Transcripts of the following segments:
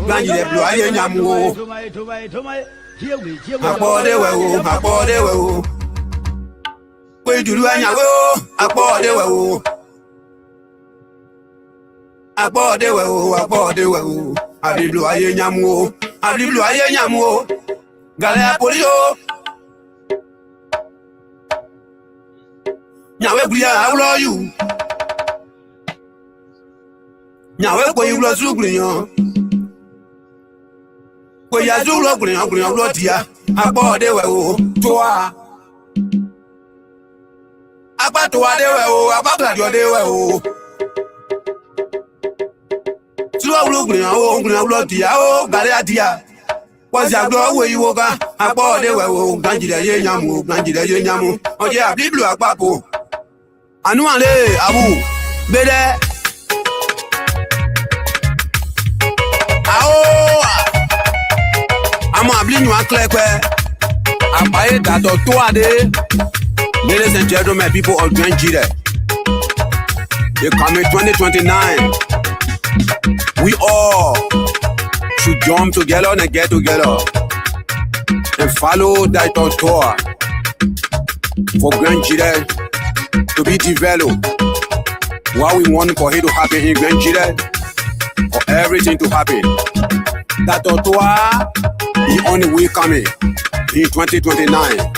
Ganji de blue aye nyamu. Akpode we o, akpode we o. We duru anya we o, akpode we o. Akpode we o, akpode we o. Adi blue aye nyamu o, adi blue aye nyamu o. Gale apoli o. Nyawe bria awlo you. Nyawe ko you lo zugriyan. Ko ya zuglo griyan lo dia. Akpode we o, Towah. Apa Towah de we o, apa Gladio de we o. Tuwa lo griyan lo dia o, gale adia. Was ya go we you ga. Akpode we o, ganji de ye nyamu. Oje abi blue apapo. Anu ale abu bede ao ama abli nu aklekwe apaye dato Towah de. Ladies and gentlemen, people of Nigeria, they come in 2029. We all should jump together and get together and follow that Towah for Nigeria to be developed. What we want for it to happen in Nigeria, for everything to happen. That Towah is on the way coming in 2029.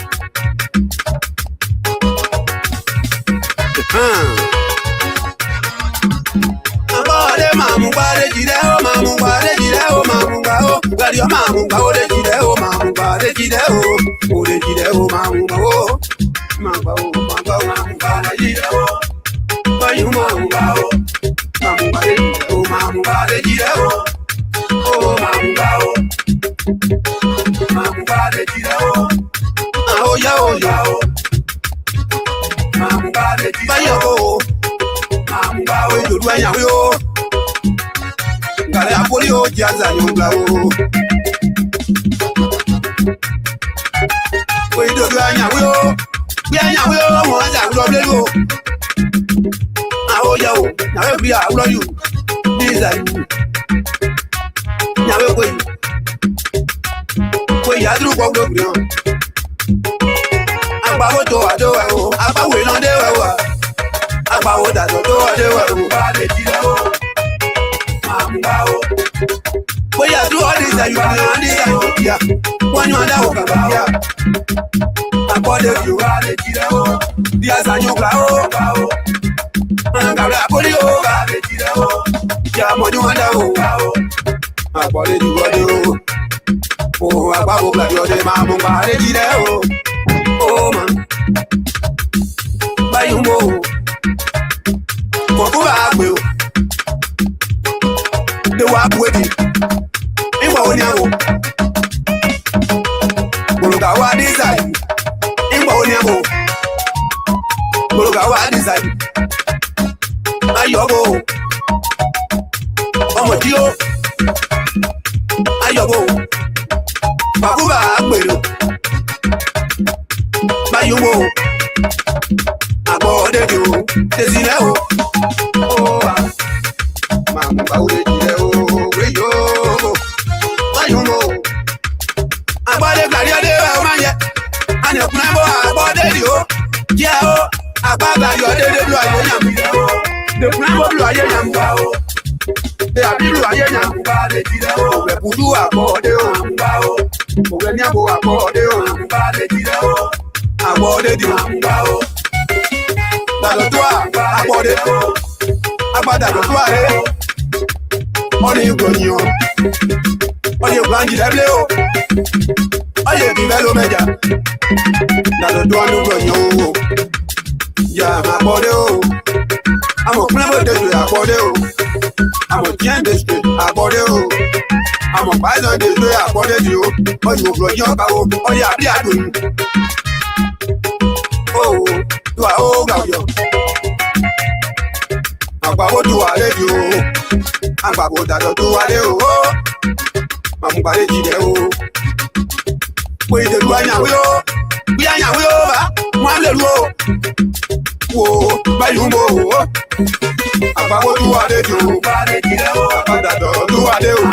Àpapọ̀ Towah dé o, bá dé jílẹ̀ o, àpàdà dọ̀rọ̀ Towah dé o.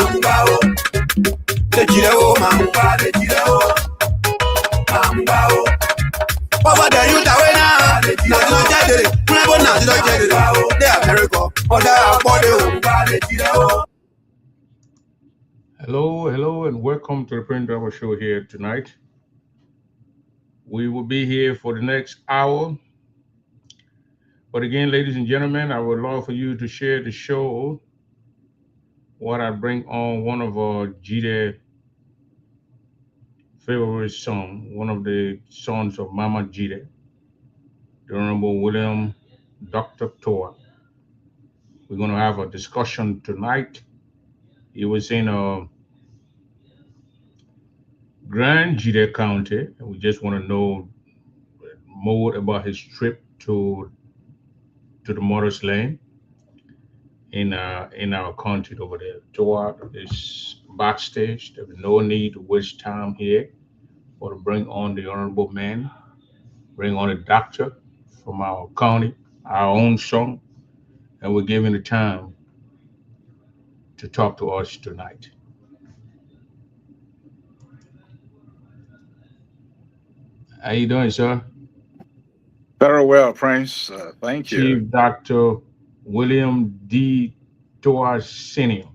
Hello, and welcome to the Print Double Show here tonight. We will be here for the next hour. But again, ladies and gentlemen, I would love for you to share the show. What I bring on one of our Jide favorite song, one of the sons of Mama Jide, the Honorable William Dr. Toa. We're going to have a discussion tonight. He was in Grand Jide County, and we just want to know more about his trip to the Mother's Lane in our country over there. Toa is backstage. There's no need to waste time here or to bring on the honorable man, bring on a doctor from our county, our own son, and we're giving the time to talk to us tonight. How you doing, sir? Very well, Prince. Thank you. Chief Doctor William D. Toa Senior.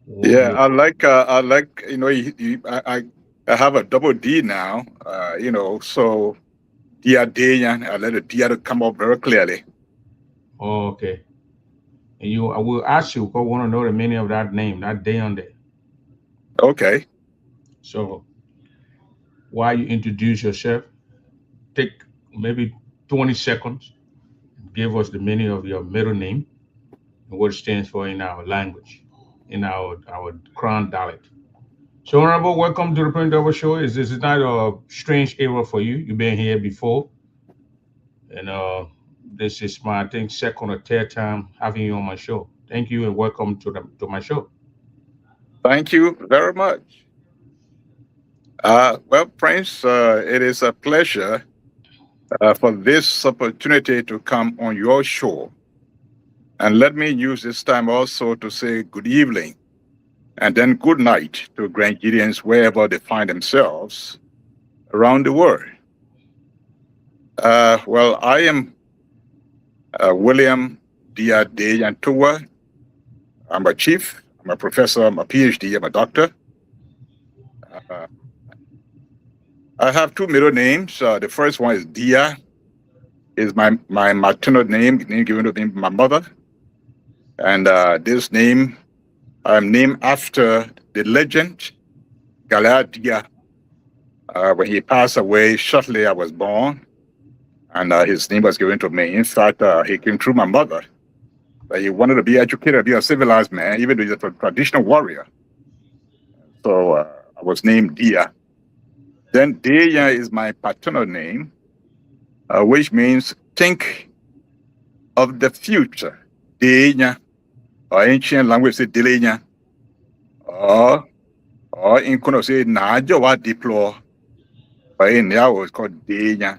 Yeah, Yeah. I like, I have a double D now, so Dia Deiyan, I let the Dia to come up very clearly. Oh, okay. And I will ask you. I want to know the meaning of that name, that day on there. Okay. So, while you introduce yourself, take maybe 20 seconds. Give us the meaning of your middle name and what it stands for in our language, in our Crown dialect. So, Honorable, welcome to the Print Double Show. Is not a strange era for you? You've been here before, and this is my I think second or third time having you on my show. Thank you and welcome to my show. Thank you very much. Well, Prince, it is a pleasure for this opportunity to come on your show. And let me use this time also to say good evening and then good night to Grenadians wherever they find themselves around the world. Well, I am William Deiyan Towah. I'm a chief, I'm a professor, I'm a PhD, I'm a doctor. Uh, I have two middle names. The first one is Dia, is my maternal name given to me by my mother. And this name, I'm named after the legend Galadia. When he passed away, shortly I was born, and his name was given to me. In fact, he came through my mother. He wanted to be educated, be a civilized man, even though he's a traditional warrior. So I was named Dia. Then Deya is my paternal name, which means think of the future. Deya, or ancient language say Delenya, or in Kono say Najawa Diplo, but in Yao it's called Deya.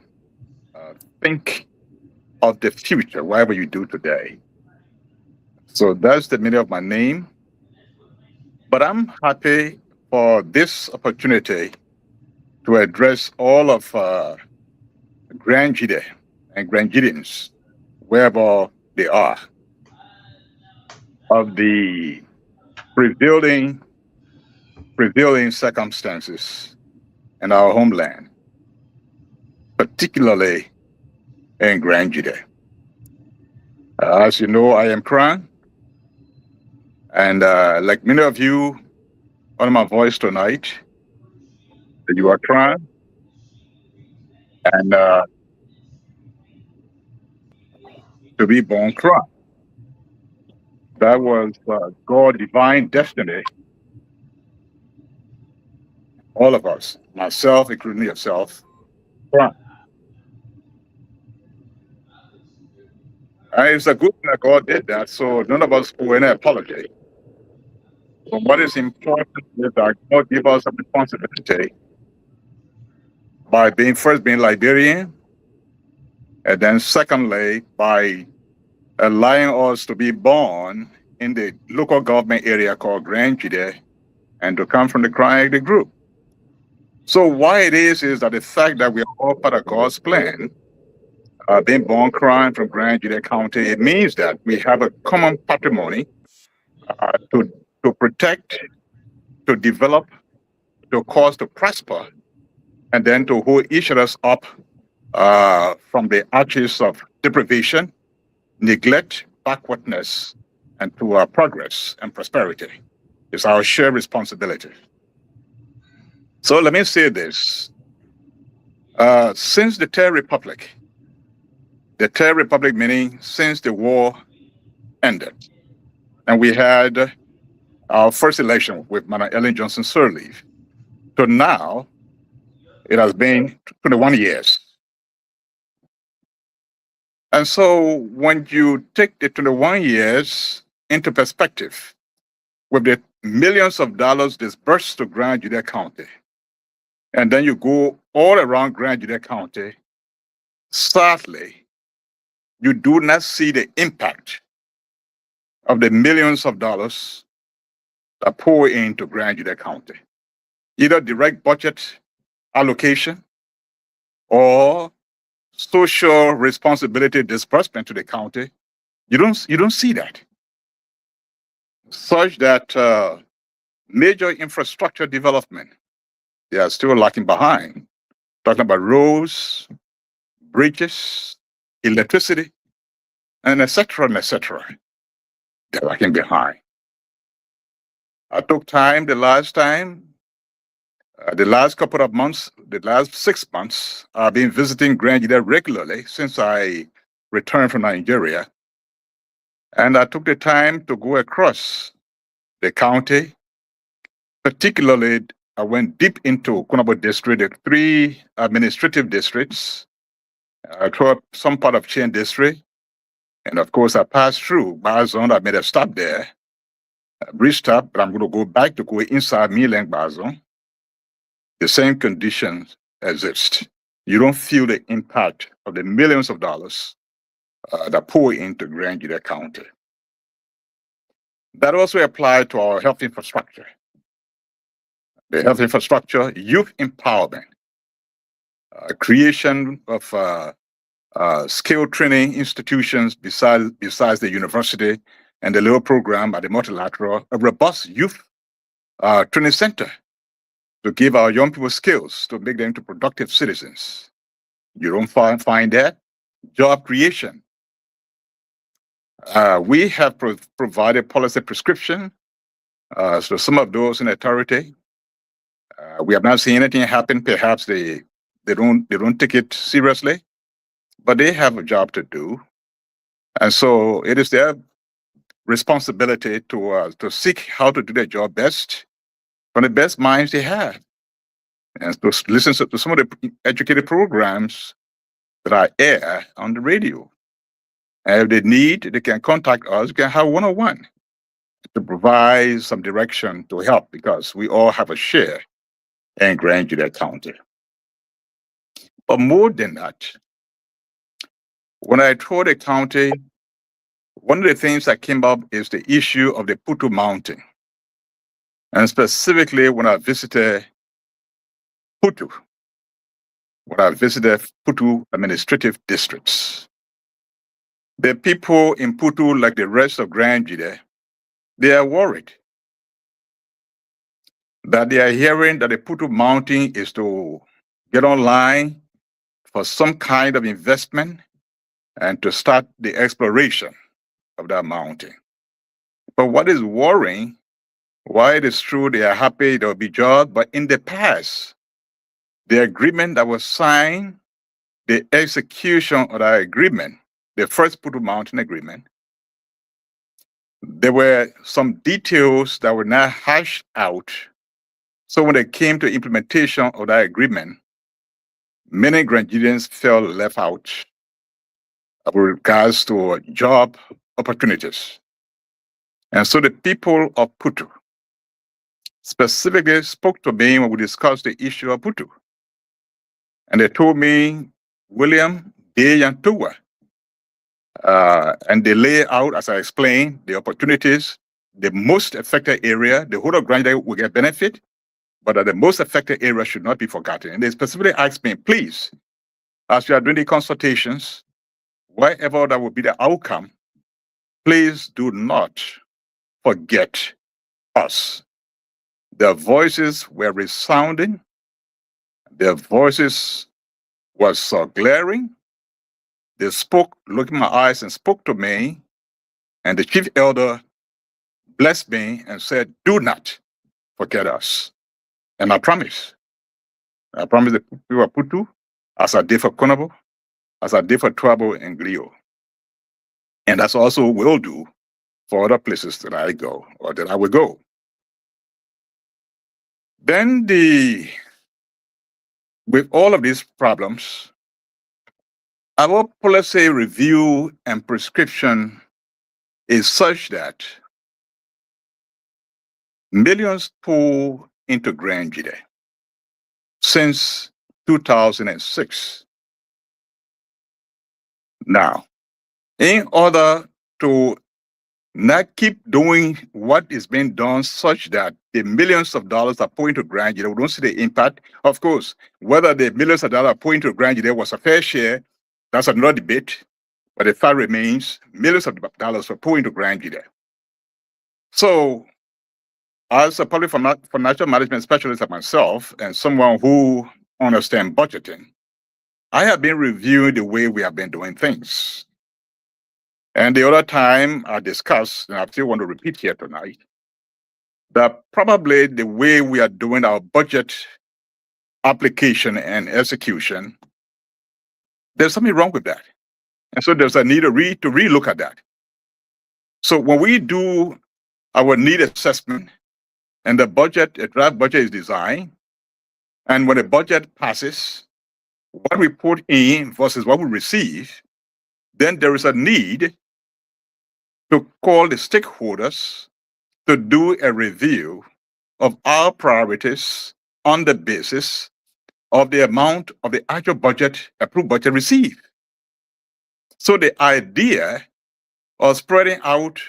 Think of the future, whatever you do today. So that's the meaning of my name. But I'm happy for this opportunity to address all of Grandjide and Grandjidins, wherever they are, of the prevailing circumstances in our homeland, particularly in Grandjide. As you know, I am Kran, and like many of you on my voice tonight, you are Kran, and to be born Kran. That was God's divine destiny. All of us, myself, including yourself, Kran. And it's a good thing that God did that, so none of us owe any apology. But what is important is that God give us a responsibility by being Liberian, and then secondly, by allowing us to be born in the local government area called Grand Jide and to come from the Crying group. So why it is that the fact that we are all part of God's plan, being born crying from Grand Jide County, it means that we have a common patrimony to to protect, to develop, to cause to prosper, and then to hold each of us up from the arches of deprivation, neglect, backwardness, and to progress and prosperity. It's our shared responsibility. So let me say this. Since the Third Republic meaning since the war ended, and we had our first election with Madam Ellen Johnson Sirleaf, to now, it has been 21 years. And so when you take the 21 years into perspective, with the millions of dollars disbursed to Grand Juda County, and then you go all around Grand Juda County, sadly, you do not see the impact of the millions of dollars that pour into Grand Juda County, either direct budget allocation or social responsibility disbursement to the county. You don't see that. Such that major infrastructure development, they are still lacking behind. Talking about roads, bridges, electricity, and etc. and etc. They're lacking behind. I took time the last couple of months, the last 6 months, I've been visiting Grand Juda regularly since I returned from Nigeria. And I took the time to go across the county. Particularly, I went deep into Kunabo district, the 3 administrative districts, through some part of Chen district. And of course, I passed through Bazon. I made a stop there, a brief stop, but I'm going to go back to go inside Mileng Bazon. The same conditions exist. You don't feel the impact of the millions of dollars that pour into Grand Juda County. That also applies to our health infrastructure. The health infrastructure, youth empowerment, creation of skill training institutions besides the university and the little program at the multilateral, a robust youth training center to give our young people skills to make them into productive citizens. You don't find that. Job creation. We have provided policy prescription. So some of those in authority, we have not seen anything happen. Perhaps they don't take it seriously, but they have a job to do, and so it is their responsibility to seek how to do their job best from the best minds they have, and to listen to some of the educated programs that are air on the radio. And if they need, they can contact us. We can have one-on-one to provide some direction to help, because we all have a share in Grand Juda County. But more than that, when I toured the county, one of the things that came up is the issue of the Putu Mountain. And specifically when I visited Putu, administrative districts, the people in Putu, like the rest of Grand Juda, they are worried that they are hearing that the Putu Mountain is to get online for some kind of investment and to start the exploration of that mountain. But what is worrying, while it is true they are happy there will be jobs, but in the past, the agreement that was signed, the execution of that agreement, the first Putu Mountain agreement, there were some details that were not hashed out. So when it came to implementation of that agreement, many Grandians felt left out with regards to job opportunities. And so the people of Putu specifically spoke to me when we discussed the issue of Putu. And they told me, William, Deiyan Towah, and they lay out, as I explained, the opportunities, the most affected area, the whole of Grand Juda will get benefit, but that the most affected area should not be forgotten. And they specifically asked me, please, as you are doing the consultations, whatever that will be the outcome, please do not forget us. Their voices were resounding. Their voices were so glaring. They spoke, looked in my eyes and spoke to me. And the chief elder blessed me and said, "Do not forget us." And I promise the people of Putu, as I did for Konabo, as I did for Twabo and Glio. And that's also will do for other places that I go or that I will go. Then with all of these problems, our policy review and prescription is such that millions pour into Grand Jide since 2006. Now, in order to not keep doing what is being done such that the millions of dollars are pouring to Grand Jide, we don't see the impact. Of course, whether the millions of dollars are pouring to Grand Jide was a fair share, that's another debate. But the fact remains, millions of dollars were pouring to Grand Jide. So, as a public financial management specialist like myself and someone who understands budgeting, I have been reviewing the way we have been doing things. And the other time I discussed, and I still want to repeat here tonight, that probably the way we are doing our budget application and execution, there's something wrong with that. And so there's a need to relook at that. So when we do our need assessment and the budget, a draft budget is designed, and when the budget passes, what we put in versus what we receive, then there is a need to call the stakeholders to do a review of our priorities on the basis of the amount of the actual budget, approved budget received. So the idea of spreading out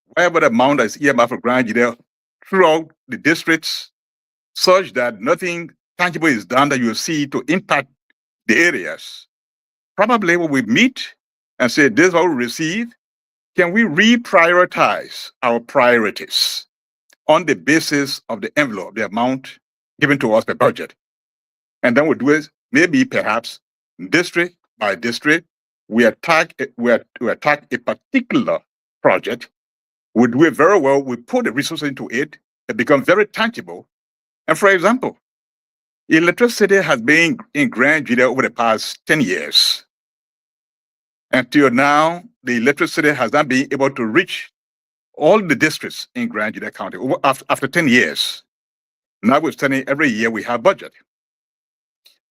whatever the amount that is earmarked for Grand Jide throughout the districts such that nothing tangible is done that you see to impact the areas. Probably when we meet and say, this is what we receive, can we reprioritize our priorities on the basis of the envelope, the amount given to us per budget? And then we'll do it, maybe perhaps district by district, we attack a particular project. We do it very well, we put the resources into it, it becomes very tangible. And for example, electricity has been in Grand Jide over the past 10 years. Until now, the electricity has not been able to reach all the districts in Grand Jide County after 10 years. Now we're standing every year we have budget.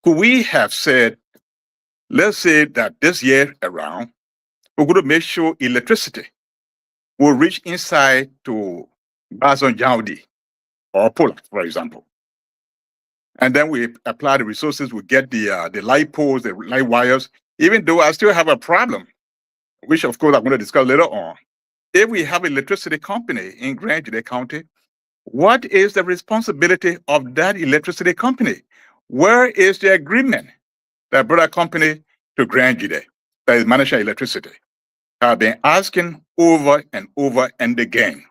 Could we have said, let's say that this year around, we're going to make sure electricity will reach inside to Bazon Jaudi or Pola, for example. And then we apply the resources, we get the light poles, the light wires, even though I still have a problem, which of course I'm going to discuss later on. If we have an electricity company in Grand Jide County, what is the responsibility of that electricity company? Where is the agreement that brought that company to Grand Jide that is managing electricity? I've been asking over and over and again.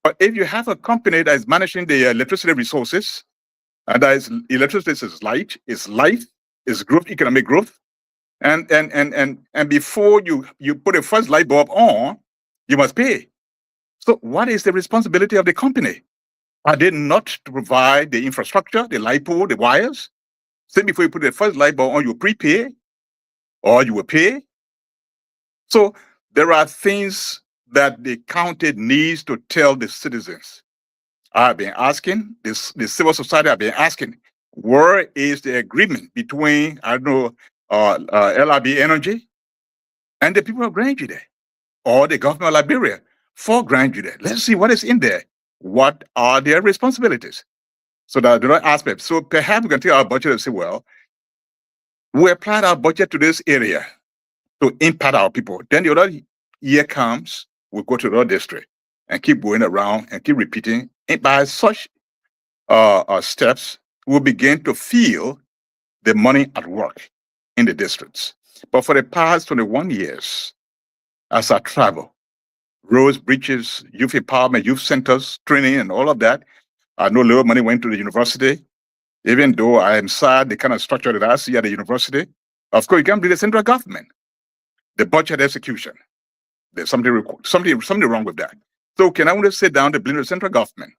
But if you have a company that is managing the electricity resources, and that is electricity is light, is life, is growth, economic growth, and before you put a first light bulb on, you must pay. So what is the responsibility of the company? Are they not to provide the infrastructure, the light pole, the wires? Say before you put the first light bulb on, you prepay or you will pay. So there are things that the county needs to tell the citizens. I've been asking, the civil society have been asking, where is the agreement between, I don't know, LRB Energy and the people of Grand Jide or the government of Liberia for Grand Jide? Let's see what is in there. What are their responsibilities? So that the right aspect. So perhaps we can take our budget and say, well, we applied our budget to this area to impact our people. Then the other year comes, we go to the other district and keep going around and keep repeating. And by such steps, we'll begin to feel the money at work in the districts. But for the past 21 years, as I travel, roads, bridges, youth empowerment, youth centers, training, and all of that. I know a little money went to the university, even though I am sad the kind of structure that I see at the university. Of course, you can't blame the central government. The budget execution, there's something wrong with that. So can I want to sit down to blame the central government?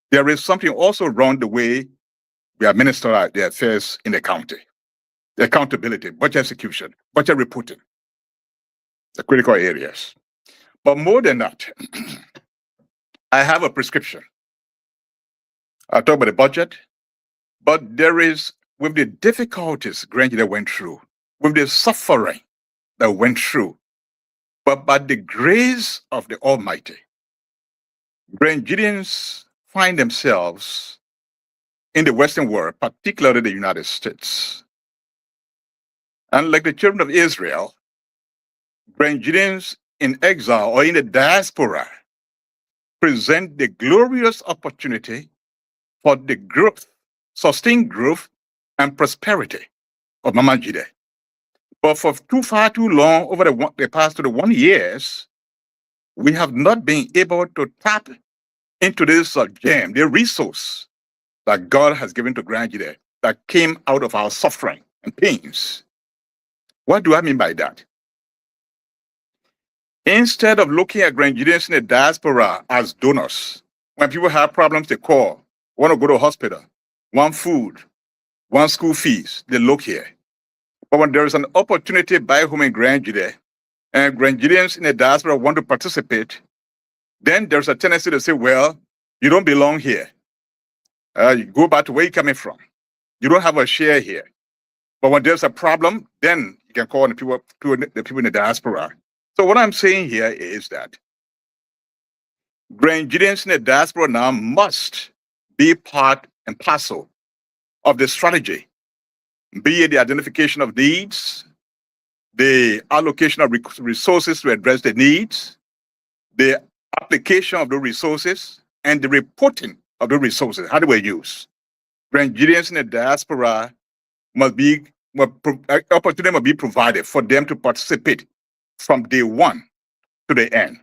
There is something also wrong the way we administer the affairs in the county. The accountability, budget execution, budget reporting, the critical areas. But more than that, I have a prescription. I talk about the budget, but there is, with the difficulties Granjida went through, with the suffering that went through, but by the grace of the Almighty, Granjidians find themselves in the Western world, particularly the United States. And like the children of Israel, Granjidians in exile or in the diaspora present the glorious opportunity for the growth, sustained growth and prosperity of Mama Jide. But for far too long, over the past 21 years, we have not been able to tap into this gem, the resource that God has given to Granjide that came out of our suffering and pains. What do I mean by that? Instead of looking at Granjidians in the diaspora as donors, when people have problems, they call, want to go to a hospital, want food, want school fees, they look here. But when there is an opportunity by home in Granjide, and Granjidians in the diaspora want to participate, then there's a tendency to say, well, you don't belong here. You go back to where you're coming from. You don't have a share here. But when there's a problem, then you can call on the people in the diaspora. So what I'm saying here is that Granjidians in the diaspora now must be part and parcel of the strategy, be it the identification of needs, the allocation of resources to address the needs, the application of the resources, and the reporting of the resources. How do we use? Granjidians in the diaspora opportunity must be provided for them to participate from day one to the end.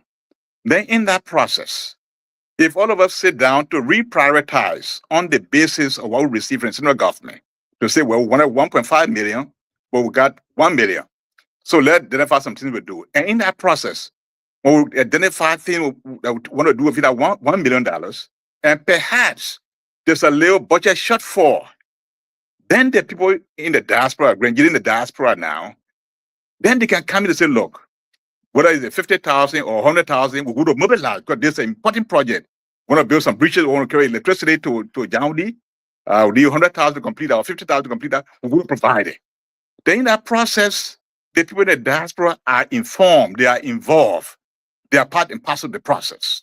Then in that process, if all of us sit down to reprioritize on the basis of what we receive from the central government, to say, well, we wanted 1.5 million, but we got 1 million. So let's identify some things we do. And in that process, when we identify things that we want to do with that $1 million, and perhaps there's a little budget shortfall, then the people in the diaspora, Granjide in the diaspora now, then they can come in and say, look, whether it's 50,000 or 100,000, we're going to mobilize because this is an important project. We want to build some bridges, we want to carry electricity to Jaudi. We need 100,000 to complete that, or 50,000 to complete that, we're going to provide it. Then in that process, the people in the diaspora are informed, they are involved, they are part and parcel of the process.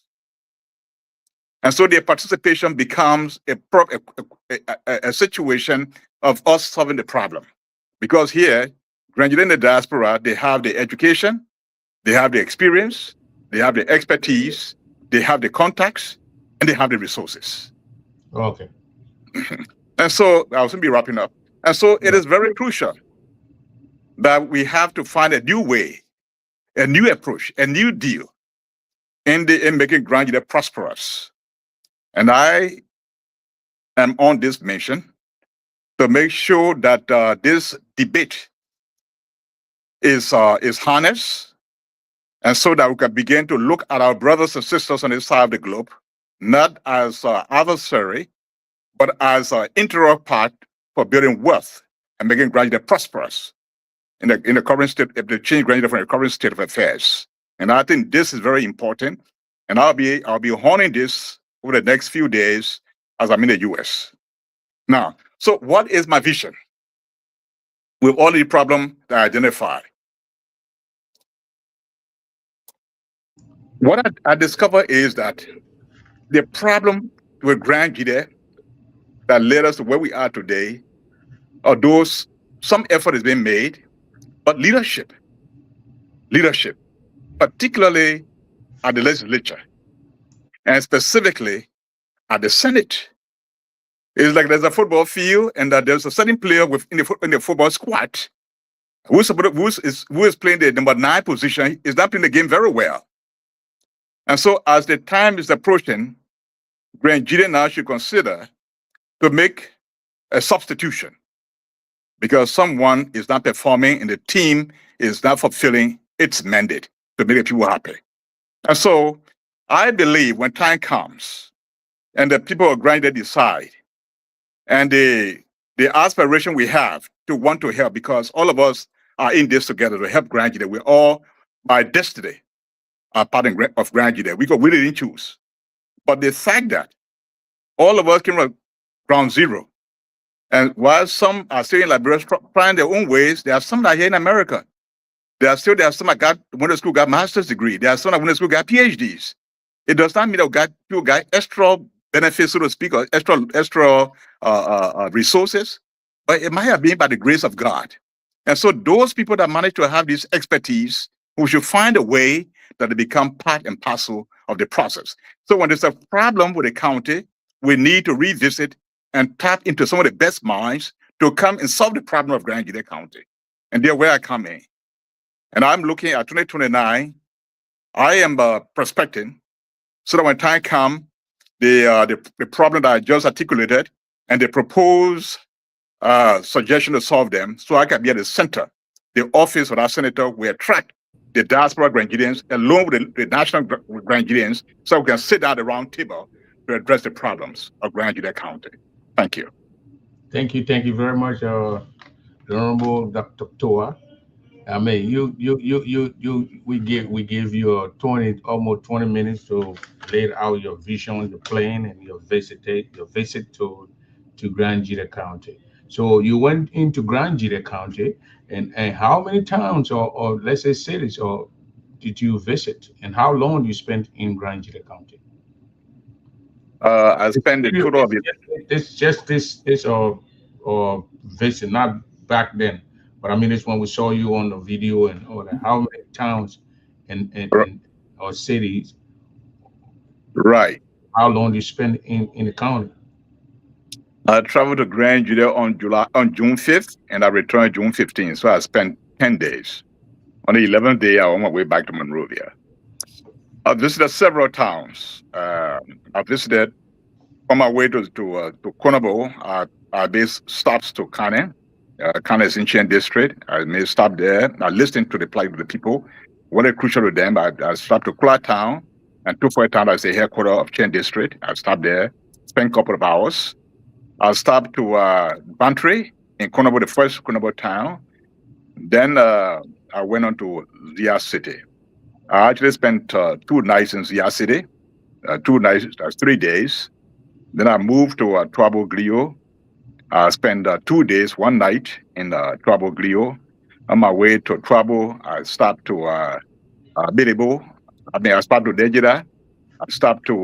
And so their participation becomes a situation of us solving the problem. Because here, Granjide in the diaspora, they have the education, they have the experience, they have the expertise, they have the contacts, and they have the resources. Okay. And so I'll soon be wrapping up. And so it is very crucial that we have to find a new way, a new approach, a new deal in making Granjide prosperous. And I am on this mission to make sure that this debate is harnessed, and so that we can begin to look at our brothers and sisters on this side of the globe, not as adversary, but as an integral part for building wealth and making Granjide prosperous in the current state, if they change Granjide from the current state of affairs. And I think this is very important, and I'll be honing this over the next few days as I'm in the US. Now, so what is my vision with all the problems that I identify? What I discover is that the problem with Granjide that led us to where we are today, although some effort is being made, but leadership, particularly at the legislature, and specifically at the Senate. It's like there's a football field and that there's a certain player in the football squad who is playing the number 9 position, is not playing the game very well. And so as the time is approaching, Grand Jury now should consider to make a substitution because someone is not performing and the team is not fulfilling its mandate to make the people happy. And so I believe when time comes and the people of Grand Jury decide and the aspiration we have to want to help, because all of us are in this together to help Grand Jury. We're all by destiny are part of Grand Jury. We really didn't choose. But the fact that all of us came from ground zero, and while some are still in Liberia trying their own ways, there are some that are here in America. There are some that went to school, got master's degree. There are some that went to school, got PhDs. It does not mean that people got extra benefits, so to speak, or extra resources, but it might have been by the grace of God. And so those people that manage to have this expertise, we should find a way that they become part and parcel of the process. So when there's a problem with a county, we need to revisit and tap into some of the best minds to come and solve the problem of Grand Jury County. And there where I come in. And I'm looking at 2029. I am prospecting so that when time comes, the problem that I just articulated and the proposed suggestion to solve them, so I can be at the center. The office of our senator will attract the diaspora Grandians along with the national Grandians, so we can sit down at the round table to address the problems of Grand Jury County. Thank you. Thank you very much, Honorable Dr. Towah. I mean, we give you almost 20 minutes to lay out your vision, your plan, and your visit to Grand Jury County. So you went into Grand Jury County, and how many towns or let's say cities or did you visit, and how long you spent in Grand Jury County? I spent the total of it. This or visit, not back then, but I mean this one we saw you on the video and all that. How many towns and or cities? Right. How long do you spend in the county? I traveled to Grand Jury on June 5th, and I returned June 15th. So I spent 10 days. On the 11th day, I on my way back to Monrovia. I visited several towns. I visited on my way to Konabo. I made stops to Kane. Kane is in Chen District. I made a stop there. I listened to the plight of the people. What is crucial to them, I stopped to Kula Town and Tupoi Town as the headquarters of Chen District. I stopped there, spent a couple of hours. I stopped to Bantry in Konabo, the first Konabo town. Then I went on to Zia City. I actually spent 2 nights in Zia City, 2 nights, 3 days. Then I moved to Tuabo Glio. I spent 2 days, 1 night in Tuabo Glio. On my way to Tuabo, I stopped to Biribo. I stopped to Dejira. I stopped to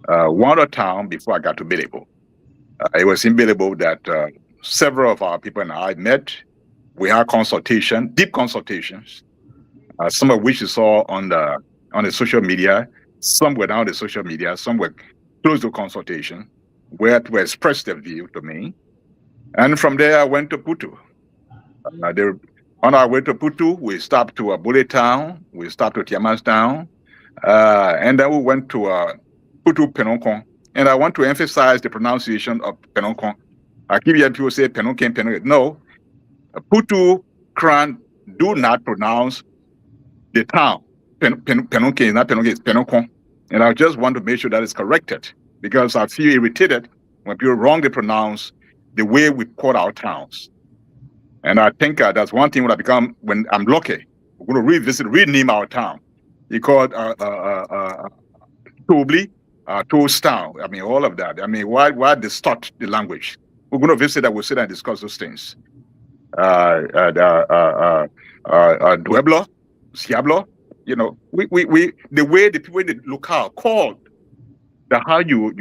one other town before I got to Biribo. It was in Biribo that several of our people and I met. We had deep consultations, some of which you saw on the social media. Some were down the social media, some were close to consultation, where to express their view to me. And from there, I went to Putu. On our way to Putu, we stopped to Abule Town, we stopped to Tiamas Town, and then we went to Putu Penonkon. And I want to emphasize the pronunciation of Penonkon. I keep hearing people say Penonken, Penonken. No, Putu Kran do not pronounce the town. Penonken is not Penonken, it's Penonkon. And I just want to make sure that it's corrected because I feel irritated when people wrongly pronounce the way we call our towns. And I think that's one thing when I'm lucky, we're going to rename our town. You call it Tobli, Toastown. I mean, all of that. I mean, why distort the language? We're going to visit that. We'll sit and discuss those things. Dueblo, Siablo, you know, the way the people in the locale called, how you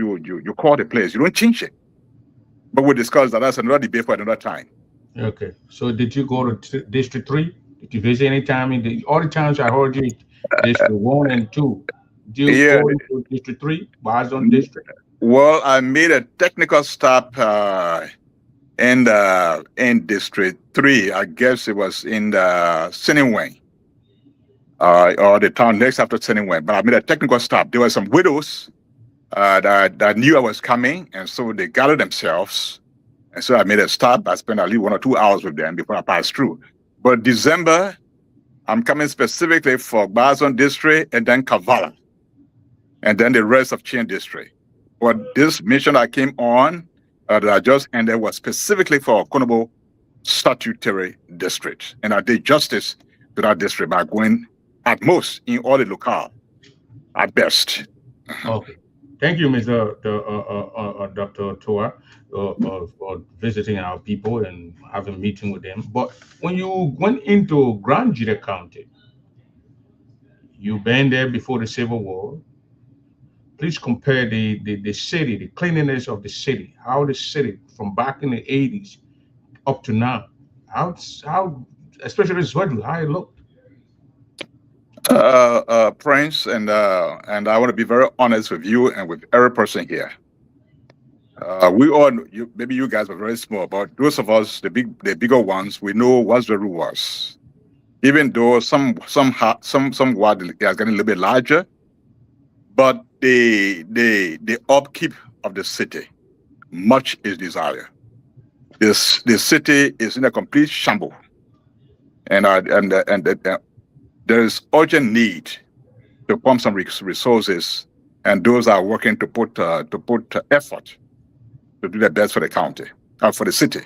call the place, you don't change it. But we'll discuss that. That's another debate for another time. Okay. So did you go to District 3? Did you visit any time in all the times I heard you, District 1 and 2? Did you go to District 3, Bazon District? Well, I made a technical stop in District 3. I guess it was in the Siningway. or the town next after Teniwen. But I made a technical stop. There were some widows that knew I was coming, and so they gathered themselves. And so I made a stop. I spent at least 1 or 2 hours with them before I passed through. But December, I'm coming specifically for Bazon District and then Kavala, and then the rest of Chien District. But this mission I came on that I just ended was specifically for Konobo Statutory District. And I did justice to that district by going at most in all the locale, at best. Okay. Thank you, Mr. Dr. Towah, for visiting our people and having a meeting with them. But when you went into Grand Jide County, you've been there before the Civil War. Please compare the city, the cleanliness of the city, how the city from back in the 80s up to now, how especially Zwedru, how it looked. Prince, and I want to be very honest with you and with every person here. We all, maybe you guys were very small, but those of us, the bigger ones, we know what Zwedru was. Even though some ward is getting a little bit larger, but the upkeep of the city, much is desired. The city is in a complete shambles, and there is urgent need to pump some resources, and those are working to put effort to do their best for the county, for the city.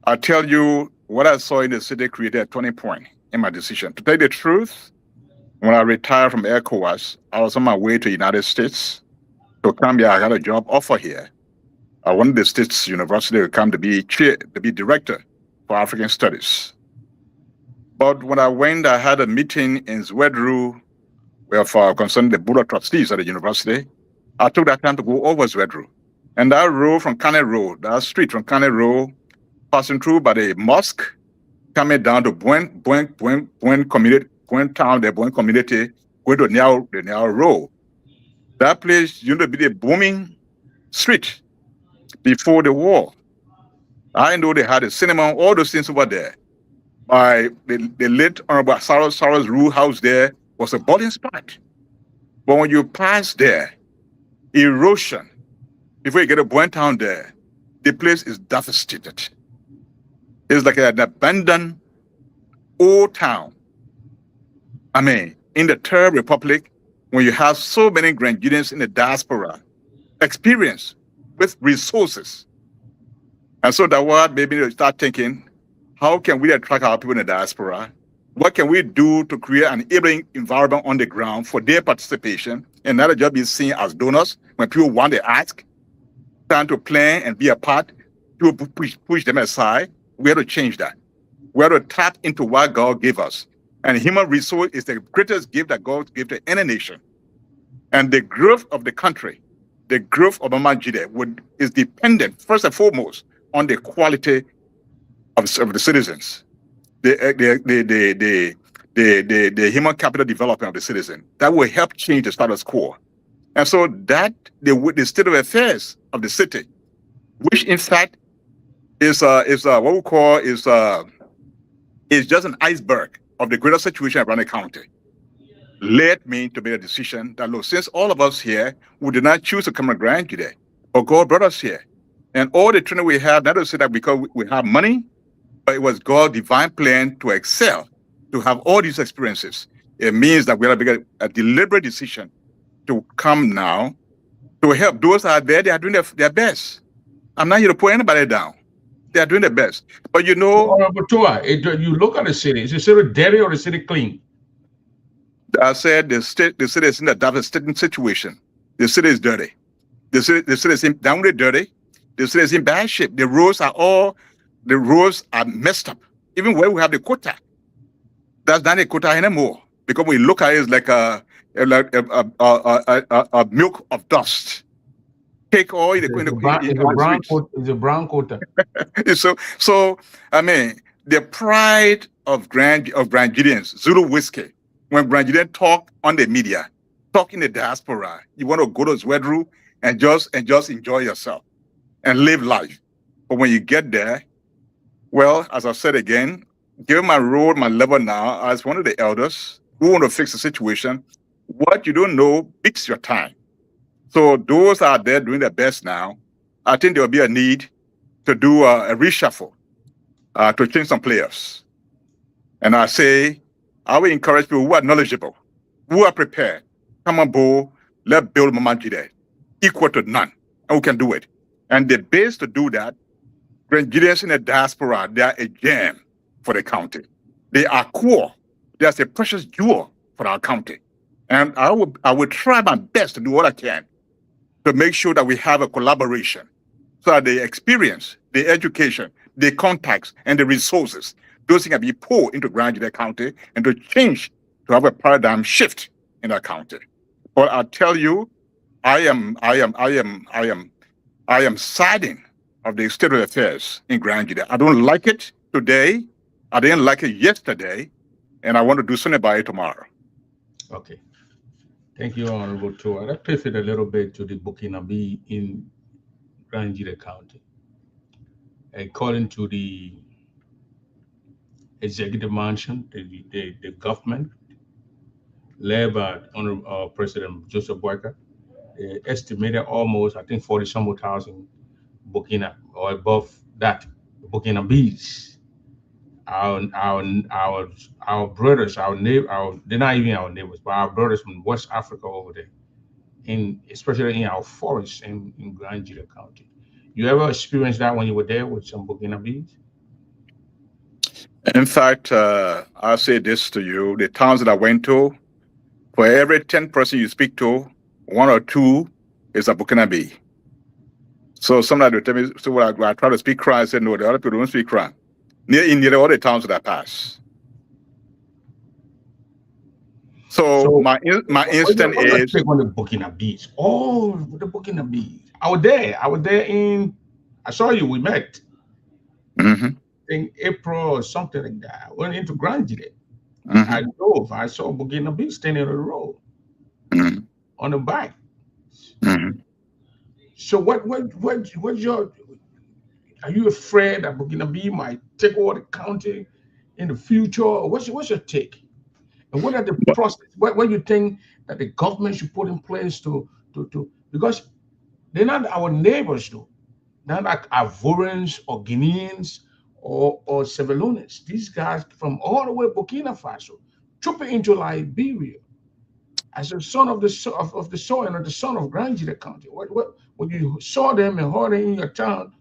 I tell you, what I saw in the city created a turning point in my decision. To tell you the truth, when I retired from ECOWAS, I was on my way to the United States to come here. I got a job offer here. I wanted the state's university to come to be director for African Studies. But when I went, I had a meeting in Zwedru concerning the board of trustees at the university. I took that time to go over Zwedru. And that road from Kane Road, that street from Kane Road, passing through by the mosque, coming down to Buen community, Buen town, the Buen community, going to the Niao Road. That place used to be the booming street before the war. I know they had a cinema, all those things over there. By the late Honorable Sarah's Rule House there was a boarding spot. But when you pass there, erosion, before you get to Buen town there, the place is devastated. It's like an abandoned old town. I mean, in the Third Republic, when you have so many Grenadians in the diaspora, experience with resources. And so that what maybe you start thinking, how can we attract our people in the diaspora? What can we do to create an enabling environment on the ground for their participation and not just be seen as donors when people want to ask, trying to plan and be a part, to push them aside? We have to change that. We have to tap into what God gave us. And human resource is the greatest gift that God gave to any nation. And the growth of the country, the growth of Mama Jide is dependent, first and foremost, on the quality of the citizens, the human capital development of the citizen. That will help change the status quo. And so that the state of affairs of the city, which in fact is what we call is just an iceberg of the greater situation around the county, led me to make a decision that, look, since all of us here, we did not choose to come to Grand Jide, but God brought us here. And all the training we have, not to say that because we have money, but it was God's divine plan to excel, to have all these experiences. It means that we have to make a deliberate decision to come now to help those that are there. They are doing their best. I'm not here to put anybody down. They are doing their best. But you know, But Towah, you look at the city. Is the city dirty or the city clean? I said the city is in a devastating situation. The city is dirty. The city is downright dirty. The city is in bad shape. The roads are messed up. Even where we have the quota, that's not a quota anymore. Because when we look at it, it's like a milk of dust. Take all the it's a brown quota. So I mean, the pride of Grandidians, Zulu whiskey. When Grandidians talk on the media, talk in the diaspora, you want to go to Zwedru and just enjoy yourself and live life. But when you get there, well, as I said again, given my role, my level now as one of the elders who want to fix the situation, what you don't know beats your time. So those out there doing their best now, I think there will be a need to do a reshuffle, to change some players. And I say, I will encourage people who are knowledgeable, who are prepared, come on board, let's build Mamangide, equal to none, and we can do it. And the base to do that, Nigerians in the diaspora, they are a gem for the county. They are core. They are a precious jewel for our county. And I will try my best to do what I can to make sure that we have a collaboration so that the experience, the education, the contacts, and the resources, those things can be poured into Grand Union County and to change, to have a paradigm shift in that county. But I tell you, I am siding of the state of affairs in Grand Union. I don't like it today. I didn't like it yesterday, and I want to do something about it tomorrow. Okay. Thank you, Honorable Towah. Let's pivot a little bit to the Burkinabe in Grand Union County. According to the executive mansion, the government led by Honorable President Joseph Boyka, estimated almost, I think, 40 some thousand Burkina or above that Burkinabes. Our brothers, our neighbor, they're not even our neighbors, but our brothers from West Africa over there, especially in our forests in Grand Union County. You ever experienced that when you were there with some Burkinabes? In fact, I'll say this to you: the towns that I went to, for every 10 person you speak to, 1 or 2 is a Burkinabe. So sometimes they tell me, so when I try to speak Kra, I said, no, the other people don't speak Kra. Near all the towns that I pass. So my instinct is on the Burkinabes. Oh, the Burkinabes. I was there I saw you, we met. In April or something like that. I went into Grand Union. I drove. I saw Burkinabe standing on the road on the bike. So what's your? Are you afraid that Burkinabe might take over the county in the future? Or what's your take? And what are the process? What do you think that the government should put in place to because they're not our neighbors though. They're not like Ivorians or Guineans or Sevelones. These guys from all the way Burkina Faso, trooping into Liberia as a son of the soil and the son of Grand Union County. What when you saw them and heard them in your town,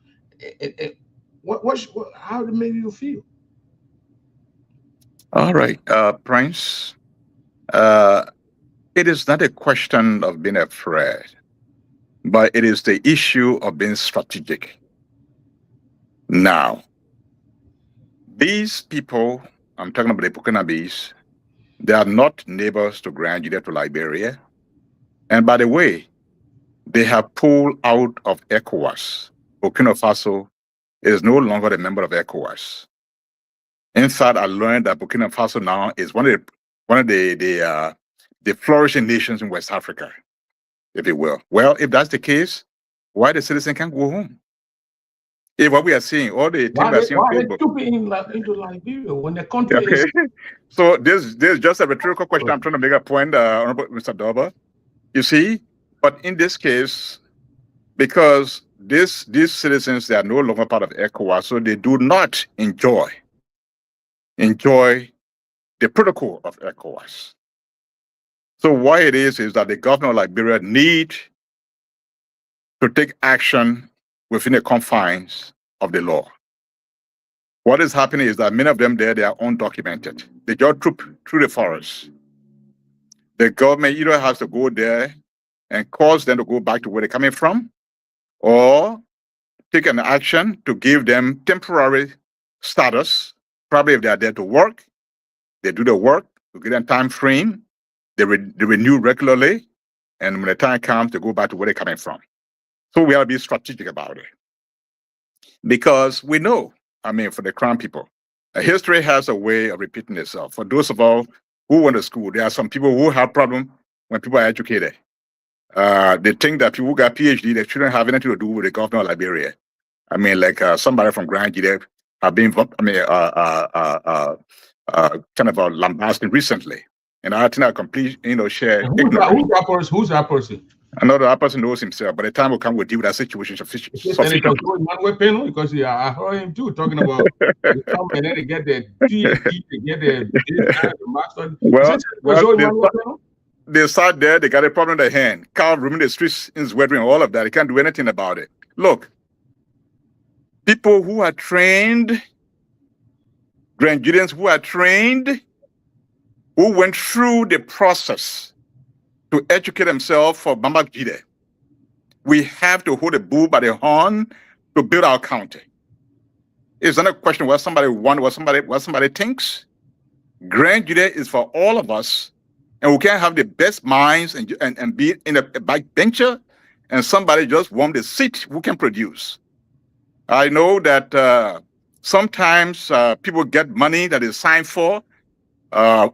how did it make you feel? All right, Prince. It is not a question of being afraid, but it is the issue of being strategic. Now, these people, I'm talking about the Burkinabes, they are not neighbors to Grand Union, to Liberia. And by the way, they have pulled out of ECOWAS. Burkina Faso is no longer a member of ECOWAS. In fact, I learned that Burkina Faso now is one of the flourishing nations in West Africa, if you will. Well, if that's the case, why the citizen can't go home? If what we are seeing, all the things we are seeing on Facebook. Into Liberia when the country is... So this is just a rhetorical question. I'm trying to make a point, Honorable Mr. Doba. You see, but in this case, because these citizens, they are no longer part of ECOWAS, so they do not enjoy the protocol of ECOWAS. So why it is that the government of Liberia need to take action within the confines of the law. What is happening is that many of them there, they are undocumented. They just troop through the forest. The government either has to go there and cause them to go back to where they're coming from, or take an action to give them temporary status. Probably if they are there to work, they do the work, to get them time frame, they renew regularly, and when the time comes, they go back to where they're coming from. So we have to be strategic about it. Because we know, for the Crown people, history has a way of repeating itself. For those of us who went to school, there are some people who have problems when people are educated. They think that people who got PhD, they shouldn't have anything to do with the government of Liberia. Like somebody from Grand Union have been, kind of lambasted recently. And I think I completely, share. Who's that person? Another that person knows himself. By the time will come, we'll deal with that situation. Because I heard him too talking about they come and then they get their PhD, they get their master. They sat there, they got a problem in their hand. Carl roaming the streets in his wedding, all of that. They can't do anything about it. Look, people who are trained, Grandians who are trained, who went through the process to educate themselves for Bamba Jide. We have to hold the bull by the horn to build our county. It's not a question what somebody wants, what somebody thinks. Grand Jide is for all of us, and we can't have the best minds and be in a backbencher, and somebody just want the seat who can produce. I know that sometimes people get money that is signed for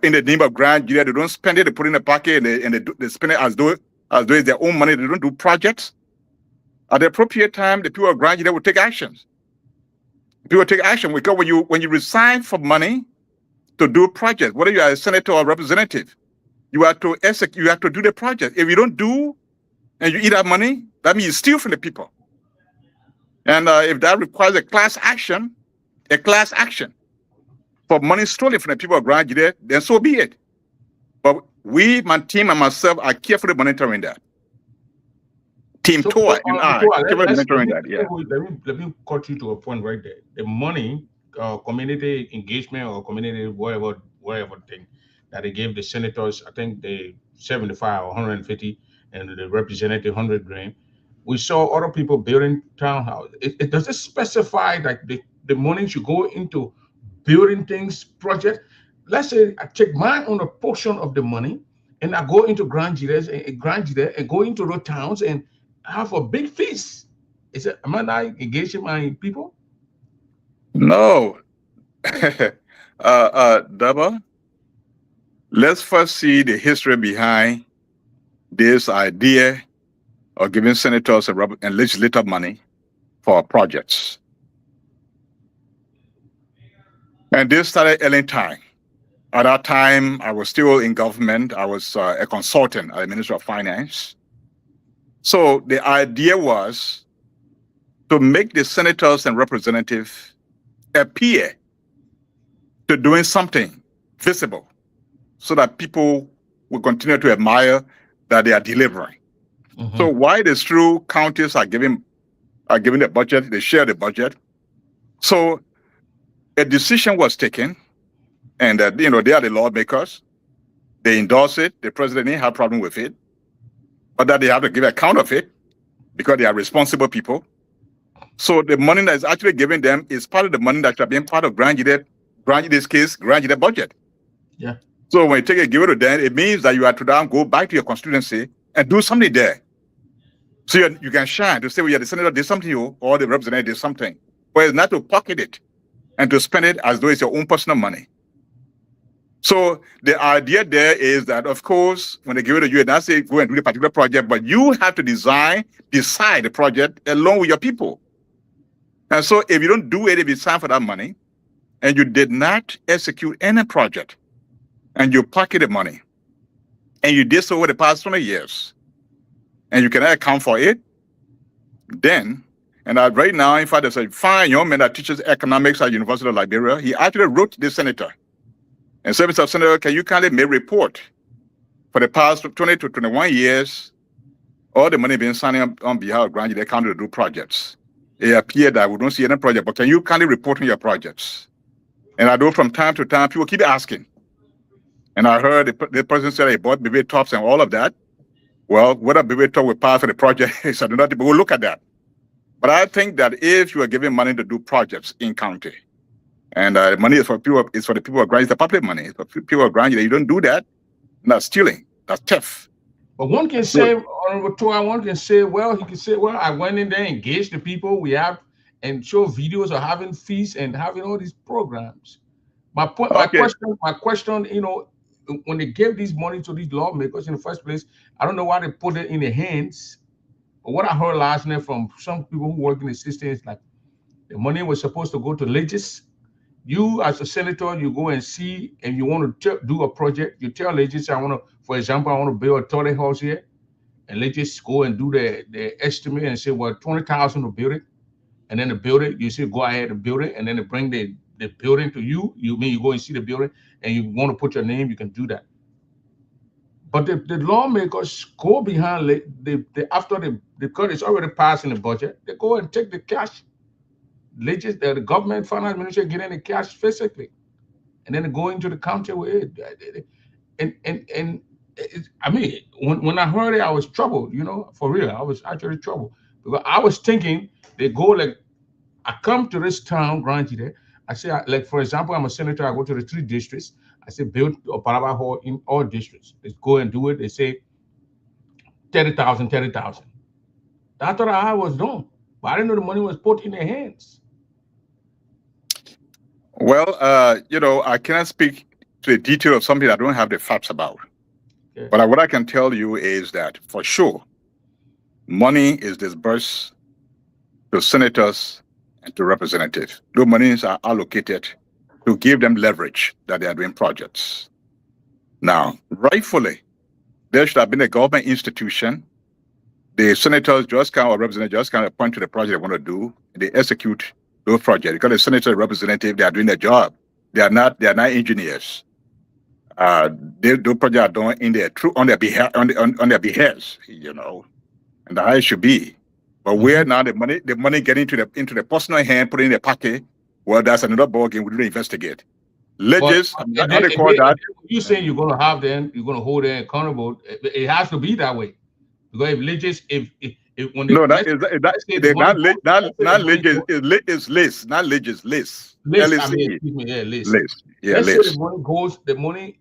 in the name of Grand Jide. They don't spend it, they put it in a pocket, and they spend it as though it's their own money. They don't do projects. At the appropriate time, the people of Grand Jide will take actions. People take action because when you resign for money to do projects, whether you are a senator or representative, you have to execute, you have to do the project. If you don't do and you eat that money, that means you steal from the people. And if that requires a class action for money stolen from the people of Grand Jide, then so be it. But we, my team and myself, are carefully monitoring that. Team Towah and I carefully monitoring that. Yeah. Let me cut you to a point right there. The money, community engagement or community whatever thing that they gave the senators, I think they 75 or 150, and the representative 100 grand. We saw other people building townhouses. It does it specify that the money should go into building things project? Let's say I take mine on a portion of the money and I go into Grand Jide and go into those towns and have a big feast. Am I not engaging my people? No. Daba, let's first see the history behind this idea of giving senators and legislators money for projects. And this started early time. At that time, I was still in government. I was a consultant at the Ministry of Finance. So the idea was to make the senators and representatives appear to doing something visible so that people will continue to admire that they are delivering. Mm-hmm. So while it is true, counties are giving the budget, they share the budget. So a decision was taken, and they are the lawmakers. They endorse it. The president didn't have a problem with it, but that they have to give account of it because they are responsible people. So the money that is actually given them is part of the money that should be part of Grand Jide's case, Grand Jide budget. Yeah. So when you take it, give it to them, it means that you have to now go back to your constituency and do something there. So you can shine to say, well, yeah, the senator did something, or the representative did something. But it's not to pocket it and to spend it as though it's your own personal money. So the idea there is that, of course, when they give it to you, and I say, go and do the particular project, but you have to decide the project along with your people. And so if you don't do it, if it's time for that money, and you did not execute any project, and you pocketed money, and you did so over the past 20 years, and you cannot account for it, then, and right now, in fact, there's a fine young man that teaches economics at University of Liberia. He actually wrote to the senator and said, Mr. Senator, can you kindly make a report for the past 20 to 21 years, all the money being signed on behalf of Grand Jide County to do projects. It appeared that we don't see any project, but can you kindly report on your projects? And I know from time to time, people keep asking. And I heard the president said he bought BB tops and all of that. Well, whether BB top will pass for the project is another thing, but we'll look at that. But I think that if you are giving money to do projects in county, and money is for people, it's for the people of Grand Jide, the public money. It's for people of Grand Jide. You don't do that, that's stealing, that's theft. But one can say, Honorable Towah, one can say, well, he can say, well, I went in there, engaged the people we have, and show videos of having feasts and having all these programs. My question, when they gave this money to these lawmakers in the first place, I don't know why they put it in their hands. But what I heard last night from some people who work in the system is like, The money was supposed to go to Legis. You, as a senator, you go and see, and you want to do a project. You tell Legis, I want to, for example, I want to build a toilet house here, and Legis go and do the estimate and say, well, 20,000 to build it, and then to build it, you say go ahead and build it, and then they bring the building to you. You mean you go and see the building, and you want to put your name, you can do that. But the lawmakers go behind after because it's already passed in the budget, they go and take the cash. The government finance minister getting the cash physically, and then they go into the county with it. And I mean, when I heard it, I was troubled. For real, I was actually troubled because I was thinking they go like, I come to this town, Granjide. I say, like for example, I'm a senator. I go to the 3 districts. I say build a Paraba hall in all districts. Let's go and do it. They say 30,000, 30,000. That's what I was doing, but I didn't know the money was put in their hands. Well, I cannot speak to the detail of something I don't have the facts about. Okay. But what I can tell you is that for sure, money is disbursed to senators and to representatives. Those monies are allocated to give them leverage that they are doing projects. Now, rightfully, there should have been a government institution. The senators just kind of representative just kind of point to the project they want to do, and they execute those projects. Because the senator and representative, they are doing their job. They are not engineers. Those projects are done on their behalf, on their behalf, and the how it should be. But where now the money getting into the personal hand, put in the pocket, well, that's another ballgame. We didn't investigate. Legis, how they call that? You saying you're going to have them, you're going to hold them accountable. It has to be that way. Because if Legis, if when they no, not Legis, it's list, not Legis, list. List. I mean, excuse me, yeah, list. List. Yeah, let's list. say the money,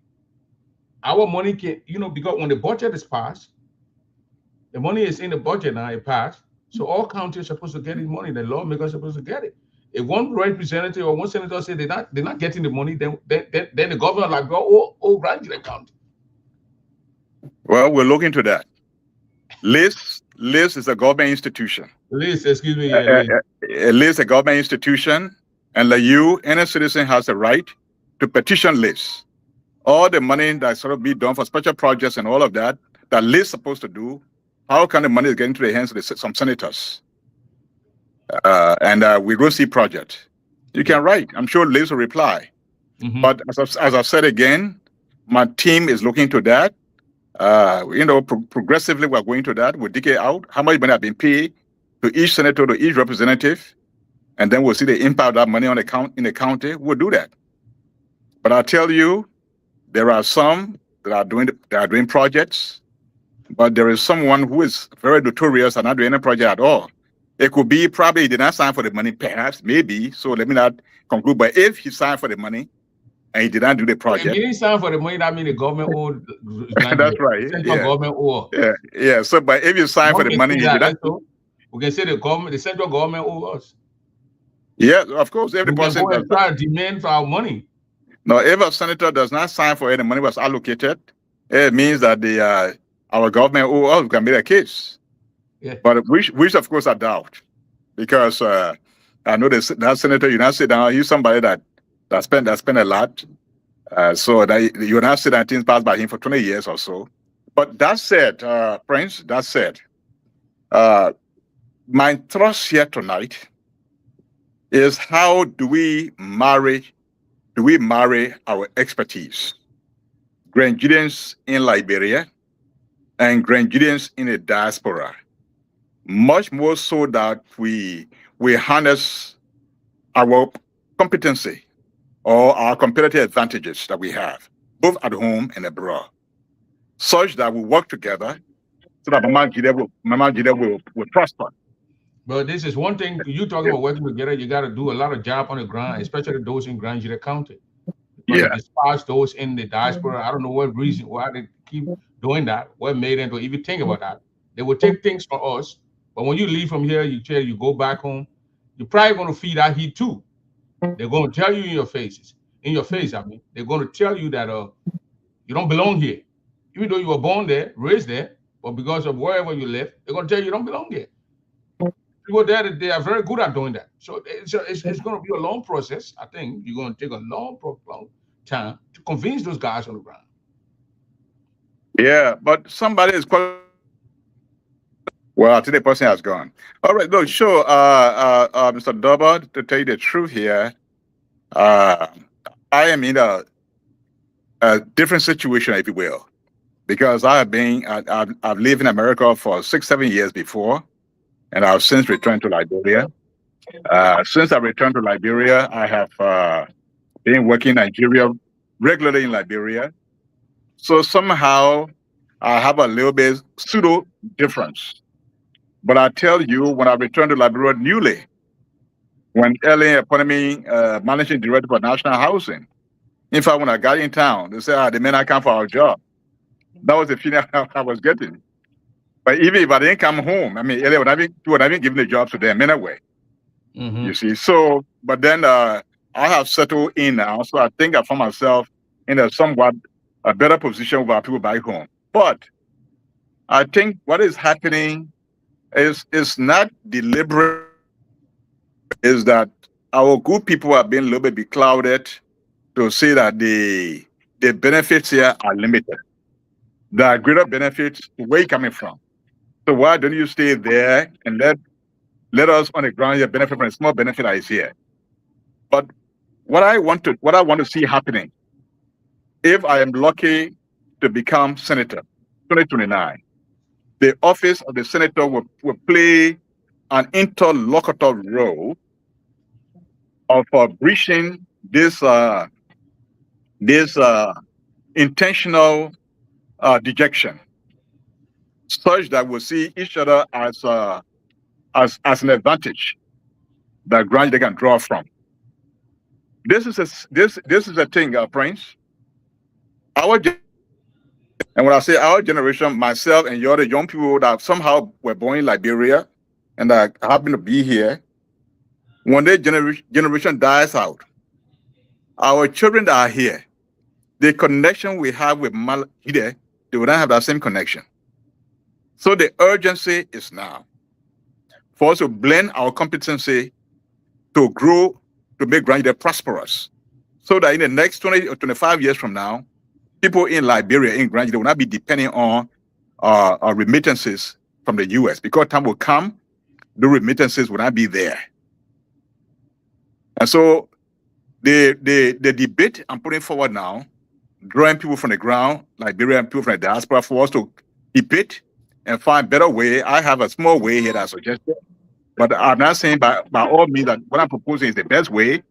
our money can, because when the budget is passed, the money is in the budget now. It passed. So all counties are supposed to get this money. The lawmakers are supposed to get it. If one representative or one senator say they're not getting the money, then the governor like go, grant the county. Well, we'll look into that. List is a government institution. List, excuse me. Yeah, List is a government institution, and like any citizen has a right to petition List. All the money that's sort of be done for special projects and all of that List is supposed to do. How can the money get into the hands of some senators? And we will see project. You can write. I'm sure Liz will reply. Mm-hmm. But as I've said again, my team is looking to that. Progressively we're going to that. We'll dig it out. How much money have been paid to each senator, to each representative, and then we'll see the impact of that money on in the county. We'll do that. But I tell you, there are some that are doing projects, but there is someone who is very notorious and not doing any project at all. It could be probably he did not sign for the money, perhaps, maybe. So let me not conclude. But if he signed for the money and he did not do the project, if he didn't sign for the money, that means the government owed. That's right. Central government owed. Yeah. So, but if you sign for the money, we can say the central government owes us. Yeah, of course. If the person does not demand for our money. No, if a senator does not sign for any money was allocated, it means that our government owes us. Can be the case. Yeah. But which of course I doubt, because I know that senator, you not sit down. He's somebody that spent a lot, so that you not sit down. Things passed by him for 20 years or so. But that said, Prince, my thrust here tonight is how do we marry our expertise, Granjudians in Liberia and Granjudians in the diaspora. Much more so that we harness our competency or our competitive advantages that we have, both at home and abroad, such that we work together so that Mama Jide will prosper. But this is one thing, you talking about working together, you got to do a lot of job on the ground, especially those in Grand Jide County. Despise those in the diaspora. I don't know what reason why they keep doing that, what made them to even think about that. They will take things from us, but when you leave from here, you go back home, you're probably going to feed that heat too. They're going to tell you in your face, I mean, they're going to tell you that you don't belong here. Even though you were born there, raised there, but because of wherever you live, they're going to tell you don't belong here. People there, they are very good at doing that. So it's going to be a long process. I think you're going to take a long time to convince those guys on the ground. Yeah, but somebody is well, today person has gone. All right, no, sure. Mr. Dobbard, to tell you the truth here, uh, I am in a different situation, if you will, because I've lived in America for 6, 7 years before, and I've since returned to Liberia. Since I returned to Liberia, I have been working in Nigeria regularly in Liberia. So somehow I have a little bit pseudo difference. But I tell you, when I returned to Liberia newly, when Ellen appointed me managing director for national housing, in fact, when I got in town, they said, the men I come for our job. That was the feeling I was getting. But even if I didn't come home, I mean, Ellen would have been giving the jobs to them anyway. Mm-hmm. You see, so but then I have settled in now, so I think I found myself in a somewhat a better position with our people back home. But I think what is happening is not deliberate. Is that our good people have been a little bit beclouded to say that the benefits here are limited. There are greater benefits where you coming from. So why don't you stay there and let us on the ground here benefit from a small benefit that is here? But what I want to see happening, if I am lucky to become senator 2029, the office of the senator will play an interlocutor role of breaching this intentional dejection, such that we'll see each other as an advantage that grant they can draw from. This is a thing, Prince. And when I say our generation, myself and the other young people that somehow were born in Liberia and that happen to be here, when their generation dies out, our children that are here, the connection we have with Malahide, they will not have that same connection. So the urgency is now for us to blend our competency to grow, to make Granada prosperous, so that in the next 20 or 25 years from now, people in Liberia, in Granada, will not be depending on remittances from the U.S. because time will come, the remittances will not be there. And so the debate I'm putting forward now, drawing people from the ground, Liberian people from the diaspora, for us to debate and find better way. I have a small way here that I suggested, but I'm not saying by all means that what I'm proposing is the best way,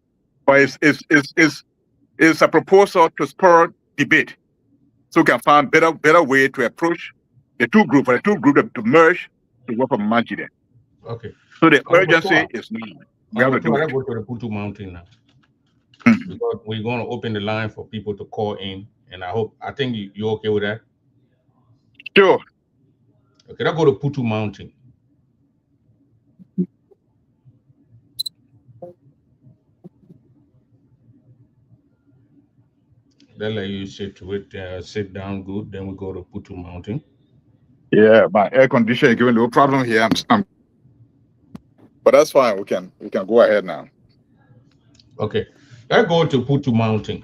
but it's a proposal to spur debate, so we can find better way to approach the two groups to merge to work for Manjide. Okay. So the urgency is now. We have to do it. Go to the Putu Mountain now. Mhm. Because we're going to open the line for people to call in, and I think you're okay with that. Sure. Okay, let's go to Putu Mountain. They'll let you sit down good. Then we go to Putu Mountain. Yeah, my air conditioner is giving no problem here. But that's fine. We can go ahead now. Okay, let's go to Putu Mountain.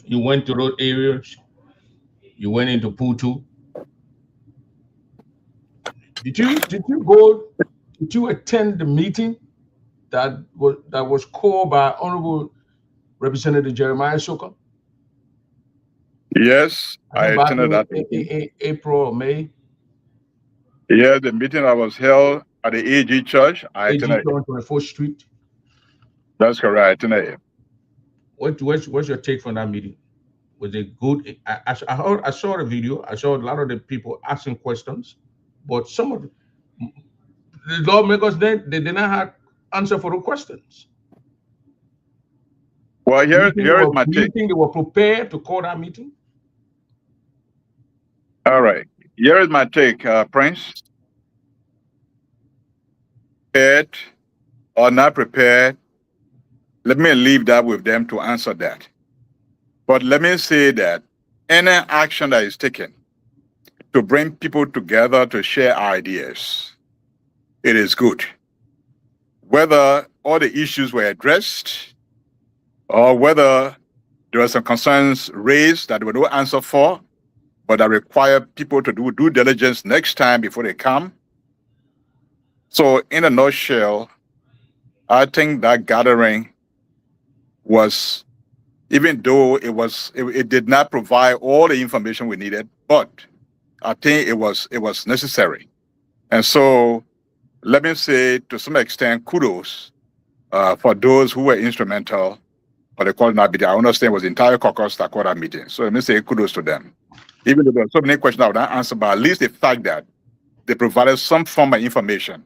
You went to those areas. You went into Putu. Did you go? Did you attend the meeting that was called by Honorable Representative Jeremiah Soka? Yes, I I think back attended that in meeting. April or May. Yeah, the meeting that was held at the AG Church, I AG attended it. on 24th Street. That's correct. I attended it. What's your take from that meeting? Was it good? I saw the video. I saw a lot of the people asking questions, but some of the lawmakers they did not have answer for the questions. Well, Do here is my you take. think they were prepared to call that meeting? All right. Here is my take, Prince. Prepared or not prepared, let me leave that with them to answer that. But let me say that any action that is taken to bring people together to share ideas, it is good. Whether all the issues were addressed or whether there were some concerns raised that there were no answer for, but that require people to do due diligence next time before they come. So in a nutshell, I think that gathering was, even though it did not provide all the information we needed, but I think it was necessary. And so let me say, to some extent, kudos for those who were instrumental for the call meeting. I understand it was the entire caucus that called that meeting. So let me say kudos to them. Even though there were so many questions I would not answer, but at least the fact that they provided some form of information.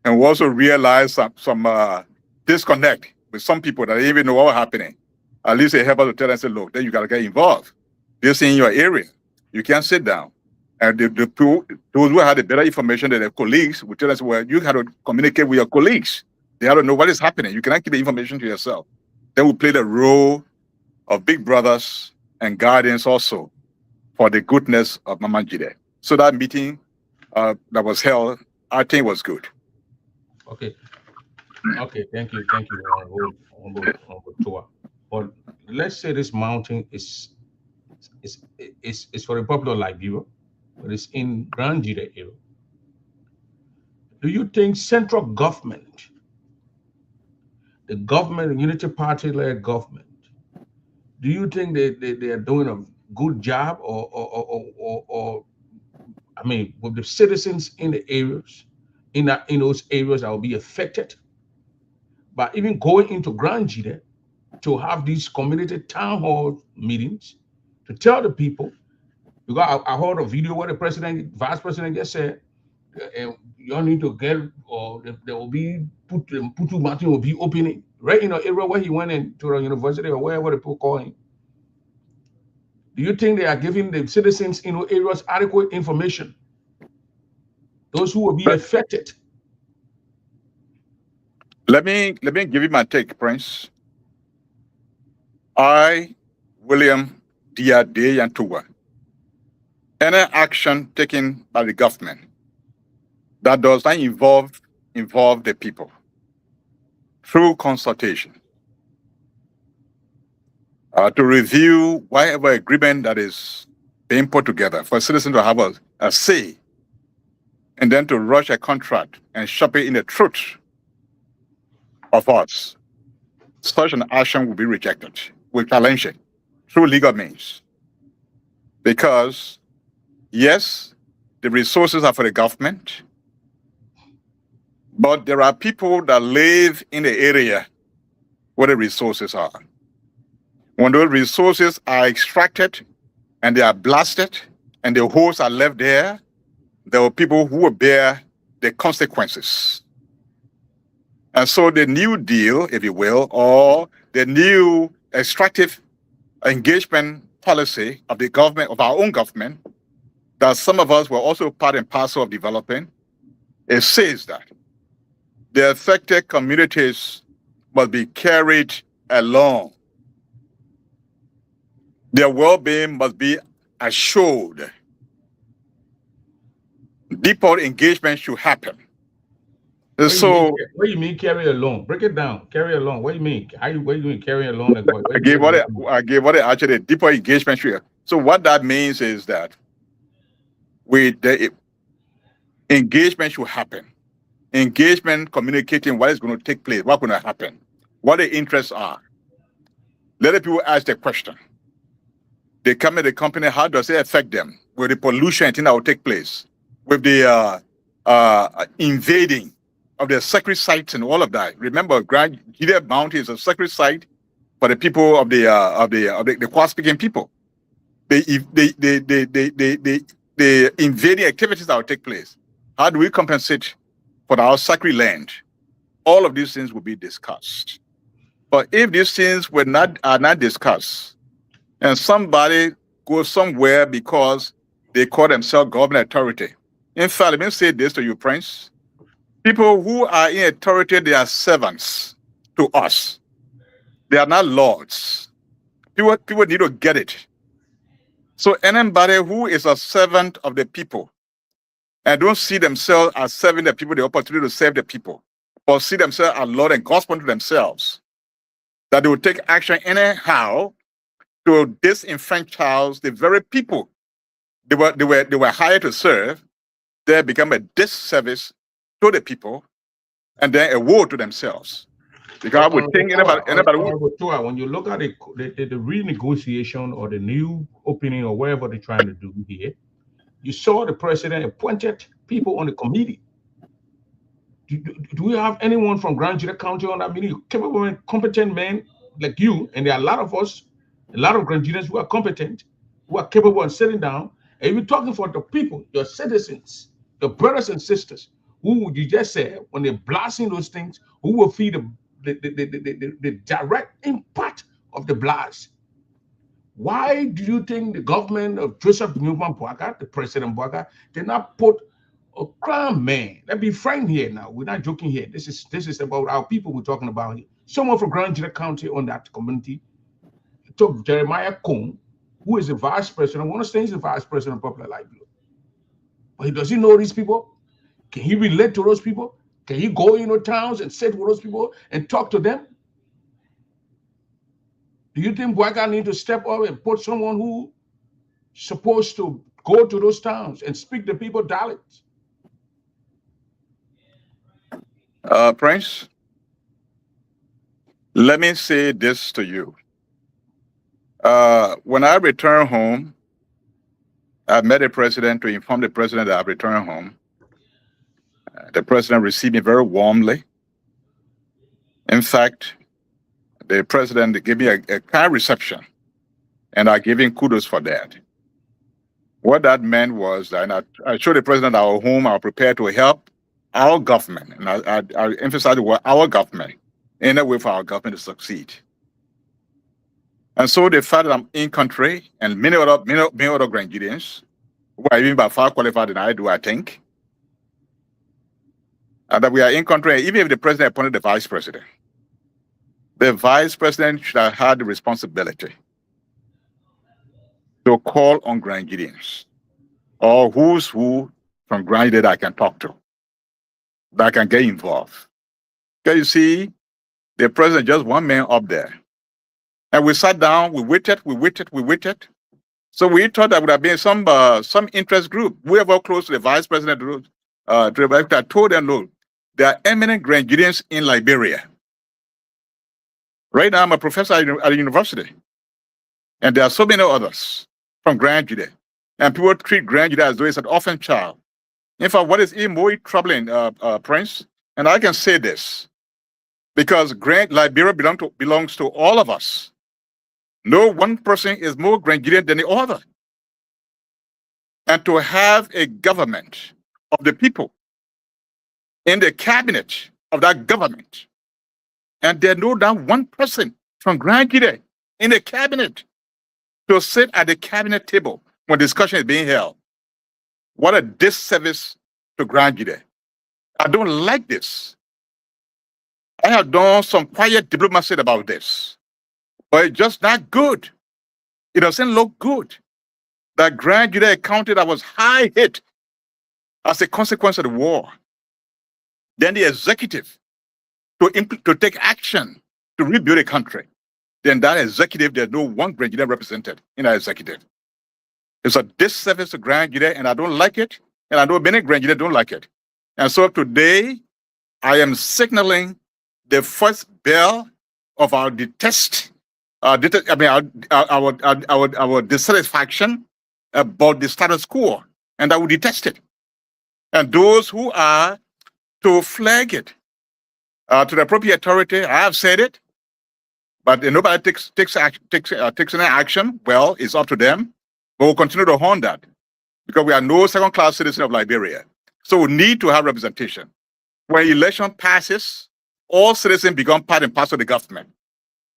And we also realized some disconnect with some people that didn't even know what was happening. At least they help us to tell us, say, look, then you got to get involved. This in your area. You can't sit down. And those who had the better information than their colleagues would tell us, well, you had to communicate with your colleagues. They had to know what is happening. You cannot keep the information to yourself. Then we play the role of big brothers and guardians also for the goodness of Mama Jide. So that meeting that was held, I think was good. Okay. Okay, thank you, Honorable Towah. But let's say this mountain is for a popular like viewer, but it's in Grand Jide area. Do you think central government, the government, Unity Party-led government, do you think they are doing a good job, or I mean, with the citizens in the areas, in those areas that will be affected? But even going into Grand Jide to have these community town hall meetings to tell the people, because I heard a video where the vice president just said, you don't need to get, or there will be, Putu Martin will be opening right in the area where he went into the university or wherever the people call him. Do you think they are giving the citizens in those areas adequate information? Those who will be affected. Let me give you my take, Prince. I, William Deiyan Towah, any action taken by the government that does not involve the people through consultation to review whatever agreement that is being put together for citizens to have a say, and then to rush a contract and shop it in the truth of us, such an action will be rejected. We challenge it through legal means. Because, yes, the resources are for the government, but there are people that live in the area where the resources are. When those resources are extracted and they are blasted and the holes are left there, there are people who will bear the consequences. And so the New Deal, if you will, or the new extractive engagement policy of the government, of our own government, that some of us were also part and parcel of developing, it says that the affected communities must be carried along. Their well-being must be assured. Deeper engagement should happen. What do you mean carry along? Break it down. Carry along. What do you mean? What do you mean carry along? I gave what it actually deeper engagement should. So what that means is that the engagement should happen. Engagement, communicating what is going to take place, what's going to happen, what the interests are. Let the people ask the question. They come in the company, how does it affect them? With the pollution thing that will take place, with the invading of the sacred sites and all of that. Remember, Grand Jide Mountain is a sacred site for the people of the Kwa-speaking people. The invading activities that will take place. How do we compensate for our sacred land? All of these things will be discussed. But if these things are not discussed, and somebody goes somewhere because they call themselves government authority. In fact, let me say this to you, Prince. People who are in authority, they are servants to us. They are not lords. People need to get it. So anybody who is a servant of the people and don't see themselves as serving the people the opportunity to serve the people, or see themselves as Lord and gospel to themselves, that they will take action anyhow to disenfranchise the very people they were hired to serve. They become a disservice to the people and then a woe to themselves. Because I would think anybody would. When you look at the renegotiation or the new opening or whatever they're trying to do here, you saw the president appointed people on the committee. Do we have anyone from Grand Juda County on that committee? Capable and competent men like you, and there are a lot of us, a lot of Grand Judans who are competent, who are capable of sitting down, and you're talking for the people, your citizens, the brothers and sisters, who would you just say when they're blasting those things, who will feel the direct impact of the blast? Why do you think the government of Joseph Newman Boakai, the President Boakai, did not put a crown man? Let's be frank here now. We're not joking here. This is about our people we're talking about here. Someone from Grand Juda County on that community took Jeremiah Kong, who is the vice president. I want to say he's the vice president of Popular Livelihood. But does he know these people? Can he relate to those people? Can he go into towns and sit with those people and talk to them? Do you think Boakai need to step up and put someone who supposed to go to those towns and speak the people dialects? Prince, let me say this to you. When I return home, I met the president to inform the president that I've returned home. The president received me very warmly. In fact, the president gave me a kind reception, and I gave him kudos for that. What that meant was that I showed the president our home, I was prepared to help our government, and I emphasize the word our government, in a way for our government to succeed. And so the fact that I'm in country, and many other Grandians, who are even by far qualified than I do, I think, and that we are in country, even if the president appointed the vice president should have had the responsibility to call on Grandians, or who's who from Grandia that I can talk to, that I can get involved. Because you see, the president just one man up there. And we sat down, we waited. So we thought that would have been some interest group, whoever close to the vice president, I told them, look, there are eminent Grandians in Liberia. Right now, I'm a professor at a university. And there are so many others from Grand Juda. And people treat Grand Juda as though it's an orphan child. In fact, what is even more troubling, Prince, and I can say this, because Liberia belongs to all of us. No one person is more Grandian than the other. And to have a government of the people in the cabinet of that government, and there's no doubt one person from Grand Juda in the cabinet to sit at the cabinet table when discussion is being held. What a disservice to Grand Juda. I don't like this. I have done some quiet diplomacy about this, but it's just not good. It doesn't look good that Grand Juda, a county that was high hit as a consequence of the war, then the executive to take action to rebuild a country, then that executive, there's no one Grand Juda represented in that executive. It's a disservice to Grand Juda, and I don't like it, and I know many Grand Juda don't like it. And so today, I am signaling the first bell of our our dissatisfaction about the status quo, and I will detest it. And those who are to flag it to the appropriate authority, I have said it, but nobody takes any action. Well, it's up to them, but we'll continue to hone that because we are no second-class citizen of Liberia. So we need to have representation. When election passes, all citizens become part and parcel of the government.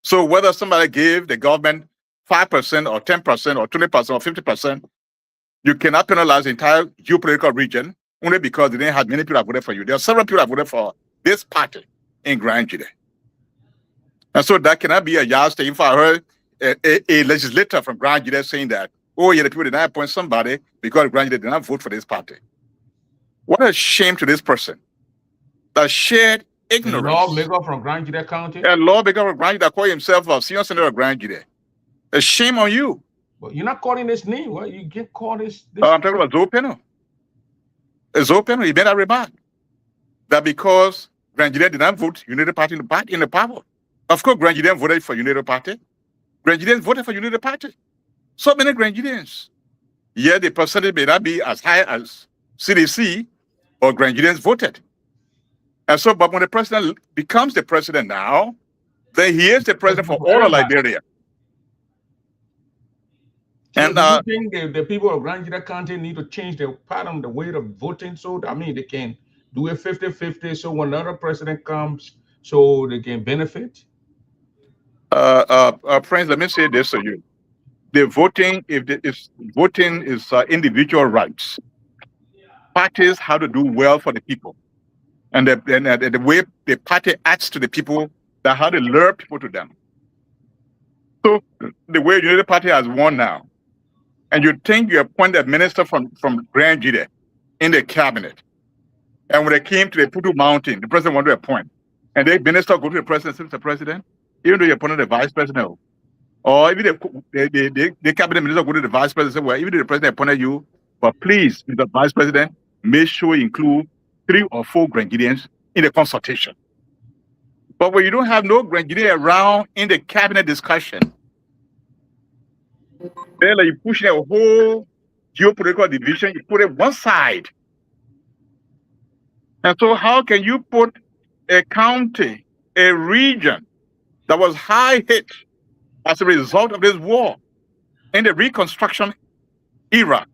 So whether somebody gave the government 5% or 10% or 20% or 50%, you cannot penalize the entire geopolitical region only because they didn't have many people that voted for you. There are several people that voted for this party in Grand Juda. And so that cannot be a yardstick. If I heard a legislator from Grand Juda saying that, oh yeah, the people did not appoint somebody because Grand Juda did not vote for this party. What a shame to this person that shared A ignorance. lawmaker from Grand Juda County. A lawmaker of Grand that called himself a senior senator of Grand Juda. A shame on you. But you're not calling this name. Well, you get called this. I'm talking about Zopeno. Zopeno, he made a remark that because Grand Juda did not vote United Party in the power. Of course, Grand Judeans voted for United Party. Grand Judeans voted for United Party. So many Grand Judeans. Yet the percentage may not be as high as CDC or Grand Judeans voted. And so, but when the president becomes the president now, then he is the president for all of Liberia. So and do you think the people of Grand Juda County need to change their pattern, the way of voting, so I mean they can do it 50-50, so when another president comes, so they can benefit? Friends, let me say this to you: the voting, if voting is individual rights, parties have to do well for the people, and the way the party acts to the people, that how to lure people to them. So the way the party has won now, and you think you appoint a minister from Grand Juda in the cabinet, and when they came to the Putu Mountain, the president wanted to appoint, and the minister go to the president and say, Mr. President, even though you appointed the vice president, or even the cabinet minister go to the vice president and say, well, even though the president appointed you, but please, Mr. Vice President, make sure you include 3 or 4 Grand Judeans in the consultation. But when you don't have no Grand Judean around in the cabinet discussion, then like you push a whole geopolitical division, you put it one side. And so how can you put a county, a region that was high hit as a result of this war in the Reconstruction era,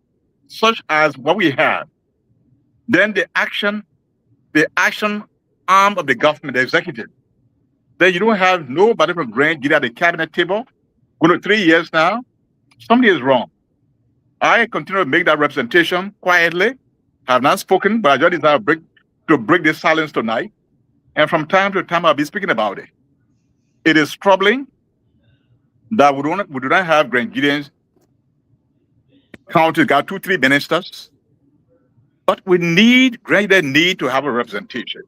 such as what we have, then the action arm of the government, the executive, then you don't have nobody from Grand Juda at the cabinet table. Going to 3 years now, something is wrong. I continue to make that representation quietly. I have not spoken, but I just desire to break this silence tonight. And from time to time, I'll be speaking about it. It is troubling that we do not have Grand Judeans. County got 2-3 ministers, but we need Grand Juda need to have a representation.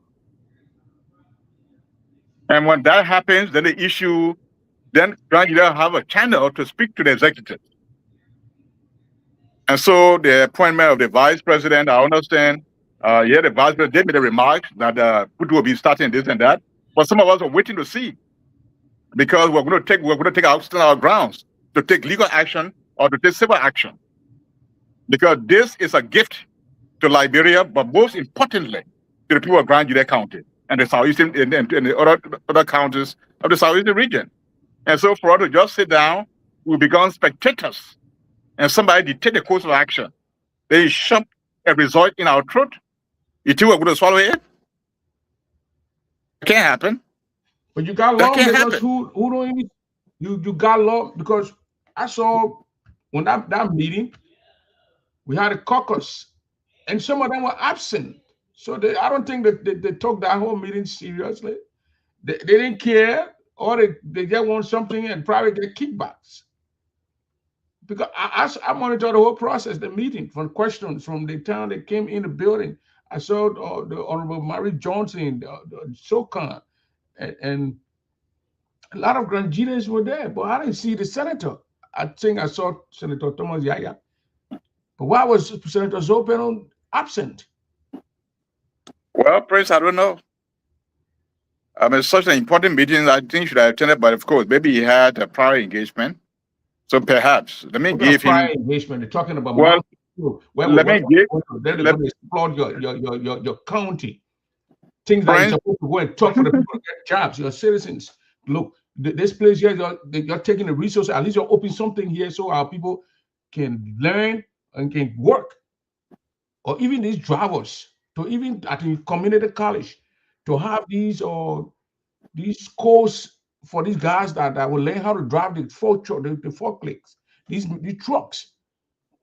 And when that happens, then the issue, then Grand Juda have a channel to speak to the executive. And so the appointment of the vice president, I understand. The vice president did make a remark that Putu will be starting this and that, but some of us are waiting to see, because we're going to take our grounds to take legal action or to take civil action, because this is a gift to Liberia, but most importantly to the people of Grand Juda County and the southeastern and the other counties of the southeastern region. And so for us to just sit down, we become spectators, and somebody dictate the course of action. They shove a result in our throat. You think we're going to swallow it? It can't happen. But you got lawmakers who don't even, you got law, because I saw when that meeting, we had a caucus, and some of them were absent. So I don't think that they took that whole meeting seriously. They didn't care, or they just want something and probably get kickbacks. Because I monitored the whole process, the meeting, from questions from the time they came in the building. I saw the Honorable Mary Johnson, the SOCON, and a lot of Grand Judeans were there, but I didn't see the senator. I think I saw Senator Thomas Yaya. But why was Senator Zopeno absent? Well, Prince, I don't know. I mean, such an important meeting, I think he should have attended, but of course, maybe he had a prior engagement. So perhaps, let me give him prior engagement. They're talking about let me explode your county. Things that you're supposed to go and talk to the people to get jobs, your citizens. Look, this place here, you're taking the resources. At least you're opening something here so our people can learn and can work. Or even these drivers, to even at the community college, to have these courses for these guys that will learn how to drive the forklifts, these trucks.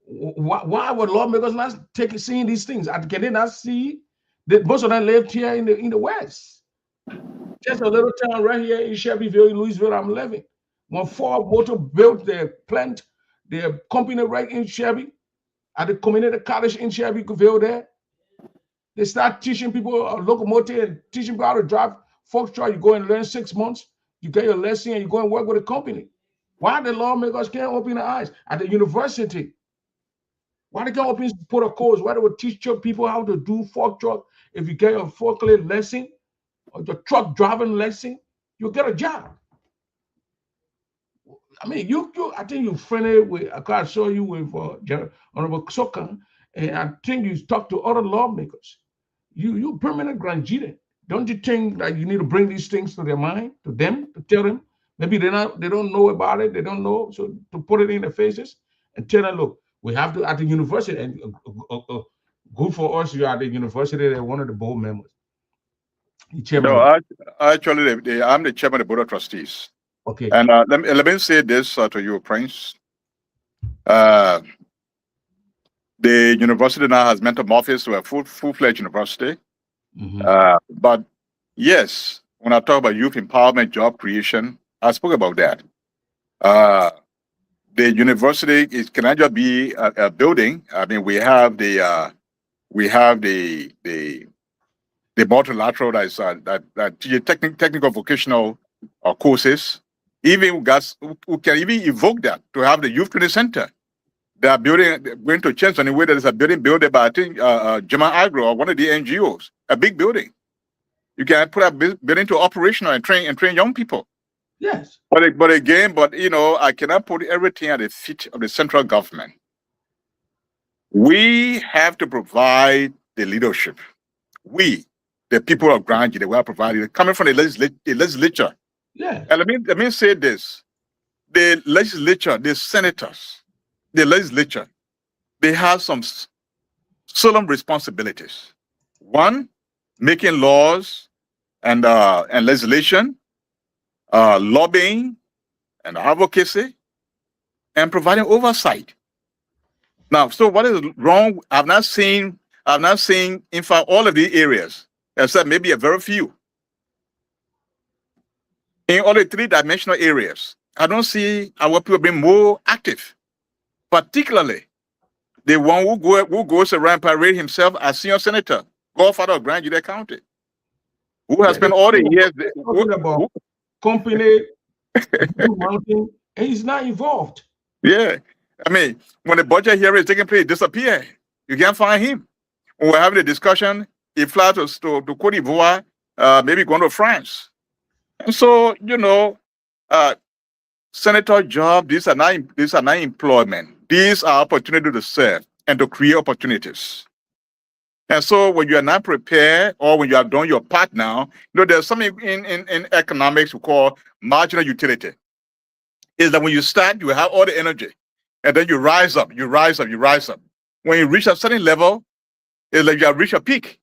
Why would lawmakers not seeing these things? Can they not see that most of them lived here in the West? Just a little town right here in Shelbyville, in Louisville, I'm living. When Ford Motor built their plant, their company right in Shelby, at the community college in Shelbyville there, They start teaching people locomotive and teaching people how to drive fork truck. You go and learn 6 months. You get your lesson and you go and work with a company. Why the lawmakers can't open their eyes at the university? Why they can't open protocols? Why they would teach your people how to do fork truck? If you get your forklift lesson or your truck driving lesson, you'll get a job. I mean, I think you friendly with. I saw you with Honorable Sokan, and I think you talk to other lawmakers. You permanent grandchildren. Don't you think that you need to bring these things to their mind, to them, to tell them? Maybe they don't know about it. They don't know, so to put it in their faces and tell them, look, we have to at the university, and good for us. You are at the university. They're one of the board members. No, actually, I'm the chairman of the board of trustees. Okay. And let me say this to you, Prince. The university now has metamorphosed to a full-fledged university. But yes, when I talk about youth empowerment, job creation, I spoke about that. The university cannot just be a building. I mean, we have the multilateral that teaches technical vocational courses. Even we can even evoke that to have the youth training center. They are going to change in a way that is a building built by, I think, German Agro or one of the NGOs, a big building. You can put a building into operational and train young people. Yes. But you know, I cannot put everything at the feet of the central government. We have to provide the leadership. We, the people of Grange, they will provide it coming from the legislature. Yeah. And let me say this: the legislature, the senators, the legislature, they have some solemn responsibilities. One, making laws and legislation, lobbying and advocacy, and providing oversight. Now, so what is wrong? I've not seen, in fact, all of these areas, except maybe a very few. In all the three-dimensional areas, I don't see our people being more active, particularly the one who goes around parade himself as senior senator, godfather of Grand Jude County, who has spent all the years talking about company mountain, and he's not involved. Yeah, I mean, when the budget hearing is taking place, he disappears. You can't find him. When we're having a discussion, he flies to Cote d'Ivoire, maybe going to France. And so, you know, senator job, these are not employment. These are opportunities to serve and to create opportunities. And so when you are not prepared, or when you have done your part now, you know, there's something in economics we call marginal utility. Is that when you start, you have all the energy, and then you rise up, you rise up, you rise up. When you reach a certain level, it's like you have reached a peak.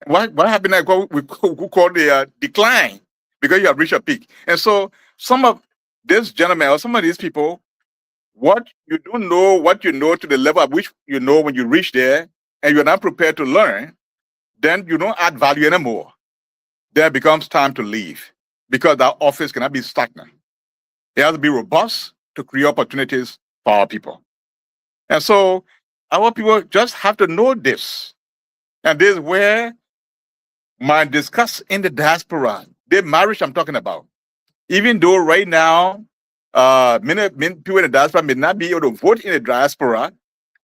What happened? We call the decline, because you have reached a peak. And so some of this gentlemen or some of these people, what you don't know, what you know to the level at which you know when you reach there, and you're not prepared to learn, then you don't add value anymore. Then it becomes time to leave, because that office cannot be stagnant. It has to be robust to create opportunities for our people. And so our people just have to know this. And this is where my discuss in the diaspora, the marriage I'm talking about, even though right now, many people in the diaspora may not be able to vote in the diaspora,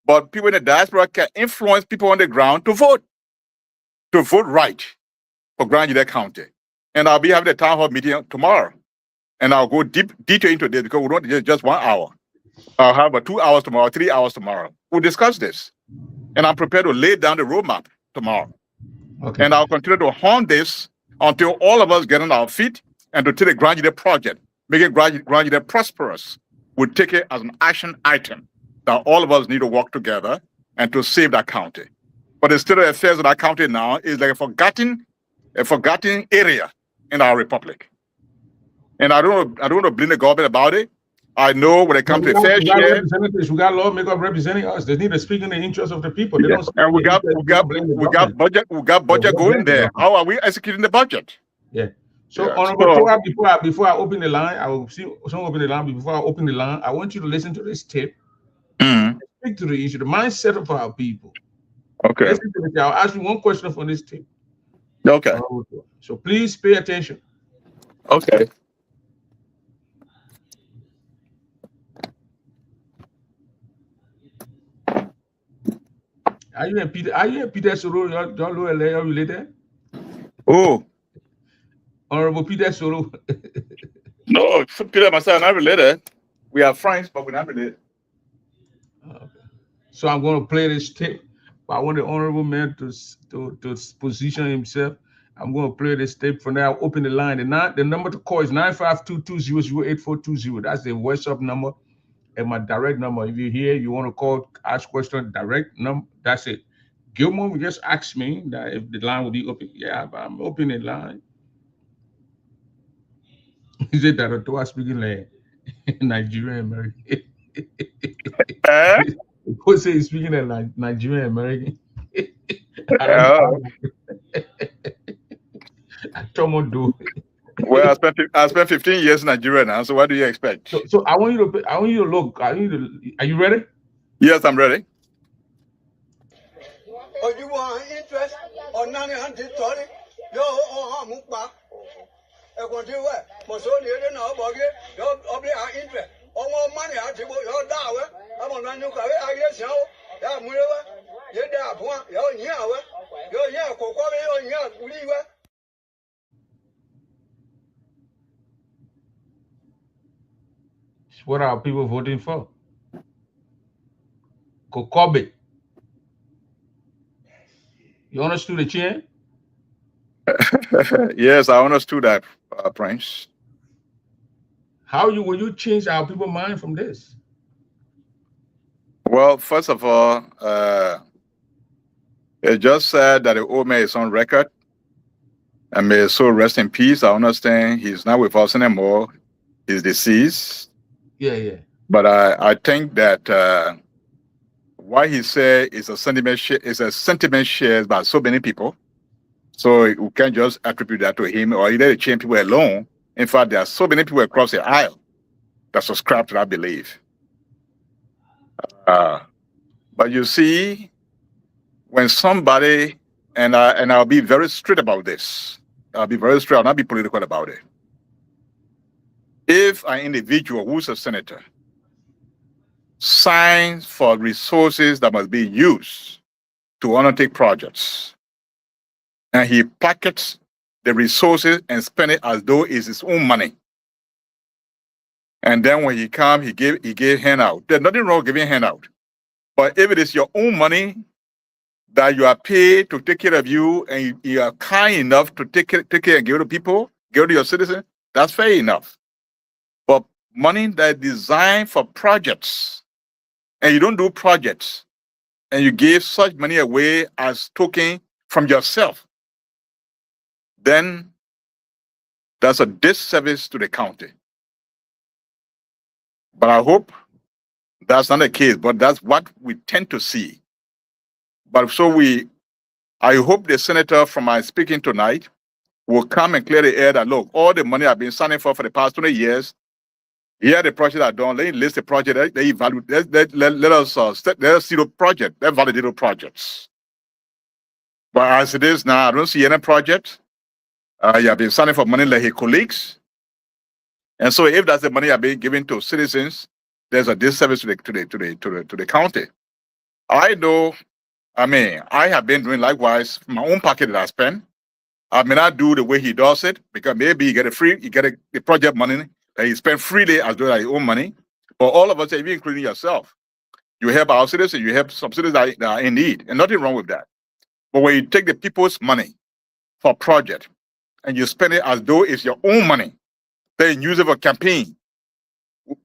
but people in the diaspora can influence people on the ground to vote right for Grand Jude County. And I'll be having a town hall meeting tomorrow. And I'll go detail into this, because we don't just 1 hour. I'll have 2 hours tomorrow, 3 hours tomorrow. We'll discuss this. And I'm prepared to lay down the roadmap tomorrow. Okay. And I'll continue to hone this until all of us get on our feet, and to take the Grand Jude project, making Grand Jude prosperous. We'll take it as an action item that all of us need to work together and to save that county. But the state of affairs of that county now is like a forgotten area in our republic. And I don't want to blame the government about it. I know when it comes to fair share, we got lawmakers representing us. They need to speak in the interest of the people. They don't. And we got budget going there. How are we executing the budget? Yeah. So, Honorable Towah, before I open the line, I will see someone open the line. Before I open the line, I want you to listen to this tape. Speak to the issue, the mindset of our people. Okay. Listen to me. I'll ask you one question from this tape. Okay. So please pay attention. Okay. Are you and Peter Soro? Y'all related? Oh, Honorable Peter Soro. no, Peter and myself are not related. We are friends, but we're not related. Okay. So I'm going to play this tape. But I want the honorable man to position himself. I'm going to play this tape for now. Open the line. The number to call is 952200842. That's the WhatsApp number and my direct number. If you're here, you want to call, ask question, direct number. That's it. Gilmore just asked me that if the line will be open. Yeah, but I'm opening the line. He said that Towah speaking like Nigerian American. People say he's speaking like Nigerian American. I don't know. I don't do. Well, I spent 15 years in Nigeria now. So what do you expect? So I want you to look. Are you ready? Yes, I'm ready. Or you want interest or 900 story? Yo, mukba. I want you what? Most only you know about it. Your interest. Or more money, I take your dollar. I'm on a new car. I guess you. Yeah, Mura. You're there. You're here. You're here. You're here. What are people voting for? Kokobe. You understood the chant? Yes, I understood that, Prince. Will you change our people's mind from this? Well, first of all, it just said that the old man is on record. And may his soul rest in peace. I understand he's not with us anymore. He's deceased. Yeah. But I think that what he said is a sentiment shared by so many people. So we can't just attribute that to him or either the change people alone. In fact, there are so many people across the aisle that subscribe to that belief. But you see, when somebody, and I'll be very straight about this. I'll be very straight. I'll not be political about it. If an individual who's a senator signs for resources that must be used to undertake projects, and he packets the resources and spend it as though it's his own money, and then when he come, he gave handout. There's nothing wrong with giving handout, but if it is your own money that you are paid to take care of you, and you are kind enough to take care and give to people, give to your citizens, that's fair enough. But money that is designed for projects, and you don't do projects, and you give such money away as token from yourself, then that's a disservice to the county. But I hope that's not the case, but that's what we tend to see. But I hope the senator from my speaking tonight will come and clear the air that, look, all the money I've been signing for the past 20 years, here the project I've done, let me list the project, let us see the project, let validate the projects. But as it is now, I don't see any project. You have been signing for money like his colleagues. And so if that's the money I've been giving to citizens, there's a disservice to the county. I know, I have been doing likewise my own pocket that I spend. I may not do the way he does it, because maybe you get the project money that he spend freely as though it's his own money. But all of us, even including yourself, you help our citizens, you help some citizens that are in need, and nothing wrong with that. But when you take the people's money for a project and you spend it as though it's your own money, then you use it for campaign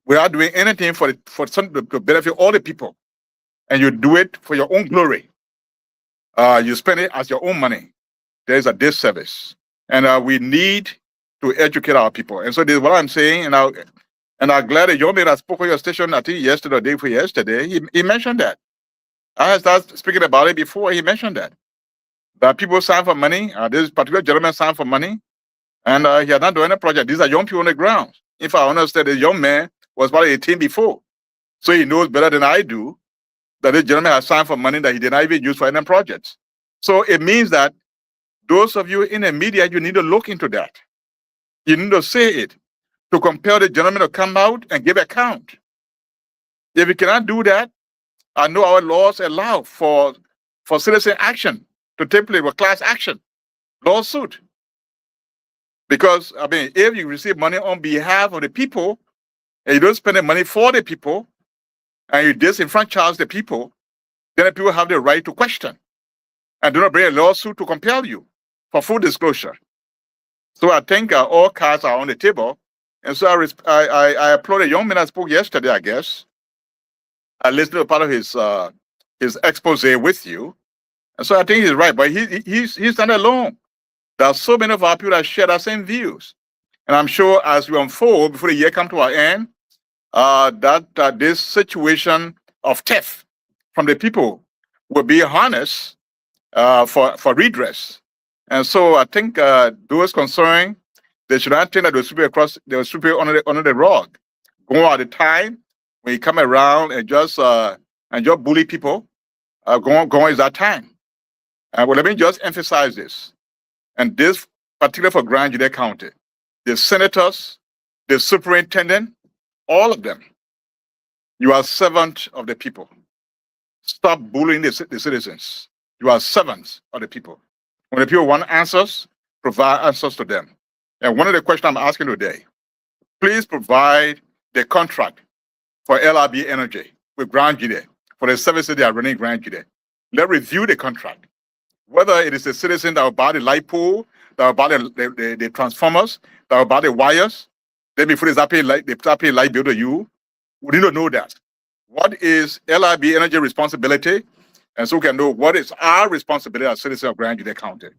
without doing anything for something to benefit all the people, and you do it for your own glory, you spend it as your own money, there's a disservice. And we need to educate our people. And so this is what I'm saying, and I'm glad that your man that spoke on your station, I think yesterday or day before yesterday, he mentioned that. I had started speaking about it before. He mentioned that people sign for money. This particular gentleman signed for money, and he had not done any project. These are young people on the ground. If I understand, the young man was about 18 before, so he knows better than I do that this gentleman has signed for money that he did not even use for any projects. So it means that those of you in the media, you need to look into that. You need to say it to compel the gentleman to come out and give account. If you cannot do that, I know our laws allow for citizen action to take place with class action, lawsuit. Because, I mean, if you receive money on behalf of the people and you don't spend the money for the people and you disenfranchise the people, then the people have the right to question and do not bring a lawsuit to compel you for full disclosure. So I think all cards are on the table. And so I applaud a young man that spoke yesterday, I guess. I listened to part of his expose with you. And so I think he's right, but he's not alone. There are so many of our people that share the same views. And I'm sure as we unfold before the year comes to our end, that this situation of theft from the people will be harnessed for redress. And so I think those concerned, they should not think that they will sweep it under the rug. Go at the time when you come around and just bully people, going is that time. Well, let me just emphasize this. And this, particularly for Grand Jude County, the senators, the superintendent, all of them, you are servants of the people. Stop bullying the citizens. You are servants of the people. When the people want answers, provide answers to them. And one of the questions I'm asking today, please provide the contract for LRB Energy with Grand Jude for the services they are running Grand Jude. Let's review the contract. Whether it is the citizen that will buy the light pole, that will buy the transformers, that will buy the wires, then before they start paying light bill to you, we need to know that. What is LRB Energy responsibility? And so we can know what is our responsibility as citizens of Grand Jude County.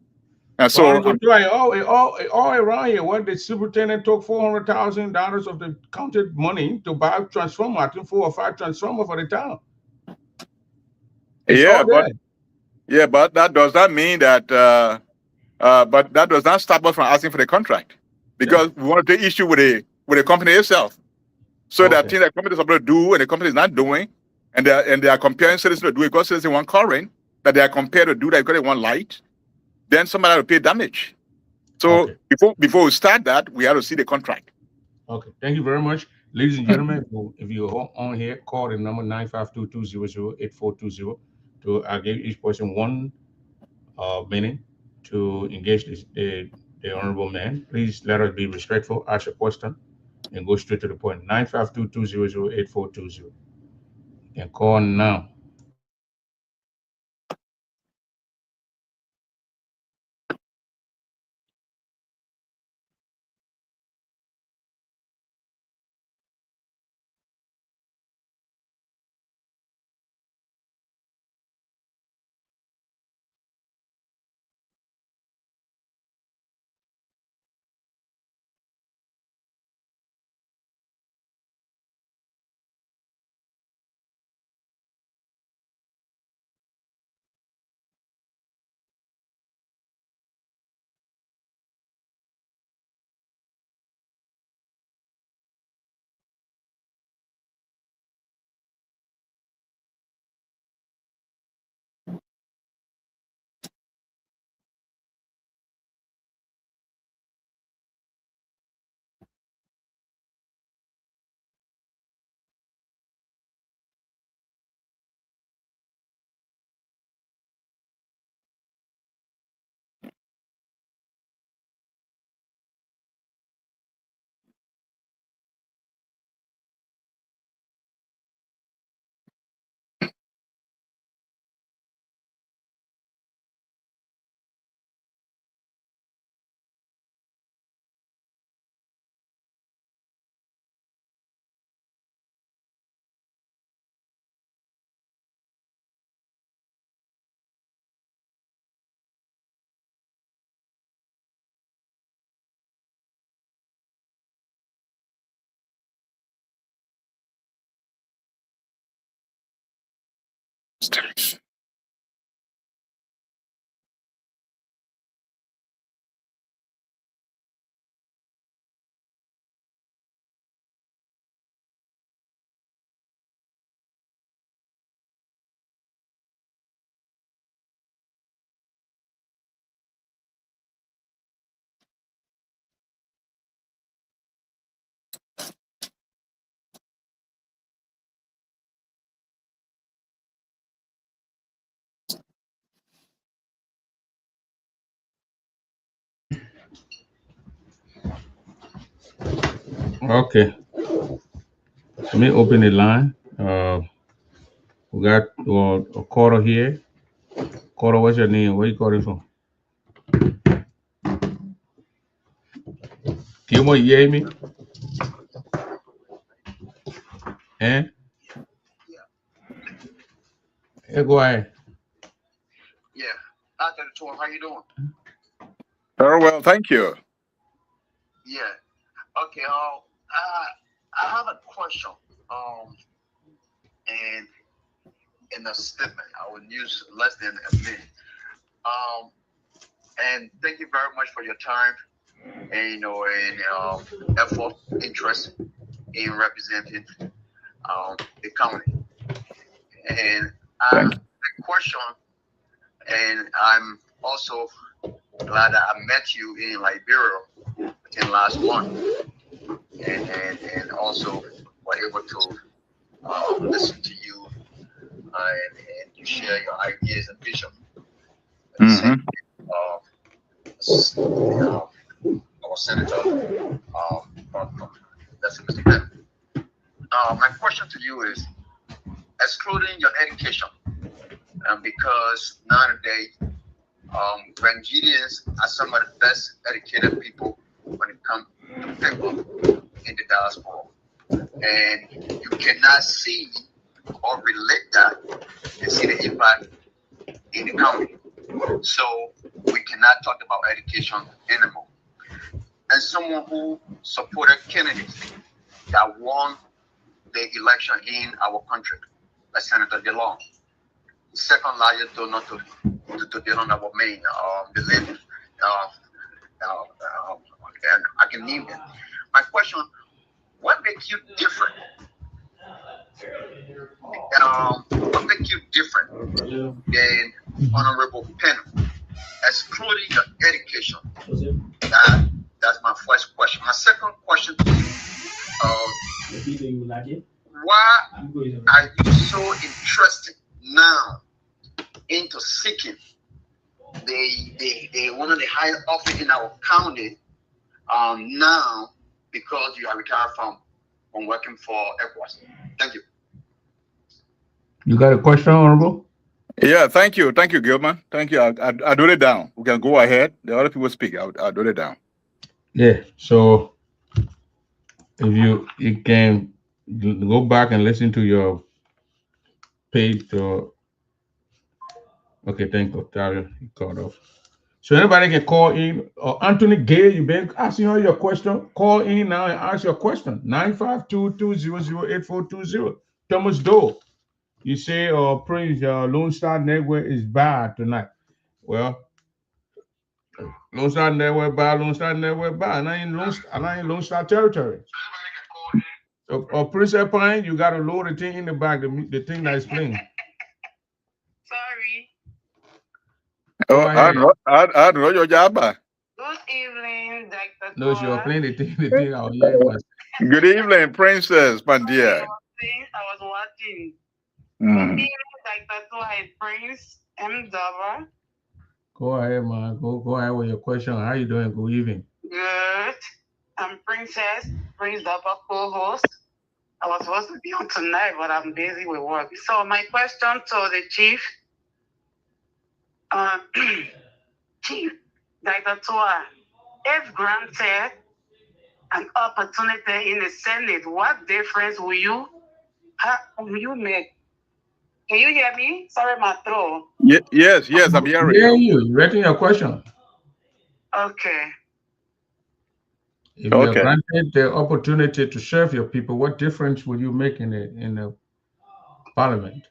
And so all around here, what the superintendent took $400,000 of the county money to buy a transformer, I think 4 or 5 transformers for the town. It's all there. But that does not mean that but that does not stop us from asking for the contract, because we want to take issue with the company itself. So that thing that company is supposed to do and the company is not doing, and they are comparing citizens to do it because citizens want current, that they are compared to do that because they want light, then somebody will pay damage. So before we start that, we have to see the contract. Okay, thank you very much. Ladies and gentlemen, if you're on here, call the number 952-200-8420 to give each person 1 minute to engage the honorable man. Please let us be respectful, ask a question, and go straight to the point. 952-200-8420. And call now. Okay. Let me open the line. We got a caller here. Caller, what's your name? Where you calling from? Gilmore, you hear me? Eh? Yeah, go ahead. Yeah. Dr. Towah, how you doing? Very well, thank you. Yeah. Okay. I have a question. And in a statement, I would use less than a minute. And thank you very much for your time and and effort, interest in representing the county. And Thank the question, and I'm also glad that I met you in Liberia in last month, and also were able to listen to you and you share your ideas and vision. At the Mm-hmm. same our senator from that's Mr. Ben. My question to you is, excluding your education, because nowadays Nigerians are some of the best educated people when it comes to people in the diaspora. And you cannot see or relate that and see the impact in the county. So we cannot talk about education anymore. And someone who supported candidates that won the election in our country, like Senator DeLong, second largest donor to our main, the late, and I can name them. My question: what makes you different? What makes you different than Honorable Penn, excluding your education? That's my first question. My second question to you, why are you so interested now into seeking the one of the highest office in our county now, because you are retired from working for ECOWAS? Thank you. You got a question, Honorable? Yeah, thank you, Gilman. Thank you. I do it down. We can go ahead. The other people speak. I'll do it down. Yeah. So if you can go back and listen to your page. Okay, thank you, Tario. You called off. So anybody can call in. Anthony Gay, you've been asking all your question. Call in now and ask your question. 952-200-8420. Thomas Doe, you say Prince Lone Star Network is bad tonight. Well, Lone Star Network bad, Lone Star Network bad. And I ain't Lone Star territory. So, Prince Pine, you got to load the thing in the back, the thing that is playing. Sorry. Oh, I know your job. Good evening, Dr. No, she was Towah. playing the thing out here was. Good evening, Princess Pandia. I was watching. Mm. Good evening, Dr. Towah and Prince M. Dava. Go ahead, man. Go ahead with your question. How you doing? Good evening. Good. I'm Prince Dava co-host. I was supposed to be on tonight, but I'm busy with work. So my question to the chief, Chief Dr. Towah, if granted an opportunity in the Senate, what difference will you make? Can you hear me? Sorry, my throat. Yes, I'm hearing Yeah, you. you ready your question? Okay. If you are Okay. granted the opportunity to serve your people, what difference will you make in the parliament?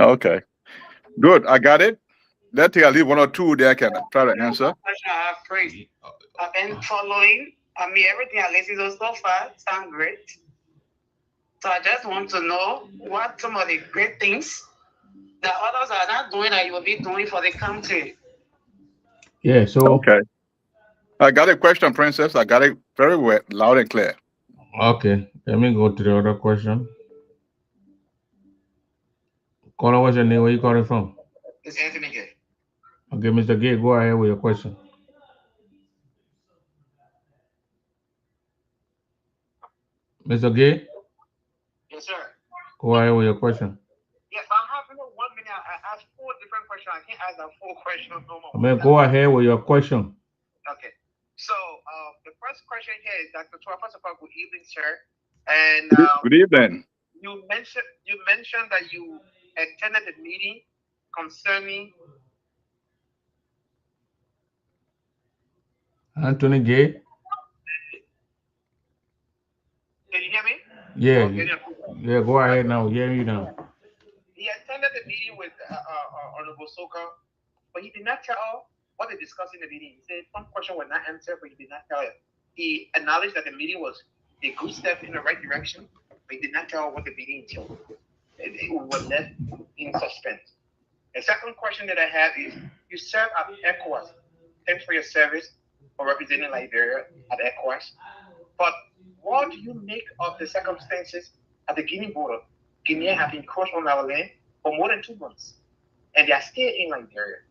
Okay. Good. I got it. Let's take at least one or two there I can try to answer. Question I have, Prince. I've been following. Everything I listened to so far sounds great. So I just want to know what some of the great things that others are not doing that you will be doing for the country. Yeah, so Okay. I got a question, Princess. I got it very well, loud and clear. okay, let me go to the other question. Caller, what's your name? Where you calling from? It's Anthony Gay. Okay, Mr. Gay, go ahead with your question. Mr. Gay, Yes, sir. go ahead with your question. Yes, I have 1 minute. I asked 4 different questions. I can't ask that 4 questions no more. I mean, go ahead with your question. Okay. So the first question here is Dr. Towah. First of all, good evening, sir. And Good evening. you mentioned that you attended the meeting concerning Anthony Gay. Can you hear me? Yeah, Or can you- yeah. Go ahead now. Hear you now. He attended the meeting with Honorable Soka, but he did not tell what they discussed in the meeting. He said some question was not answered, but he did not tell it. He acknowledged that the meeting was a good step in the right direction, but he did not tell what the meeting entailed. It was left in suspense. The second question that I have is, you serve at ECOWAS. Thanks for your service for representing Liberia at ECOWAS. But what do you make of the circumstances at the Guinea border? Guinea have encroached on our land for more than 2 months, and they are still in Liberia.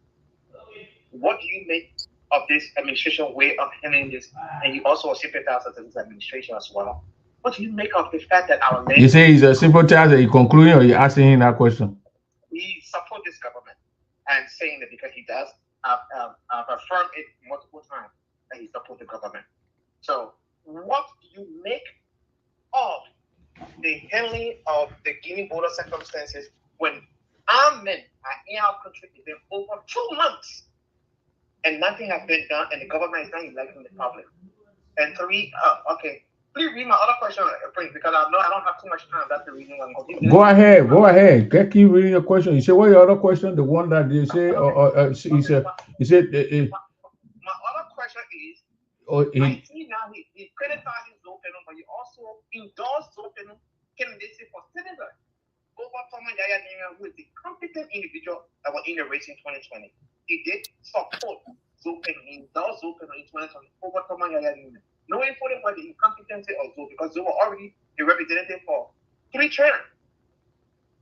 What do you make of this administration way of handling this? And you also sympathize with this administration as well. What do you make of the fact that our land? You say he's a sympathizer. Are you concluding or you asking him that question? We support this government and saying that because he does affirmed it multiple times that he supports the government. So what do you make of the handling of the Guinea border circumstances when armed men are in our country in over 2 months and nothing has been done and the government is not electing the public? And 3, okay, please read my other question, Prince, because I know I don't have too much time. That's the reason I'm going to Go ahead. Go ahead. Keep reading your question. You say what your other question? The one that you say, he said. My other question is, He, I see now he criticizing Zopeno, but he also endorsed Zopeno candidacy for senator over Thomas Yaya Nina, who is the competent individual that was in the race in 2020. He did support Zopeno, he endorsed Zopeno in 2020 over Thomas Yaya Nina. Knowing for them what the incompetency of Zo, because Zo were already the representative for 3 terms.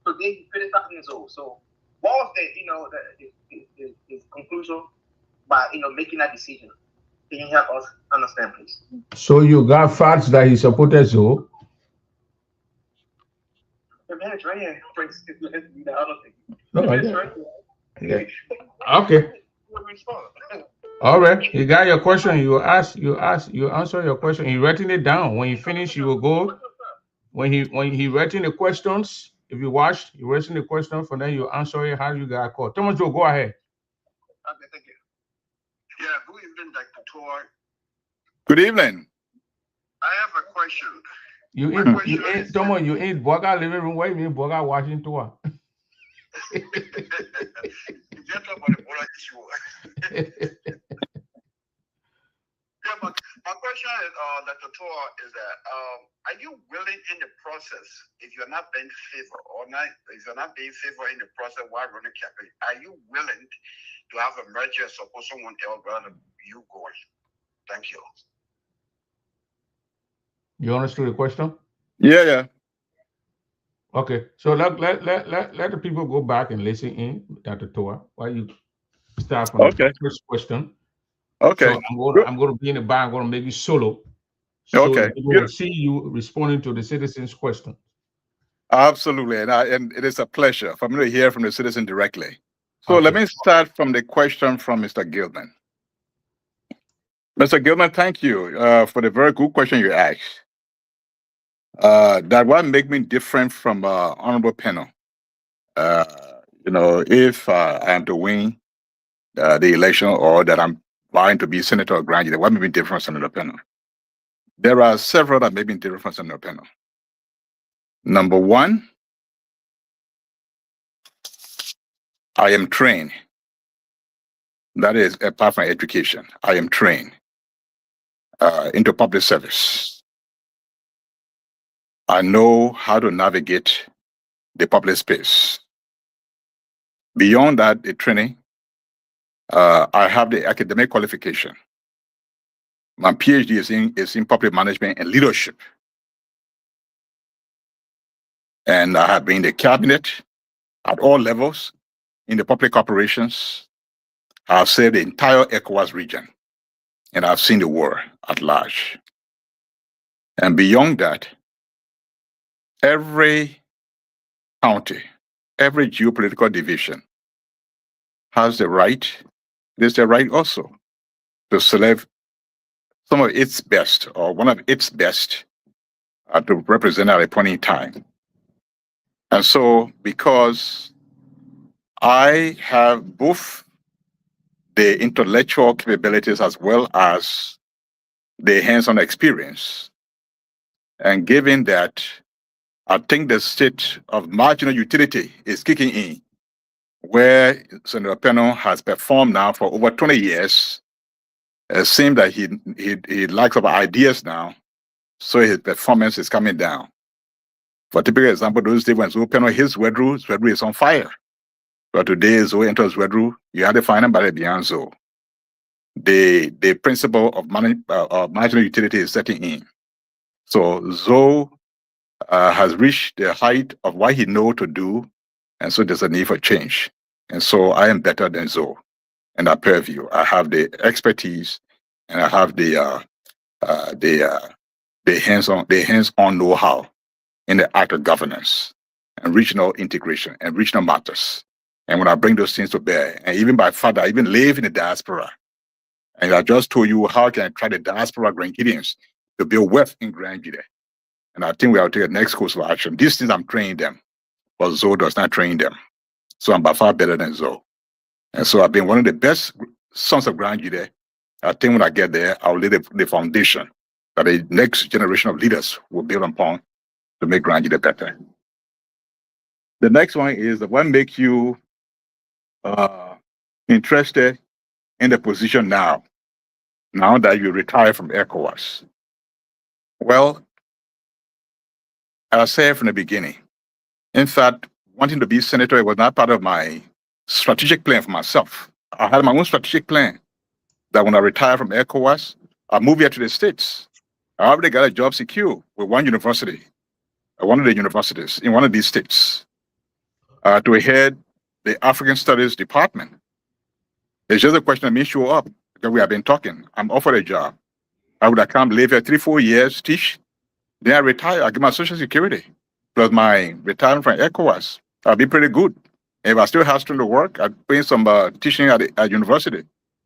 So they criticizing Zo. So what was his conclusion by making that decision? Can you help us understand, please? so you got facts that he supported Zo? The man is right here. The other thing. No, The I man is get right here. Yeah. Okay. Respond. All right. You got your question. You answer your question. You writing it down. When you finish, you will go. When he writing the questions, if you watched, you writing the question for then you answer it how you got called. Thomas Joe, go ahead. Okay, thank you. Yeah, good evening, Dr. Towah. Good evening. I have a question. You ain't Thomas, you ain't Boga living room. Why you mean Boga watching Towah? You just talk about the border issue. Yeah, but my question is, Dr. Towah, is that are you willing in the process, if you're not being favored or not, if you're not being favored in the process while running campaign, are you willing to have a merger, suppose someone else rather than you going? Thank you. You understood the question? Yeah. Okay, so let the people go back and listen in, Dr. Towah, while you start from the first question. Okay. So I'm going to be in the back. I'm going to make you solo. So Okay. we will see you responding to the citizens' question. Absolutely, and it is a pleasure for me to hear from the citizen directly. So Okay. let me start from the question from Mr. Gilman. Mr. Gilman, thank you for the very good question you asked. That what make me different from honorable panel. If I am to win the election or that I'm vying to be senator or grand, what make me different from Senator panel? There are several that make me different from Senator panel. Number one, I am trained. That is apart from education. I am trained into public service. I know how to navigate the public space. Beyond that, the training, I have the academic qualification. My PhD is in public management and leadership. And I have been in the cabinet at all levels in the public operations. I've served the entire ECOWAS region, and I've seen the war at large. And beyond that, every county, every geopolitical division has the right, it is the right also to select some of its best or one of its best to represent at a point in time. And so, because I have both the intellectual capabilities as well as the hands-on experience, and given that I think the state of marginal utility is kicking in, where Senator Peno has performed now for over 20 years, it seems that he lacks of ideas now, so his performance is coming down. For typical example, those days when Zoe Peno hits Zwedru is on fire. But today, Zoe enters Zwedru, you have to find him by the beyond Zoe. The principle of marginal utility is setting in. So Zoe has reached the height of what he knows to do, and so there's a need for change. And so I am better than Zoe in that purview. I have the expertise, and I have the hands-on know-how in the act of governance and regional integration and regional matters. And when I bring those things to bear, and even by father, I even live in the diaspora. And I just told you how can I try the diaspora Grenadians to build wealth in Grenada. And I think we have to take the next course of action. These things I'm training them, but Zoe does not train them. So I'm by far better than Zoe. And so I've been one of the best sons of Grenada. I think when I get there, I'll lay the foundation that the next generation of leaders will build upon to make Grenada better. The next one is what makes you interested in the position now that you retire from ECOWAS? Well, as I said from the beginning, in fact, wanting to be senator was not part of my strategic plan for myself. I had my own strategic plan that when I retire from ECOWAS, I move here to the States. I already got a job secure with one university, one of the universities in one of these states, to head the African Studies Department. It's just a question of me show up, because we have been talking. I'm offered a job. I would have come live here 3-4 years, teach. Then I retire, I get my Social Security. Plus my retirement from ECOWAS. I'll be pretty good. And if I still have to work, I'm doing some teaching at university.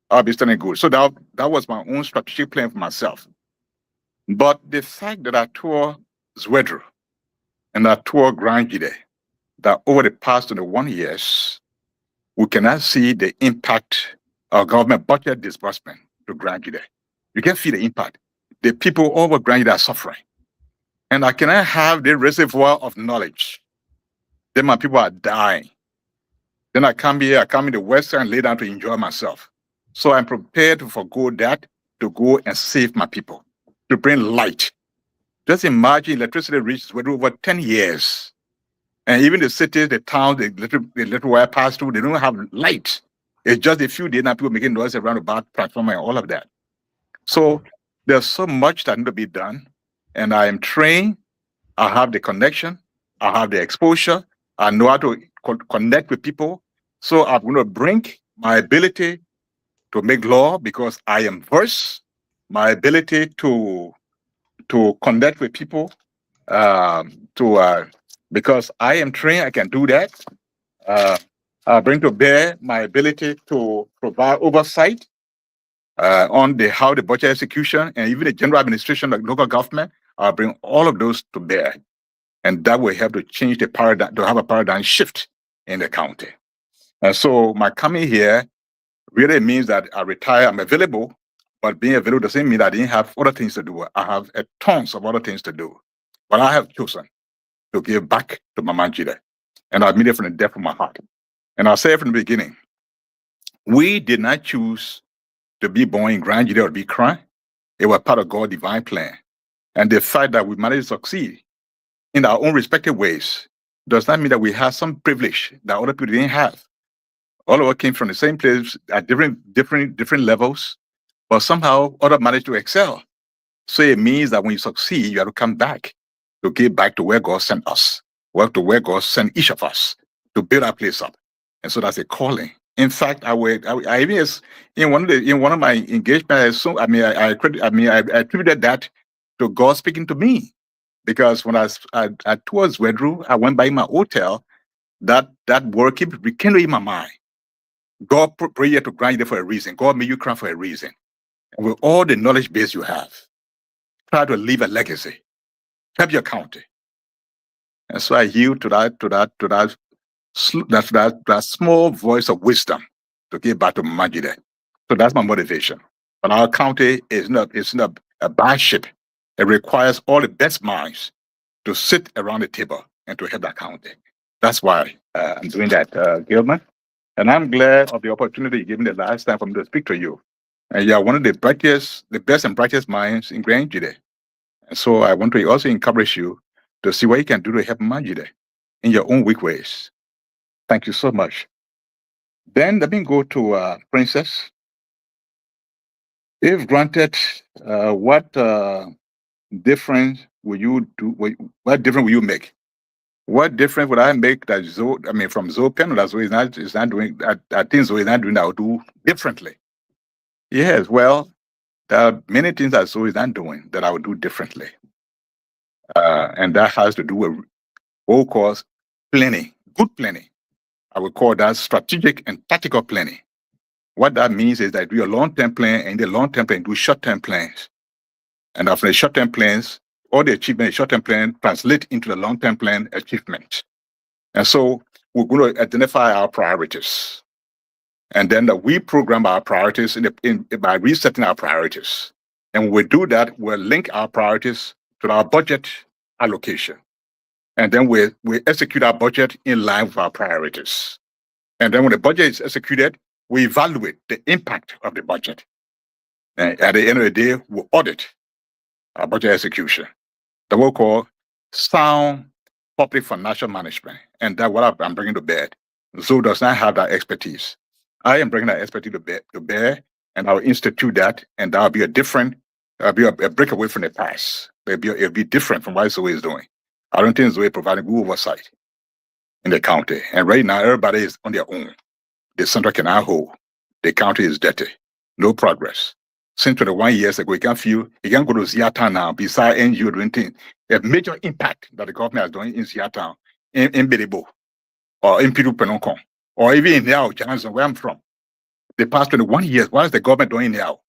I'll be standing good. So that was my own strategic plan for myself. But the fact that I toured Zwedru and I toured Grenada, that over the past 21 years, we cannot see the impact of government budget disbursement to Grenada. You can feel the impact. The people over Grenada are suffering. And I cannot have the reservoir of knowledge. Then my people are dying. Then I come here, I come in the West and lay down to enjoy myself. So I'm prepared to forgo that to go and save my people, to bring light. Just imagine electricity reached over 10 years. And even the cities, the towns, the little wire pass through, they don't have light. It's just a few days now people making noise around about transformer and all of that. So there's so much that needs to be done. And I am trained, I have the connection, I have the exposure, I know how to connect with people. So I'm going to bring my ability to make law because I am versed, my ability to connect with people, because I am trained, I can do that. I bring to bear my ability to provide oversight on how the budget execution and even the general administration of local government. I'll bring all of those to bear. And that will help to change the paradigm, to have a paradigm shift in the county. And so my coming here really means that I retire, I'm available, but being available doesn't mean that I didn't have other things to do. I have tons of other things to do. But I have chosen to give back to Mama Njide. And I mean it from the depth of my heart. And I'll say it from the beginning, we did not choose to be born in Grand Jide or to be crying. It was part of God's divine plan. And the fact that we managed to succeed in our own respective ways does not mean that we have some privilege that other people didn't have. All of us came from the same place at different levels, but somehow others managed to excel. So it means that when you succeed, you have to come back to give back to where God sent us, to where God sent each of us to build our place up. And so that's a calling. In fact, I even in one of my engagements, I attributed that to God speaking to me. because when I towards Wedru, I went by my hotel. That word keep rekindling in my mind. God put prayer to grant you for a reason. God made you cry for a reason. And with all the knowledge base you have, try to leave a legacy. Help your county. And so I yield to that small voice of wisdom to give back to Majide. So that's my motivation. But our county is not a bad ship. It requires all the best minds to sit around the table and to help that county. That's why I'm doing that, Gilman. And I'm glad of the opportunity you gave me the last time for me to speak to you. And you are one of the best and brightest minds in Grand Jide. And so I want to also encourage you to see what you can do to help Majide in your own weak ways. Thank you so much. Then let me go to Princess. If granted, what difference will you do? What difference will you make? What difference would I make that from Zopen, that Zoe is not doing, I think Zoe is not doing that, I would do differently? Yes, well, there are many things that Zoe is not doing that I would do differently. And that has to do with what we call planning, good planning. I would call that strategic and tactical planning. What that means is that do a long-term plan, and the long-term plan do short-term plans. And after the short-term plans, all the achievement in short-term plan translate into the long-term plan achievement. And so we're going to identify our priorities. And then we program our priorities by resetting our priorities. And when we do that, we'll link our priorities to our budget allocation. And then we execute our budget in line with our priorities. And then when the budget is executed, we evaluate the impact of the budget. And at the end of the day, we audit our budget execution. That we'll call sound public financial management. And that's what I'm bringing to bear. Zoe does not have that expertise. I am bringing that expertise to bear, and I'll institute that, and that'll be a break away from the past. It'll be different from what Zoe is doing. I don't think Zoe is providing good oversight in the county. And right now, everybody is on their own. The central cannot hold. The county is dirty. No progress. Since 21 years ago, you can go to Ziatown now, beside NGO doing things. A major impact that the government has done in Ziatown, in Belibo, or in Piru Penonkon, or even in Yao, Johnson, where I'm from. The past 21 years, what is the government doing now?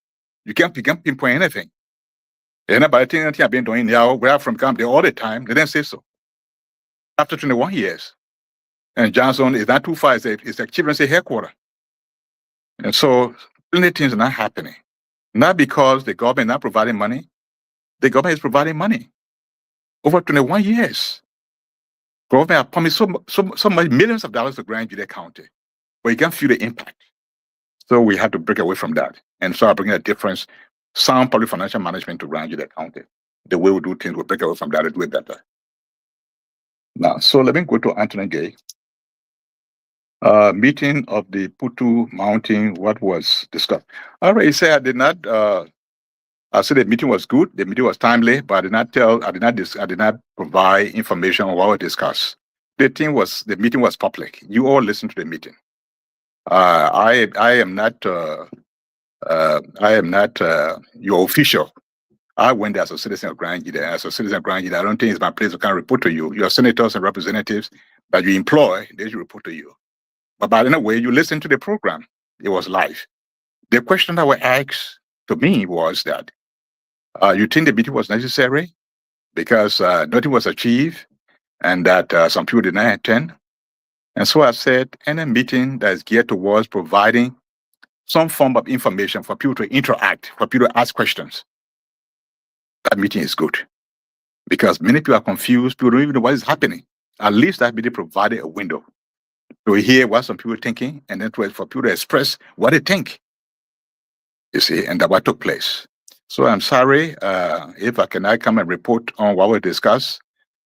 You can't pinpoint anything. Anybody think anything I've been doing now, where I'm from camp there all the time, they didn't say so. After 21 years. And Johnson is not too far, it's a children's headquarters. And so many things are not happening. Not because the government is not providing money. The government is providing money. Over 21 years. Government has promised so much millions of dollars to Grand Jide County, but you can't feel the impact. So we have to break away from that. And so I bring a difference, sound public financial management to Grand Jide County. The way we do things, we break away from that and do it better. Now, so let me go to Anthony Gay. Meeting of the Putu Mountain, what was discussed? I already said I did not, I said the meeting was good, the meeting was timely, but I did not provide information on what was discussed. The meeting was public. You all listened to the meeting. I am not your official. I went there as a citizen of Grand Jide. As a citizen of Grand Jide, I don't think it's my place to kind of report to you. Your senators and representatives that you employ, they should report to you. But by the way, you listen to the program. It was live. The question that was asked to me was that you think the meeting was necessary because nothing was achieved and that some people did not attend. And so I said, any meeting that is geared towards providing some form of information for people to interact, for people to ask questions, that meeting is good. Because many people are confused, people don't even know what is happening. At least that meeting provided a window to hear what some people are thinking, and then for people to express what they think. You see, and that what took place. So I'm sorry if I come and report on what we discussed,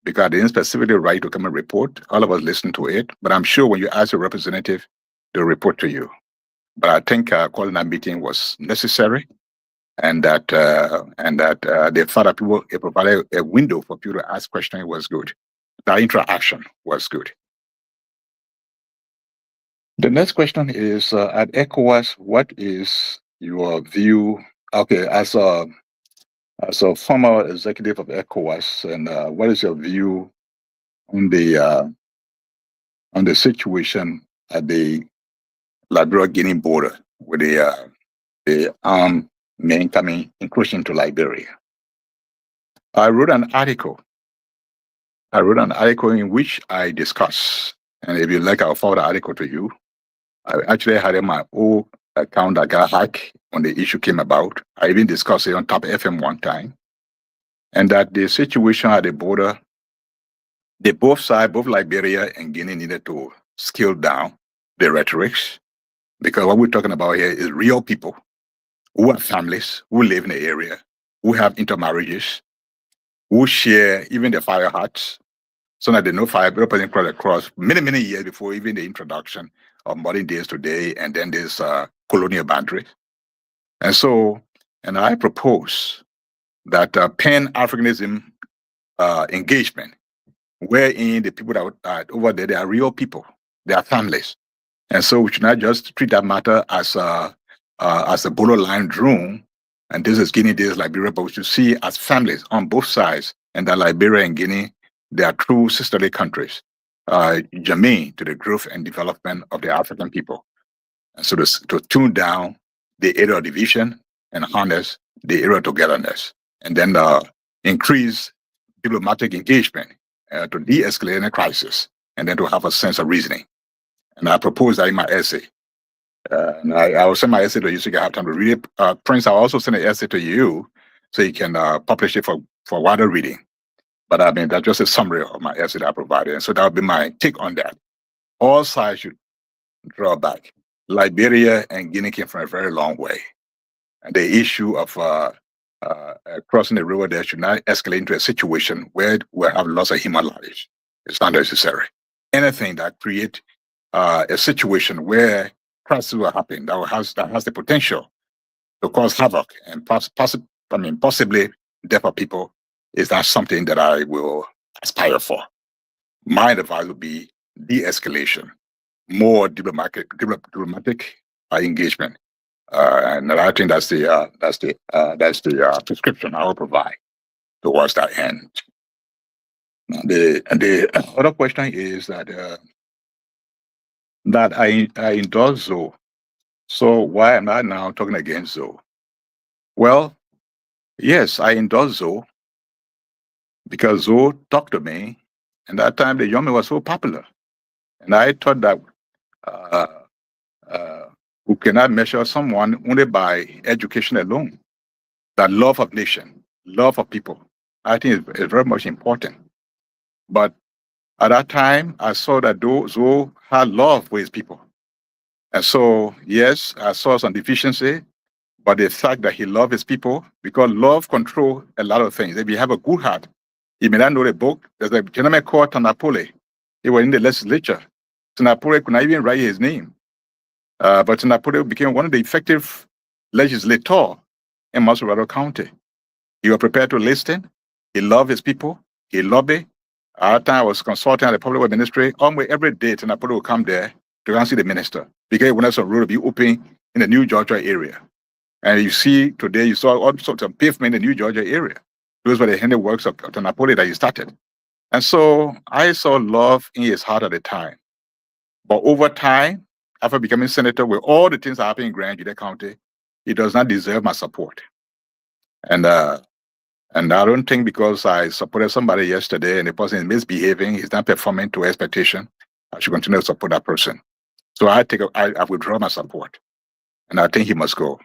because I didn't specifically write to come and report. All of us listened to it, but I'm sure when you ask your representative, they'll report to you. But I think calling that meeting was necessary, and that the father people provided a window for people to ask questions was good. That interaction was good. The next question is, at ECOWAS, what is your view? Okay, as As a former executive of ECOWAS, and what is your view on the situation at the Liberia-Guinea border with the armed men coming incursion to Liberia? I wrote an article in which I discuss, and if you like, I'll forward the article to you. I actually had in my old account that got hacked when the issue came about. I even discussed it on Top FM one time. And that the situation at the border, both sides, both Liberia and Guinea, needed to scale down the rhetorics, because what we're talking about here is real people who have families, who live in the area, who have intermarriages, who share even the fire huts, so that they know fire person cross across many years before even the introduction of modern days today, and then there's colonial boundaries. And I propose that Pan-Africanism engagement, wherein the people that are over there, they are real people, they are families. And so we should not just treat that matter as a borderline drone, and this is Guinea, this is Liberia, but we should see as families on both sides, and that Liberia and Guinea, they are true sisterly countries, germane to the growth and development of the African people. And so to tune down the area of division and harness the area of togetherness, and then increase diplomatic engagement to de-escalate any crisis, and then to have a sense of reasoning. And I propose that in my essay. And I will send my essay to you so you can have time to read it. Prince, I'll also send an essay to you so you can publish it for wider reading. But I mean, that's just a summary of my essay that I provided. And so that would be my take on that. All sides should draw back. Liberia and Guinea came from a very long way. And the issue of crossing the river there should not escalate into a situation where we have loss of human lives. It's not necessary. Anything that creates a situation where crisis will happen that has the potential to cause havoc and possibly death of people is not something that I will aspire for. My advice would be de-escalation, more diplomatic engagement, and I think that's the prescription I will provide towards that end. Now, the other question is that I endorse Zoe. So why am I now talking against Zoe? Well, yes, I endorse Zoe because Zoe talked to me, and that time the young man was so popular, and I thought that we cannot measure someone only by education alone. That love of nation, love of people, I think is very much important. But at that time, I saw that Zoe had love for his people. And so, yes, I saw some deficiency, but the fact that he loved his people, because love controls a lot of things. If you have a good heart, you may not know the book. There's a gentleman called Tanapole. He was in the legislature. Tanapole could not even write his name. But Tanapole became one of the effective legislators in Masurado County. He was prepared to listen. He loved his people. He lobbied. At that time, I was consulting at the public ministry. Almost every day, Tanapole would come there to go and see the minister, because he wanted some road to be open in the New Georgia area. And you see today, you saw all sorts of pavement in the New Georgia area. Those were the handiworks of Tanapole that he started. And so I saw love in his heart at the time. But over time, after becoming senator, with all the things that happened in Grand Juda County, he does not deserve my support. And I don't think because I supported somebody yesterday and the person is misbehaving, he's not performing to expectation, I should continue to support that person. So I withdraw my support, and I think he must go.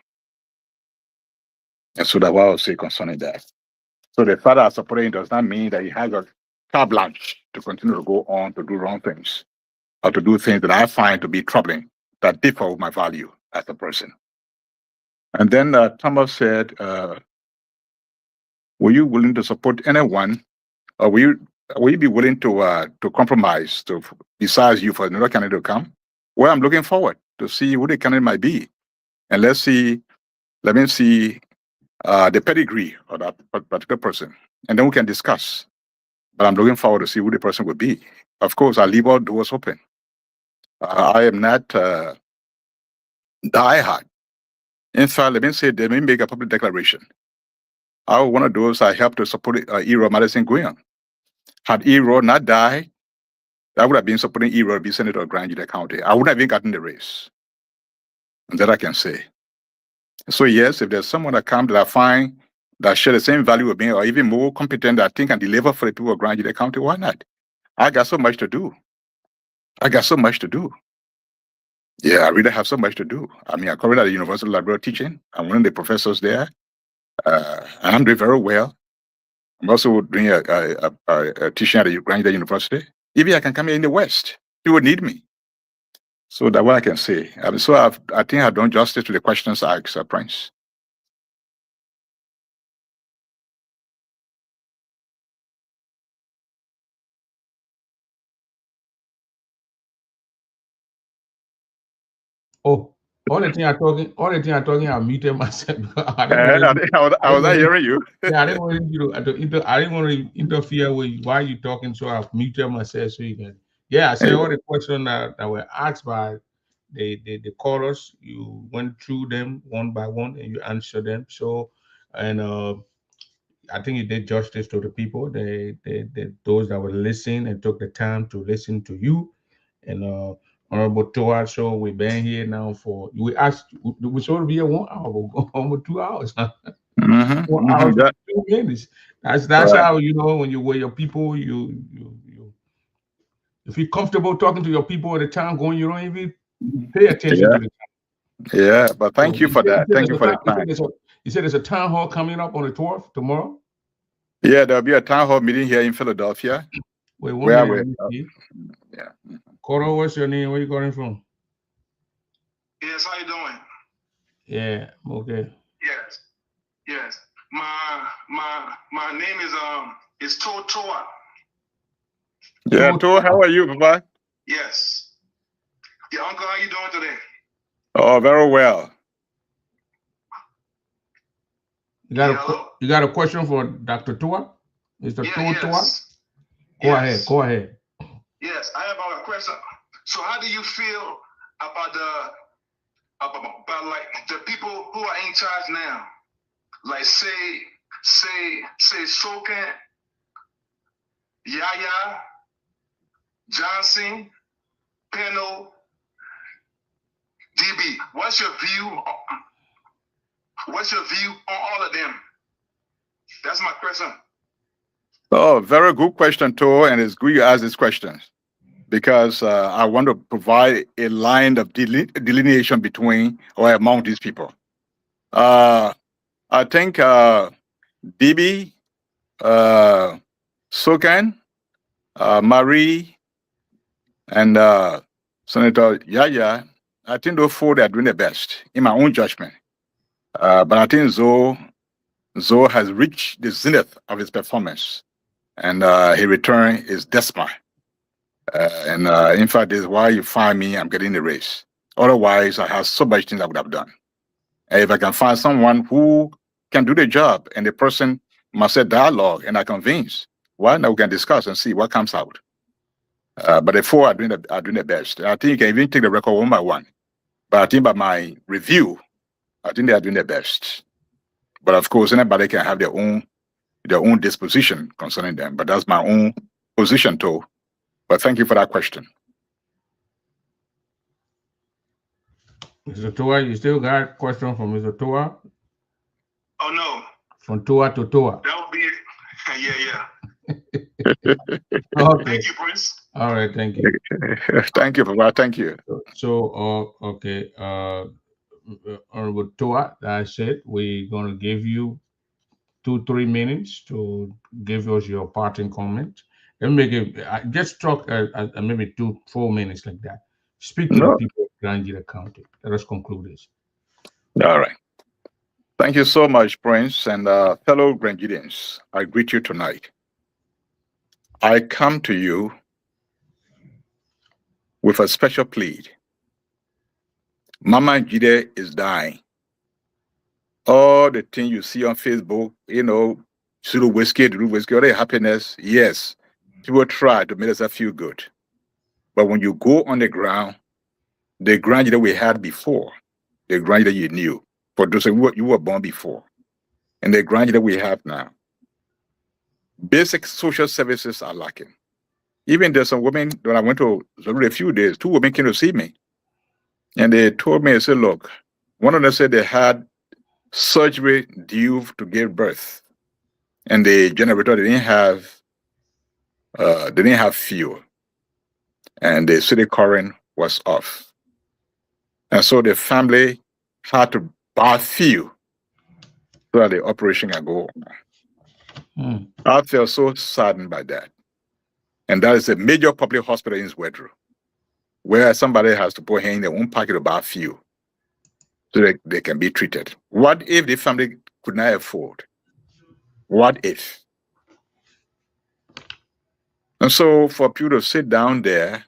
And so that's what I will say concerning that. So the fact that I support him does not mean that he has a carte blanche to continue to go on to do wrong things, or to do things that I find to be troubling, that differ with my value as a person. And then Thomas said, were you willing to support anyone, or will you be willing to compromise besides you for another candidate to come? Well, I'm looking forward to see who the candidate might be. And let me see the pedigree of that particular person. And then we can discuss. But I'm looking forward to see who the person would be. Of course, I leave all doors open. I am not diehard. In fact, let me make a public declaration. I was one of those I helped to support Ero Madison Guion. Had Ero not died, I would have been supporting Ero to be Senator of Grand Union County. I wouldn't have even gotten the race. And that I can say. So yes, if there's someone that comes that I find that share the same value with me or even more competent that I think can deliver for the people of Grand Union County, why not? I got so much to do. Yeah, I really have so much to do. I mean, I'm currently at the University of Library teaching. I'm one of the professors there. And I'm doing very well. I'm also doing a teaching at the Grand University. Maybe I can come here in the West. You would need me. So that's what I can say. I think I've done justice to the questions asked, Prince. Oh, all the thing I'm talking, I muted myself. I was not hearing you. Yeah, I didn't want you to. I didn't want to interfere with why you talking, so I muted myself so you can. Yeah, I said all the questions that were asked by the callers. You went through them one by one and you answered them. So, and I think you did justice to the people. Those that were listening and took the time to listen to you. And Honorable Towah, so we've been here now we sort of be here 1 hour, almost 2 hours. 1 hour and 2 minutes. That's Right. how when you're with your people, you if you're comfortable talking to your people at the time going, you don't even pay attention to the time. Yeah, but thank you for that. Thank you for the time. You said there's a town hall coming up on the 12th tomorrow? Yeah, there'll be a town hall meeting here in Philadelphia. Wait, where we yeah. Coro, what's your name? Where you calling from? Yes, how you doing? Yeah, okay. Yes. My name is Towah. Yeah, Towah, how are you, Papa? Yes. Yeah, Uncle, how you doing today? Oh, very well. You got a question for Dr. Towah? Mr. Towah? Go ahead. Yes, I have a question. So how do you feel about like the people who are in charge now? Like say Sokan, Yaya, Johnson, Peno, DB. What's your view on all of them? That's my question. Oh, very good question, Towah, and it's good you ask these questions because I want to provide a line of delineation between or among these people. I think DB, Sokan, Marie, and Senator Yaya, I think those four are doing the best in my own judgment. But I think Zoe has reached the zenith of his performance, and his return is desperate. And in fact, this is why you find me, I'm getting the race. Otherwise, I have so much things I would have done. And if I can find someone who can do the job and the person must say dialogue and I convince, well, now we can discuss and see what comes out. But the four are doing the best. I think you can even take the record one by one. But I think by my review, I think they are doing their best. But of course, anybody can have their own disposition concerning them. But that's my own position too. But thank you for that question. Mr. Towah, you still got a question from Mr. Towah? Oh no. From Towah to Towah. That would be it. Yeah. Okay. Thank you, Prince. All right, thank you. Thank you, Papa. Thank you. So, okay, Honorable Towah, I said we're gonna give you 2-3 minutes to give us your parting comment. Let me make it. Just talk maybe 2-4 minutes like that. Speak to the people of Grand Union County. Let us conclude this. All right. Thank you so much, Prince, and fellow Grandidians. I greet you tonight. I come to you with a special plea. Mama Jide is dying. All the things you see on Facebook, do whiskey, all the happiness, yes, people try to make us feel good. But when you go on the ground that we had before, the ground that you knew, for those of you were born before, in the Grand that we have now, basic social services are lacking. Even there's some women, when I went to a few days, 2 women came to see me. And they told me, they said, look, one of them said they had surgery due to give birth. And the generator, they didn't have fuel. And the city current was off. And so the family had to buy fuel so that the operation can go on. I felt so saddened by that. And that is a major public hospital in Swedru, where somebody has to put in their own pocket to buy fuel so that they can be treated. What if the family could not afford? What if? And so for people to sit down there,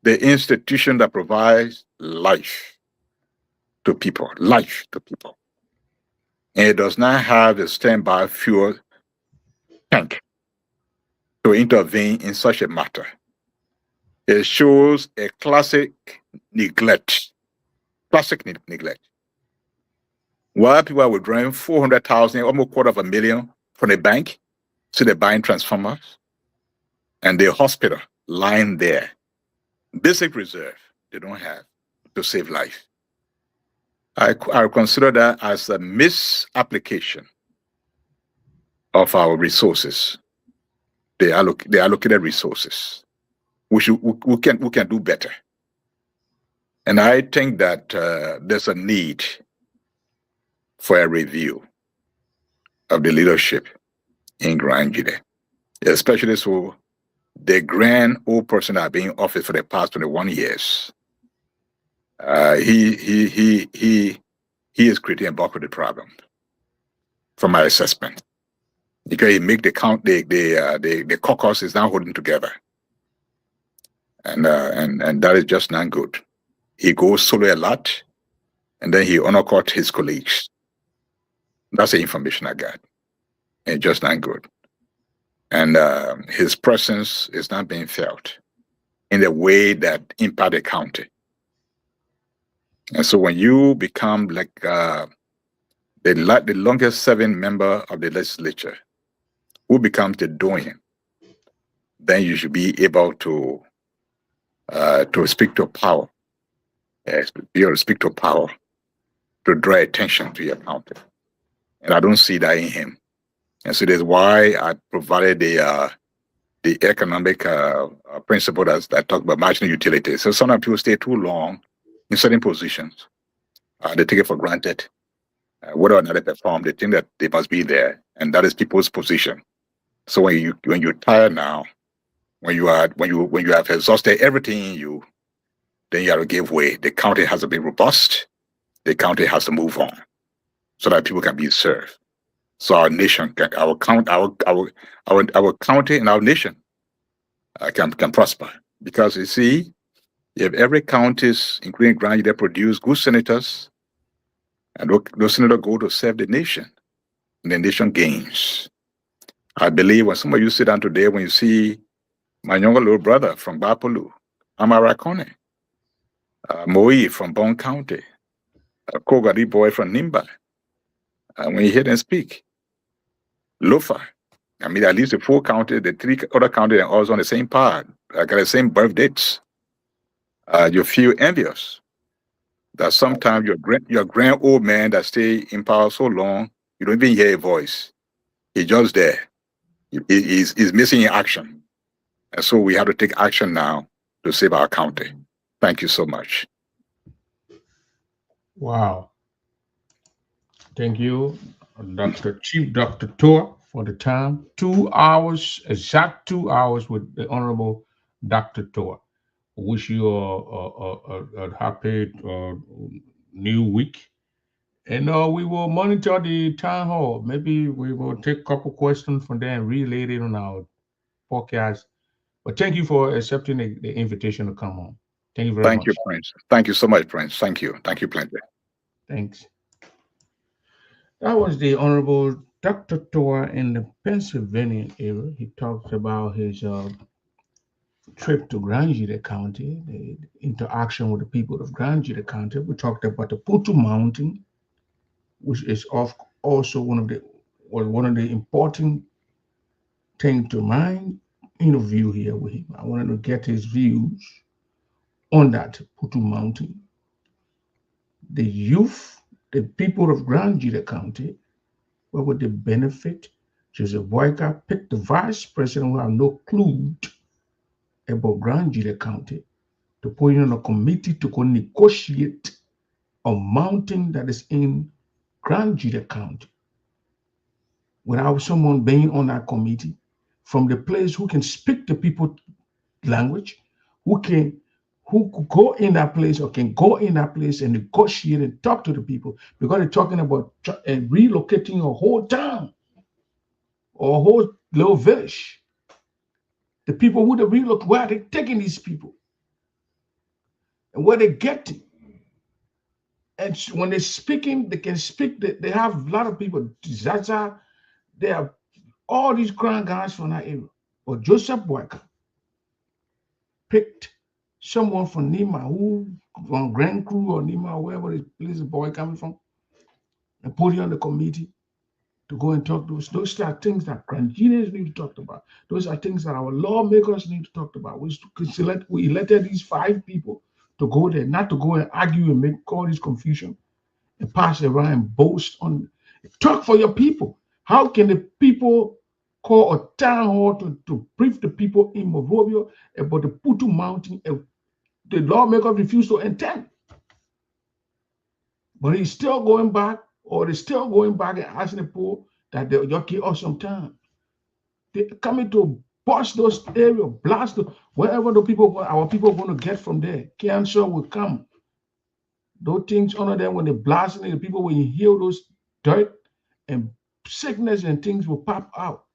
the institution that provides life to people, and it does not have a standby fuel tank to intervene in such a matter. It shows a classic neglect. While people are withdrawing 400,000, almost $250,000 from the bank, so they're buying transformers, and the hospital lying there, basic reserve they don't have to save life. I consider that as a misapplication of our resources, the allocated resources. We can do better. And I think that there's a need for a review of the leadership in Grand Guinea, especially so the grand old person that has been in office for the past 21 years. He is creating a bulk of the problem, from my assessment, because he make the caucus is now holding together, and that is just not good. He goes solo a lot, and then he undercut his colleagues. That's the information I got. It's just not good. And his presence is not being felt in the way that impact the county. And so when you become like the longest serving member of the legislature, who becomes the doyen, then you should be able to speak to power. Be able to speak to power to draw attention to your county. And I don't see that in him. And so that's why I provided the economic principle that talk about marginal utility. So sometimes people stay too long in certain positions. They take it for granted. Whether or not they perform, they think that they must be there, and that is people's position. So when you're tired now, when you have exhausted everything in you, then you have to give way. The county has to be robust. The county has to move on, so that people can be served. So our nation, our county and our nation can prosper. Because you see, if every counties, including Grand Guinea, produce good senators, and those senators go to serve the nation, and the nation gains. I believe when some of you sit down today, when you see my younger little brother from Bapolu, Amara Kone, Moi from Bon County, Kogari boy from Nimba, when you hear them speak, Lofa, I mean, at least the 4 counties, the 3 other counties are also on the same part, got the same birth dates. You feel envious that sometimes your grand old man that stay in power so long, you don't even hear a voice. He's just there. He's missing in action. And so we have to take action now to save our county. Thank you so much. Wow. Thank you, Chief Dr. Towah, for the time. 2 hours, exact 2 hours with the Honorable Dr. Towah. Wish you a happy new week. And we will monitor the town hall. Maybe we will take a couple questions from there and relay it on our podcast. But thank you for accepting the invitation to come on. Thank you very much. Thank you, Prince. Thank you so much, Prince. Thank you. Thank you plenty. Thanks. That was the Honorable Dr. Towah in the Pennsylvania area. He talked about his trip to Grand Guinea County, the interaction with the people of Grand Guinea County. We talked about the Putu Mountain, which is also one of the important thing to my interview here with him. I wanted to get his views on that Putu Mountain. The youth, the people of Grand Jita County, what would they benefit? Joseph Boyka picked the vice president who have no clue about Grand Jita County to put in a committee to go negotiate a mountain that is in Grand Jita County without someone being on that committee from the place who can speak the people language, who could go in that place or can go in that place and negotiate and talk to the people, because they're talking about relocating a whole town or a whole little village. The people who they relocate, where are they taking these people? And where they getting? And when they're speaking, they can speak. They have a lot of people. Zaza, they have all these grand guys from that area. But Joseph Boyka picked someone from Nima, who from Grand Crew or Nima, wherever this place the boy coming from, and put it on the committee to go and talk to us. Those are things that Grandians need to talk about. Those are things that our lawmakers need to talk about. We elected these 5 people to go there, not to go and argue and make all this confusion and pass it around and boast on. Talk for your people. How can the people call a town hall to brief the people in Monrovia about the Putu Mountain? The lawmakers refuse to attend. But he's still going back, or they're still going back and asking the poor that they'll give us some time. They're coming to bust those areas, blast wherever the people, our people want to get from there. Cancer will come. Those things under them, when they're blasting the people, when you heal those dirt and sickness and things will pop out.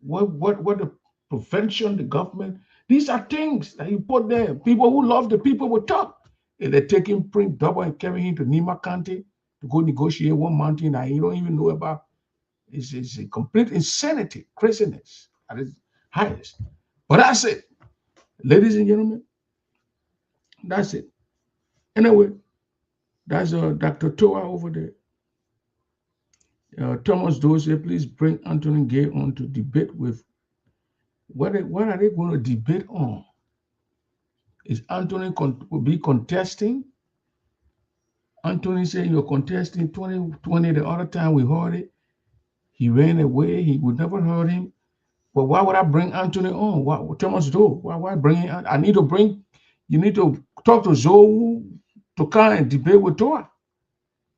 What the prevention, the government, these are things that you put there. People who love the people will talk. And they're taking Prince Double and carrying him to Nima County to go negotiate one mountain that you don't even know about. It's a complete insanity, craziness at its highest. But that's it. Ladies and gentlemen, that's it. Anyway, that's Dr. Towah over there. Thomas Dozier, please bring Anthony Gay on to debate with. What are they going to debate on? Is Anthony will be contesting? Anthony said you're contesting 2020. The other time we heard it, he ran away. He would never heard him. But why would I bring Anthony on? What Thomas do? Why bring him? I need to bring. You need to talk to Zoe to come and debate with Towah.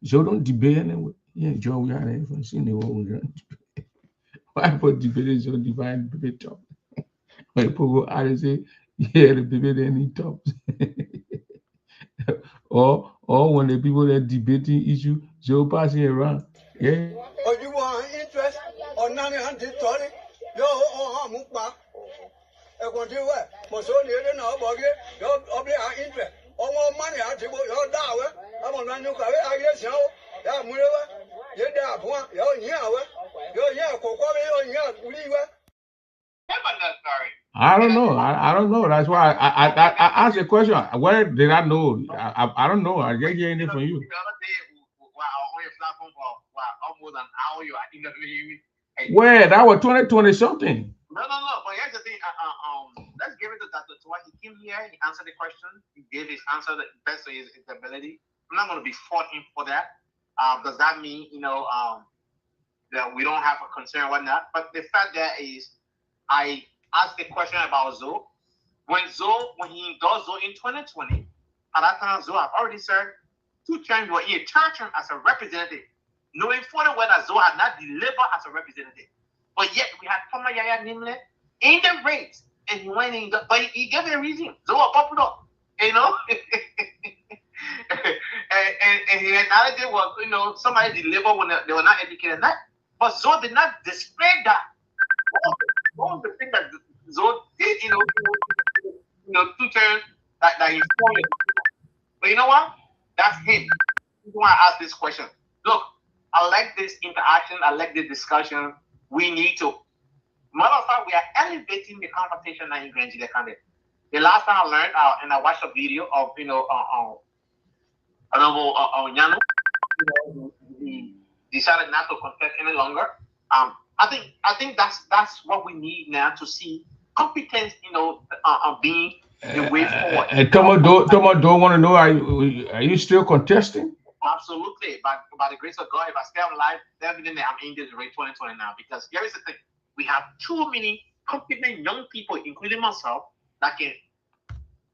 Zoe don't debate anyway. Yeah, Joe, we had it. Seen the world. Why put debate Zoe divine debate talk? When people go out and say, yeah, the debate any talks. or when the people that debating issue, Joe passing around. Yeah. Or you want interest or 900 story? Yo, mukba. A country where Mosoni didn't know about it. Your obligate interest. Or more money out to your dollar. I'm on you carry. I guess so. Yeah, Muriwa. You're there. You're here. You're here. You're here. I don't know. I don't know. That's why I asked a question. Where did I know? I don't know. I get anything from you. Almost an hour, you are interviewing me. Where that was 2020 something. No. But here's the thing. Let's give it to Dr. Towah. He came here. He answered the question. He gave his answer the best of his ability. I'm not going to be faulting for that. Does that mean that we don't have a concern or whatnot? But the fact that is, I asked a question about Zoe. When he endorsed Zoe in 2020, at that time Zoe have already served 2 terms. Were in a 3rd term as a representative, knowing fully well that Zoe had not delivered as a representative. But yet we had Thomas Yaya Nimle in the race, and he went in, but he gave a reason. Zoe popular, you know. and he acknowledged was, somebody delivered when they were not educated. But Zoe did not display that. One of the things that Zoe did, 2 terms that he formed. But you know what? That's him. That's why I asked this question. Look, I like this interaction. I like this discussion. We need to. Matter of fact, we are elevating the conversation now in Grand Jita County. The last time I learned, and I watched a video of, Nyano, decided not to contest any longer. I think that's what we need now to see competence, being the way forward. Tomo don't want to know, are you still contesting? Absolutely. By the grace of God, if I stay alive, definitely I'm in this race 2020 now. Because here is the thing. We have too many competent young people, including myself, that can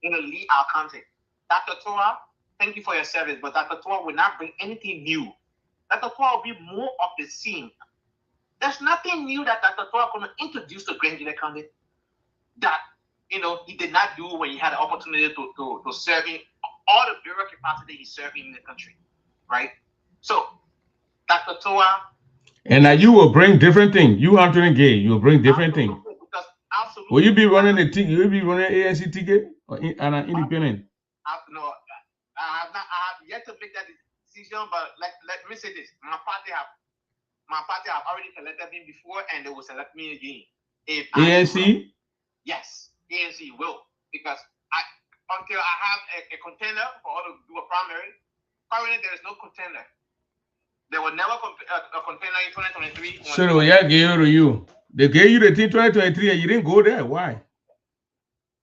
lead our country. Dr. Towah, thank you for your service, but Dr. Towah will not bring anything new. Dr. Towah will be more of the same. There's nothing new that Dr. Towah going to introduce to Grand Junior County that he did not do when he had the opportunity to serve in all the bureau capacity he's serving in the country, right? So, Dr. Towah. And now you will bring different things. You Anthony Gay, you will bring different things. Absolutely. Will you be running the ticket? You will be running ANC ticket or an independent? No, I have yet to make that decision. But let me say this: my party have already selected me before, and they will select me again. If ANC? Yes, ANC will, because until I have a contender for all to do a primary. Currently, there is no contender. There was never a contender in 2023. So yeah, gave it to you. They gave you the thing 2023 and you didn't go there. Why?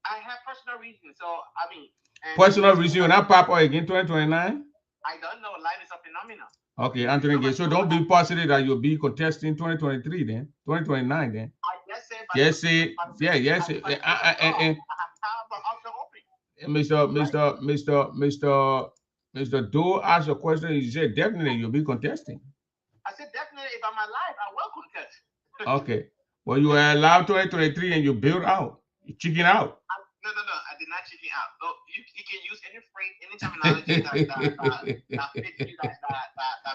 I have personal reasons. So I mean, personal reason you're not pop again 2029? I don't know. Life is a phenomenon. Okay, Anthony Gay. So don't be positive that you'll be contesting 2023 then, 2029 then. Yes, say. Mr. Doe asked a question. He said definitely you'll be contesting. I said definitely if I'm alive, I will contest. Okay. Well, you were allowed 2023 and you built out. You chicken out. No. I did not chicken out. No, you can use any phrase, any terminology that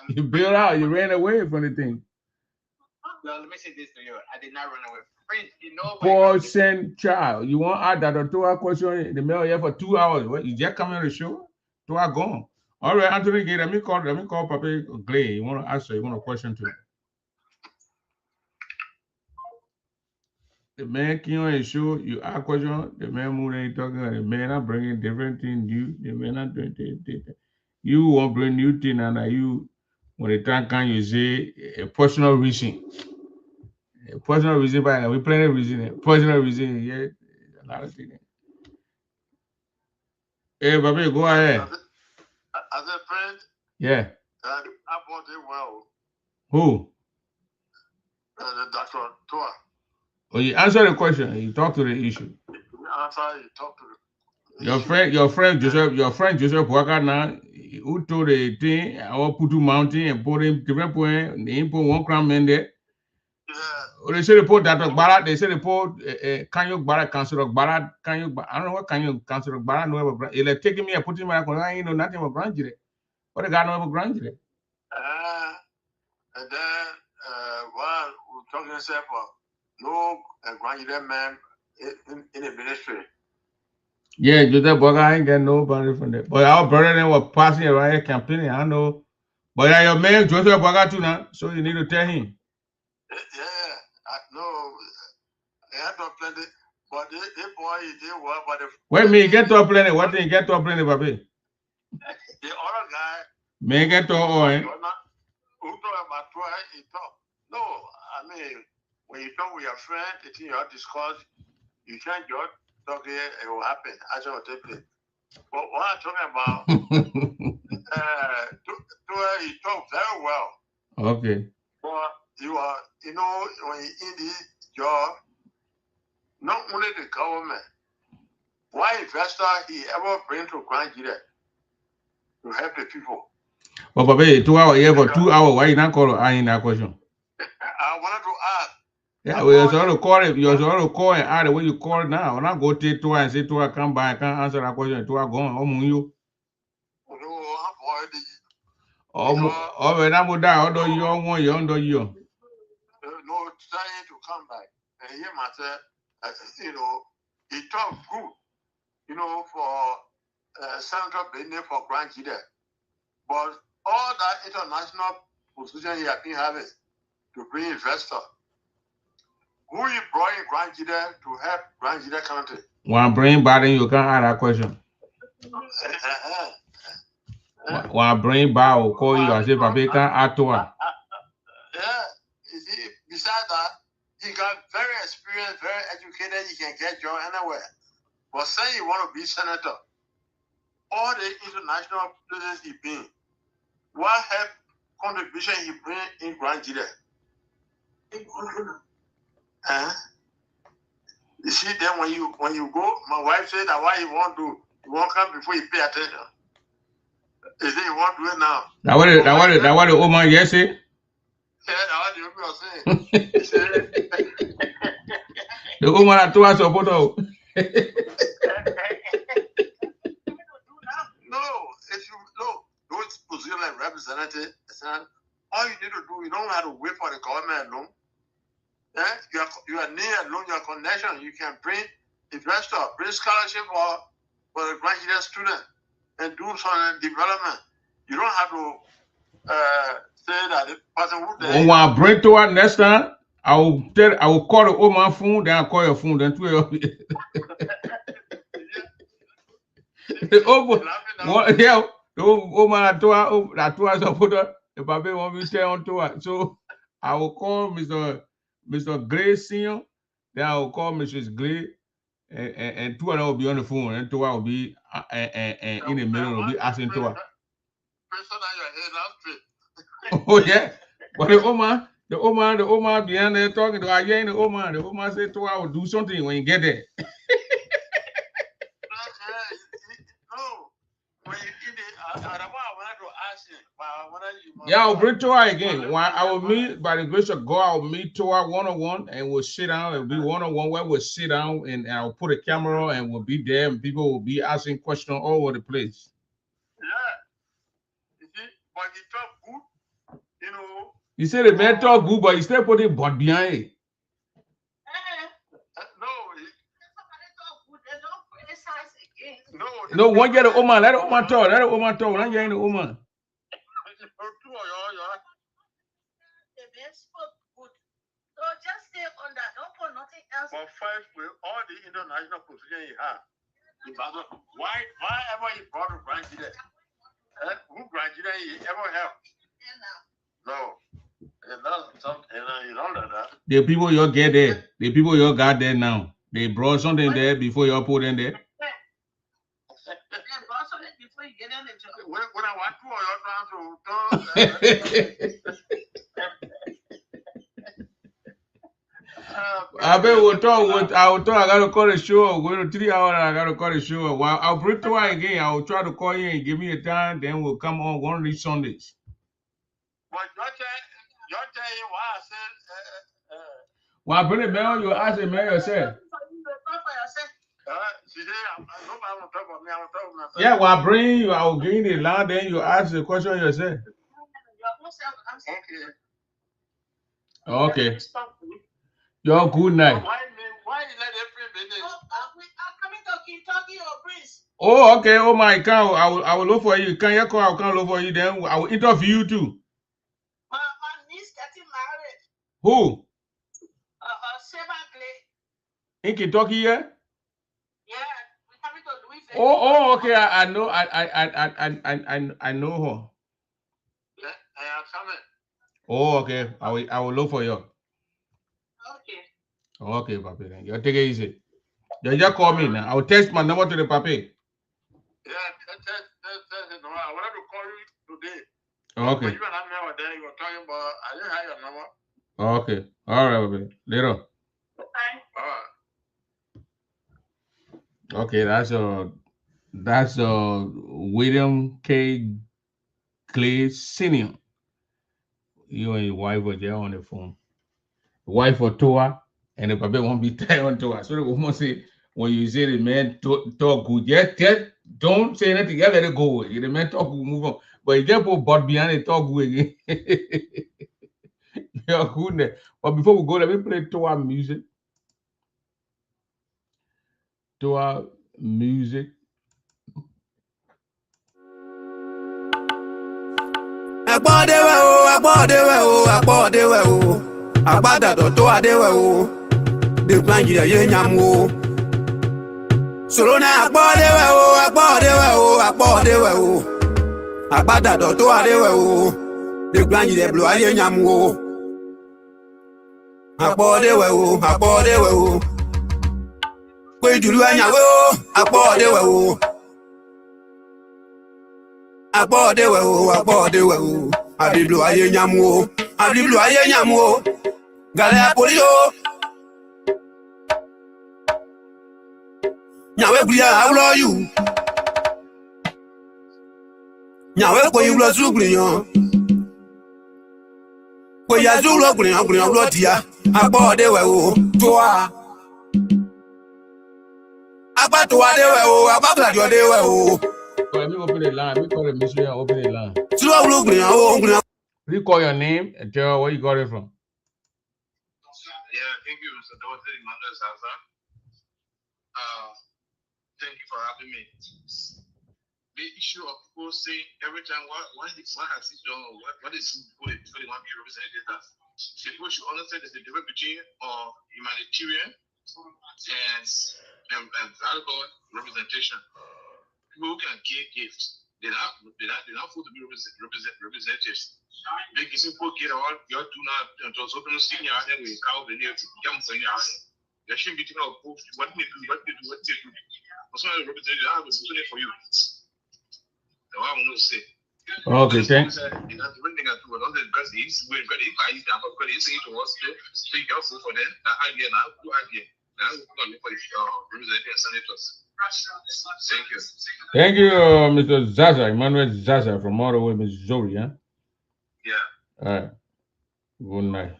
you built out. You ran away from the thing. No, let me say this to you. I did not run away. Friends, Portion child. You want to add that to our question in the mail here for 2 hours? What, you just come on the show? 2 hours gone. All right, Anthony Gay, let me call Papa Glay. You want to answer? You want a question too? The man came on the show, you ask a question, the man moving ain't talking, the man not bringing different things new, the man not doing things. You won't bring new thing, and you, when the time can you say a personal reason. A personal reason, but we plenty of reason. Personal reason, yeah, a lot of things. Hey, Baby, go ahead. As a friend, yeah. I bought it well. Who? Dr. Towah. Oh, you answer the question. You talk to the issue. Your friend Joseph Waka now, who told the thing, our Putu Mountain and put him different point, they put 1 crown man there. They say they put that Barat, they say they put can you Barat Council of Barat, I don't know what can you Council of Barat, no, they're taking me and putting my I ain't know nothing about Granjire. What they got no about Granjire? And then while we're talking about no Granjire man in the ministry. Yeah, Joseph Boga, I ain't got nobody from there. But our brother then was passing around here campaigning, I know. But your man Joseph Boga too now, so you need to tell him. Yeah, no, I had to plenty, but the boy he did well, but wait me get to plenty. What thing get to plenty, baby? The other guy. Me get to all. Who talk about he talk? No, I mean when you talk with your friend, the thing you have discussed, you can't just talk here. It will happen. I just want to take it. But what I'm talking about, he talk very well. Okay. But you are, when you're in this job, not only the government, why investor he ever bring to Granjire to help the people? Well, baby, 2 hours here for 2 hours. Why you not call I in that question? I wanted to ask. Yeah, we also to call it. You also to call and add the way you call it now. When I go take 2 hours and say 2 hours come by, I can't answer that question. 2 hours gone. Oh, you. Oh, when I'm die, although you don't want you under you. No, trying to come back and hear myself. He talked good, for central business for Granjire. But all that international position he has been having to bring investor. Who you brought in Granjire to help Granjire country? When bring back in, you can't ask that question. When bring back, will call you and say, Papa, can't ask to her. besides that, he got very experienced, very educated. He can get job anywhere. But say you want to be senator, all the international places he been, what help contribution he bring in Grand Gide? You see, then when you go, my wife said that why you won't come before you pay attention. He said you won't do it now. That what the old man yes say? Yeah, that's what you're saying. The old man had to us support. No, if you look, those positions like representative, all you need to do, you don't have to wait for the government alone. Yeah? You are near alone, your connection, you can bring investor, bring scholarship for the graduate student and do some development. You don't have to say that the person who When I bring to us next time, I will call the old man phone, then I'll call your phone, then the old man that to us support the baby want me to tell on to us. So I will call Mr. Gray Senior, then I will call Mrs. Gray, and two of them will be on the phone, and two will be in the middle will be asking to her. Oh yeah, but the old man behind there talking to her. Yeah, the old man said to her, I will do something when you get there. Yeah, I'll bring to her again. I will meet, by the grace of God, I'll meet to her one-on-one, and we'll sit down. It'll be one-on-one where we'll sit down, and I'll put a camera, and we'll be there, and people will be asking questions all over the place. Yeah. You see, but he talk good, you know. You say the man talk good, but he still putting butt behind it. No, one get the woman, let the woman talk, not getting the woman. But first, with all the international position he had, why ever he brought to Grand Gide? Who Grand Gide he ever helped? No. And that's something, you know that. The people you get there, the people you got there now, they brought something there before you put in there. When I want to, I bet we'll talk. I gotta call the show. We're 3 hours. I gotta call the show. Well, I'll bring to her again. I'll try to call you and give me a time. Then we'll come on one of these Sundays. But you're telling why I said. Well, I bring it mail. You ask the mail yourself. Yeah, well, I bring you. I will give you the line. Then you ask the question yourself. Okay. Your good night. Why you let them Oh, okay. Oh my God. I will look for you. Can you call? I can look for you. Then I will interview you too. My niece getting married. Who? In Kentucky, yeah? Yeah, we're coming to Louisville. Oh, okay. I know. I know her. Yeah, I am coming. Oh, okay. I will look for you. Okay. Okay, Papi. Then you take it easy. You just call me now. I will text my number to the Papi. Yeah, no, I wanted to call you today. Okay. But you and I were there. You were talking about. I didn't have your number. Okay. All right, Papi. Later. Bye. All right. Okay, that's William K. Clay Senior. You and your wife were there on the phone. The wife for Towah, and the baby won't be tied on Towah. So the woman say, when you say the man talk good, just don't say anything. Just let it go. The man talk good, move on. But you just put butt behind it, talk good again. You're good. But before we go, let me play Towah music. Towah music. Agbọ́déwẹ̀ o, agbọ́déwẹ̀ o, agbọ́déwẹ̀ o, agbádàdọ̀ tó adéwẹ̀ o, dègbà jìdẹ̀ yé nyam o. Sòrò náà agbọ́déwẹ̀ o, agbọ́déwẹ̀ o, agbọ́déwẹ̀ o, agbádàdọ̀ tó adéwẹ̀ o, dègbà jìdẹ̀ blò ayé nyam o. Abode we o, abode we o. We julu anya we o, abode we o. Abode we o, abode we o. Abiblu aye nyamu o, abiblu aye nyamu o. Gale apoli o. Nyawe buya awlo you. Nyawe ko you lo sugriyan. Ko ya zuglo guriyan lo dia. Abode we o, Towah. Abatowa de we o, ababla de we o. Let me open the line. We call the mystery and open the line. Recall your name and tell where you got it from. Yeah, thank you, Mr. Dorothy Emmanuel Zaza. Thank you for having me. The issue of people saying every time, what has he done? What is people they want to be represented as? People should understand there's a difference between humanitarian and valuable representation. People who can give gifts, they're not supposed to be representatives. They can simply get all your do not until so don't see your hand with cow the near young for your hand. There should be no proof what they do. Also, representative, I have a solution for you. The one will say. Okay, thanks. One thing I do, another because he's very good. If I have a good easy to us to speak out for them, idea now, good idea. Now, we're going to represent senators. Thank you. Thank you, Mr. Zaza, Emmanuel Zaza from all the way Missouri, huh? Yeah. All right. Good night.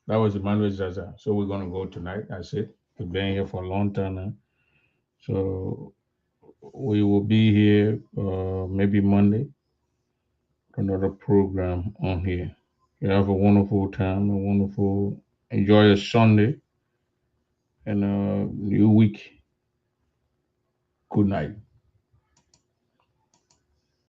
That was Emmanuel Zaza. So we're going to go tonight. That's it. We've been here for a long time now. So we will be here maybe Monday, another program on here. You have a wonderful time, enjoy your Sunday and a new week. Good night.